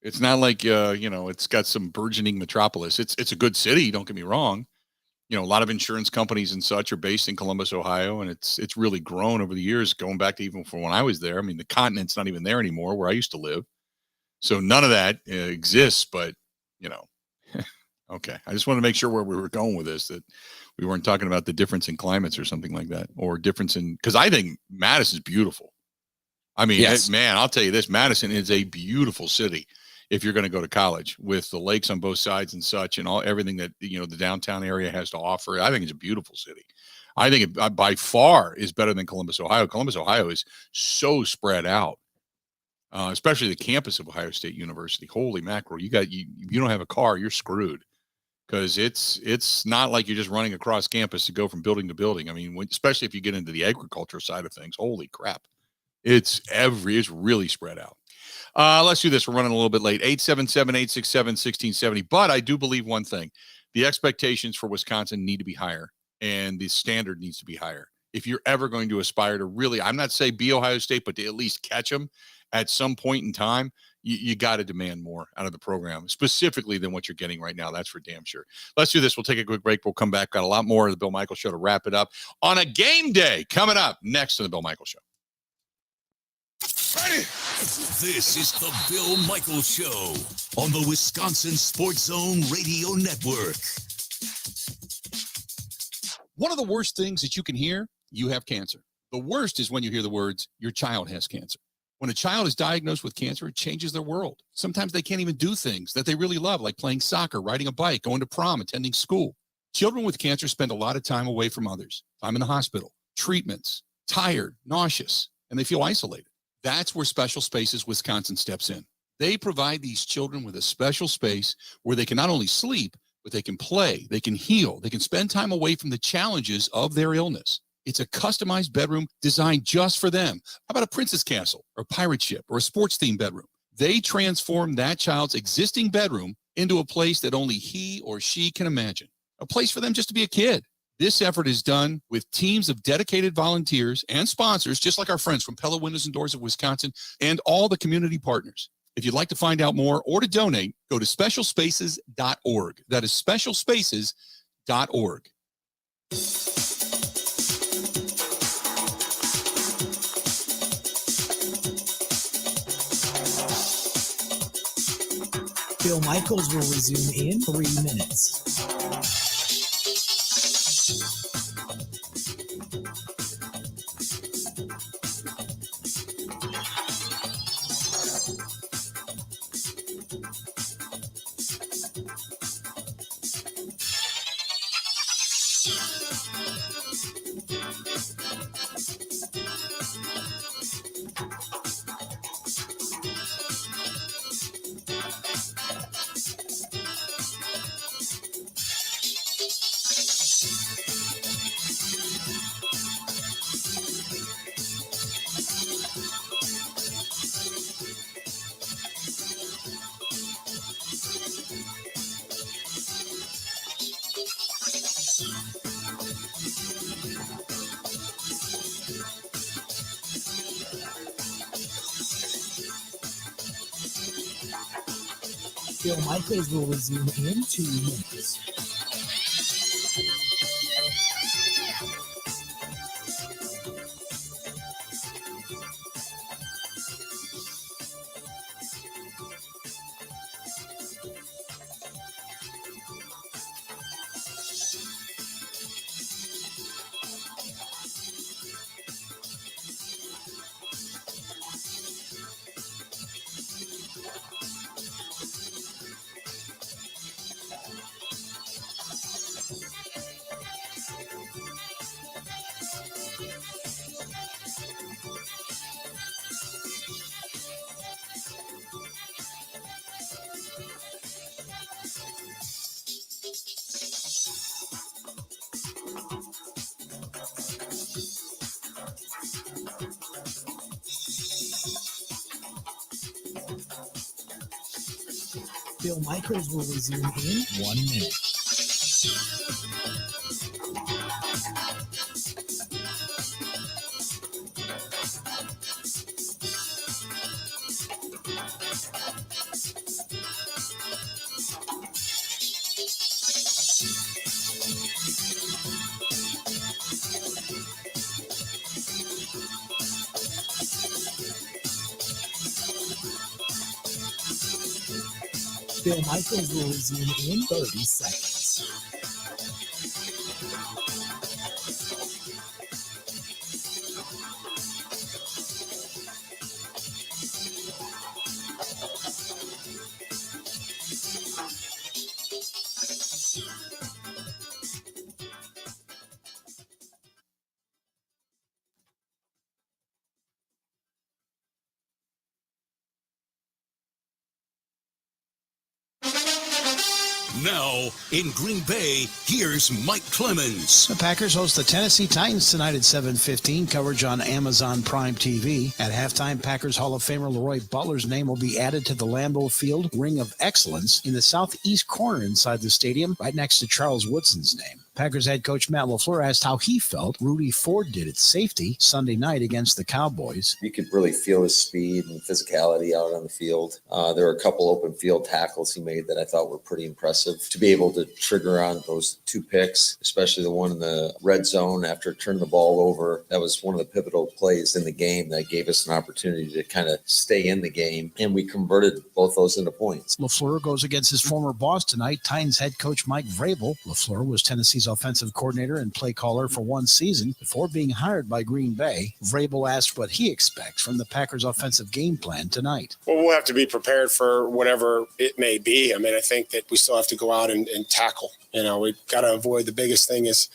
It's not like, it's got some burgeoning metropolis. It's a good city. Don't get me wrong. A lot of insurance companies and such are based in Columbus, Ohio, and it's really grown over the years, going back to even from when I was there. I mean, the continent's not even there anymore where I used to live. So none of that exists, but, okay. I just want to make sure where we were going with this, that we weren't talking about the difference in climates or something like that, or difference in, because I think Madison's beautiful. I mean, yes. Man, I'll tell you this, Madison is a beautiful city if you're going to go to college, with the lakes on both sides and such, and everything that, the downtown area has to offer. I think it's a beautiful city. I think it by far is better than Columbus, Ohio. Columbus, Ohio is so spread out, especially the campus of Ohio State University. Holy mackerel. You don't have a car, you're screwed, because it's not like you're just running across campus to go from building to building. I mean, especially if you get into the agriculture side of things, holy crap. It's really spread out. Let's do this. We're running a little bit late. 877-867-1670. But I do believe one thing. The expectations for Wisconsin need to be higher, and the standard needs to be higher. If you're ever going to aspire to really, I'm not saying be Ohio State, but to at least catch them at some point in time, you got to demand more out of the program, specifically than what you're getting right now. That's for damn sure. Let's do this. We'll take a quick break. We'll come back. Got a lot more of the Bill Michaels Show to wrap it up on a game day coming up next to the Bill Michaels Show. Ready. This is the Bill Michaels Show on the Wisconsin Sports Zone Radio Network. One of the worst things that you can hear, you have cancer. The worst is when you hear the words, your child has cancer. When a child is diagnosed with cancer, it changes their world. Sometimes they can't even do things that they really love, like playing soccer, riding a bike, going to prom, attending school. Children with cancer spend a lot of time away from others, time in the hospital, treatments, tired, nauseous, and they feel isolated. That's where Special Spaces Wisconsin steps in. They provide these children with a special space where they can not only sleep, but they can play, they can heal, they can spend time away from the challenges of their illness. It's a customized bedroom designed just for them. How about a princess castle or a pirate ship or a sports-themed bedroom? They transform that child's existing bedroom into a place that only he or she can imagine, a place for them just to be a kid. This effort is done with teams of dedicated volunteers and sponsors, just like our friends from Pella Windows and Doors of Wisconsin and all the community partners. If you'd like to find out more or to donate, go to specialspaces.org. That is specialspaces.org. Bill Michaels will resume in 3 minutes. Bill Michaels will resume in 2 minutes. Bill Michaels will resume in 1 minute. Bill Michaels will resume in 30 seconds. Now, in Green Bay, here's Mike Clemens. The Packers host the Tennessee Titans tonight at 7:15. Coverage on Amazon Prime TV. At halftime, Packers Hall of Famer Leroy Butler's name will be added to the Lambeau Field Ring of Excellence in the southeast corner inside the stadium, right next to Charles Woodson's name. Packers head coach Matt LaFleur asked how he felt Rudy Ford did at safety Sunday night against the Cowboys. You could really feel his speed and physicality out on the field. There were a couple open field tackles he made that I thought were pretty impressive. To be able to trigger on those 2 picks, especially the one in the red zone after turning the ball over, that was one of the pivotal plays in the game that gave us an opportunity to kind of stay in the game, and we converted both those into points. LaFleur goes against his former boss tonight, Titans head coach Mike Vrabel. LaFleur was Tennessee's offensive coordinator and play caller for one season before being hired by Green Bay. Vrabel asked what he expects from the Packers' offensive game plan tonight. Well, we'll have to be prepared for whatever it may be. I mean, I think that we still have to go out and tackle. You know, we've got to avoid, the biggest thing is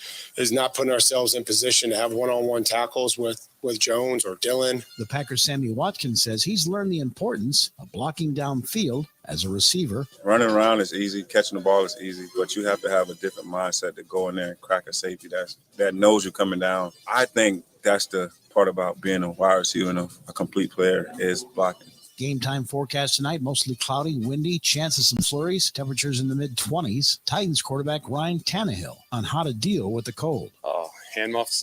not putting ourselves in position to have one-on-one tackles with Jones or Dillon. The Packers' Sammy Watkins says he's learned the importance of blocking downfield as a receiver. Running around is easy. Catching the ball is easy. But you have to have a different mindset to go in there and crack a safety that knows you're coming down. I think that's the part about being a wide receiver and a complete player is blocking. Game time forecast tonight, mostly cloudy, windy, chance of some flurries, temperatures in the mid-20s. Titans quarterback Ryan Tannehill on how to deal with the cold. Oh, hand muffs.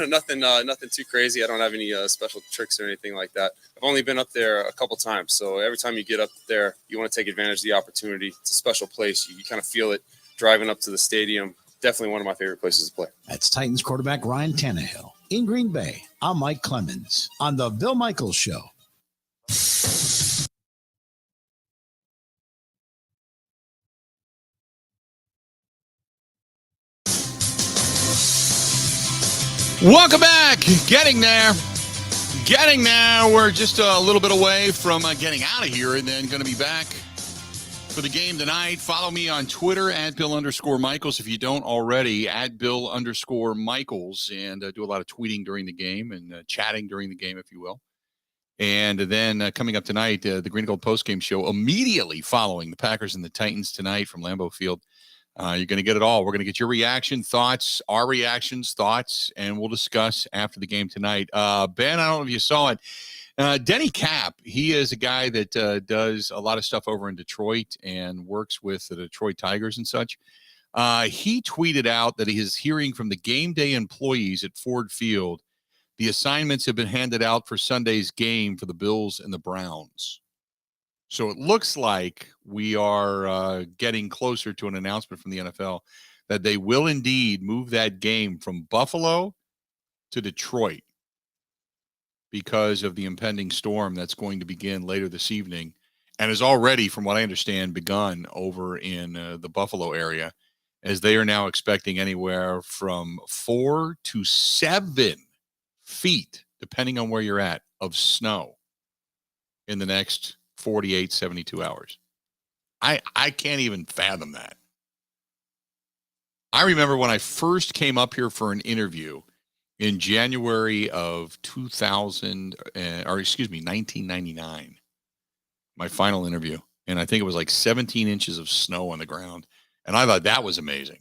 nothing too crazy. I don't have any special tricks or anything like that. I've only been up there a couple times, so every time you get up there, you want to take advantage of the opportunity. It's a special place. You kind of feel it driving up to the stadium. Definitely one of my favorite places to play. That's Titans quarterback Ryan Tannehill. In Green Bay, I'm Mike Clemens on The Bill Michaels Show. Welcome back. Getting there. We're just a little bit away from getting out of here and then going to be back for the game tonight. Follow me on Twitter at Bill_Michaels. If you don't already, at Bill_Michaels, and do a lot of tweeting during the game and chatting during the game, if you will. And then coming up tonight, the Green and Gold postgame show immediately following the Packers and the Titans tonight from Lambeau Field. You're going to get it all. We're going to get your reaction, thoughts, our reactions, thoughts, and we'll discuss after the game tonight. Ben, I don't know if you saw it. Denny Cap, he is a guy that does a lot of stuff over in Detroit and works with the Detroit Tigers and such. He tweeted out that he is hearing from the game day employees at Ford Field. The assignments have been handed out for Sunday's game for the Bills and the Browns. So it looks like we are getting closer to an announcement from the NFL that they will indeed move that game from Buffalo to Detroit because of the impending storm that's going to begin later this evening and has already, from what I understand, begun over in the Buffalo area, as they are now expecting anywhere from 4 to 7 feet, depending on where you're at, of snow in the next 48, 72 hours. I can't even fathom that. I remember when I first came up here for an interview in January of 1999, my final interview. And I think it was like 17 inches of snow on the ground. And I thought that was amazing.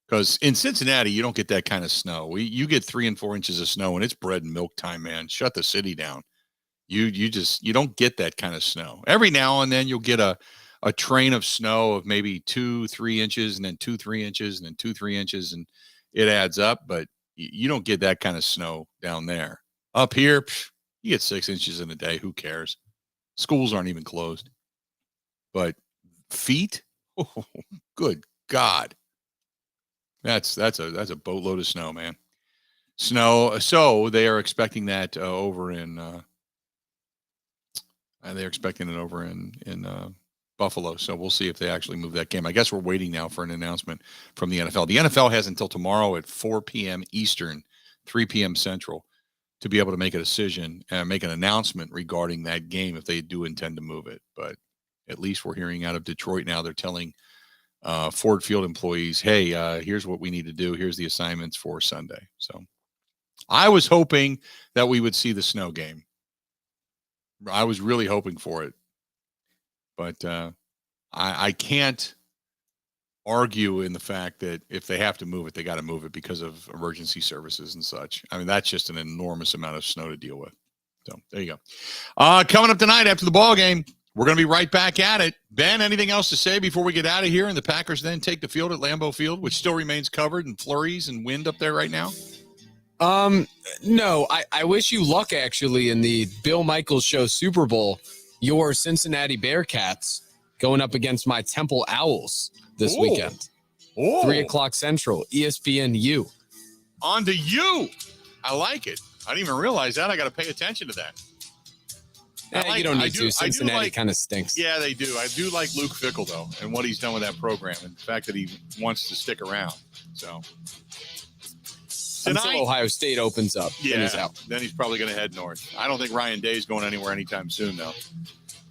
Because in Cincinnati, you don't get that kind of snow. You get 3 and 4 inches of snow, and it's bread and milk time, man. Shut the city down. You don't get that kind of snow. Every now and then you'll get a train of snow of maybe 2-3 inches, and then 2-3 inches, and then 2-3 inches, and it adds up. But you don't get that kind of snow down there. Up here, you get 6 inches in a day. Who cares? Schools aren't even closed. But feet, oh, good God, that's a boatload of snow, man. Snow. So they are expecting that over in. They're expecting it over in Buffalo. So we'll see if they actually move that game. I guess we're waiting now for an announcement from the NFL. The NFL has until tomorrow at 4 p.m. Eastern, 3 p.m. Central, to be able to make a decision and make an announcement regarding that game if they do intend to move it. But at least we're hearing out of Detroit now. They're telling Ford Field employees, hey, here's what we need to do. Here's the assignments for Sunday. So I was hoping that we would see the snow game. I was really hoping for it, but I can't argue in the fact that if they have to move it, they got to move it because of emergency services and such. I mean, that's just an enormous amount of snow to deal with. So there you go. Coming up tonight after the ball game, We're going to be right back at it. Ben, anything else to say before we get out of here and the Packers then take the field at Lambeau Field, which still remains covered in flurries and wind up there right now? No, I wish you luck actually in the Bill Michaels Show Super Bowl. Your Cincinnati Bearcats going up against my Temple Owls this weekend. 3:00 Central, ESPNU. On to you. I like it. I didn't even realize that. I got to pay attention to that. You don't need to. Cincinnati kind of stinks. Yeah, they do. I do like Luke Fickell, though, and what he's done with that program and the fact that he wants to stick around. So until Ohio State opens up, then he's out. Then he's probably going to head north. I don't think Ryan Day's going anywhere anytime soon, though.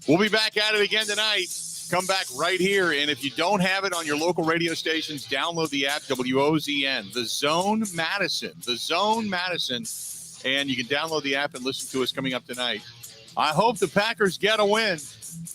We'll be back at it again tonight. Come back right here. And if you don't have it on your local radio stations, download the app WOZN, The Zone Madison. The Zone Madison. And you can download the app and listen to us coming up tonight. I hope the Packers get a win.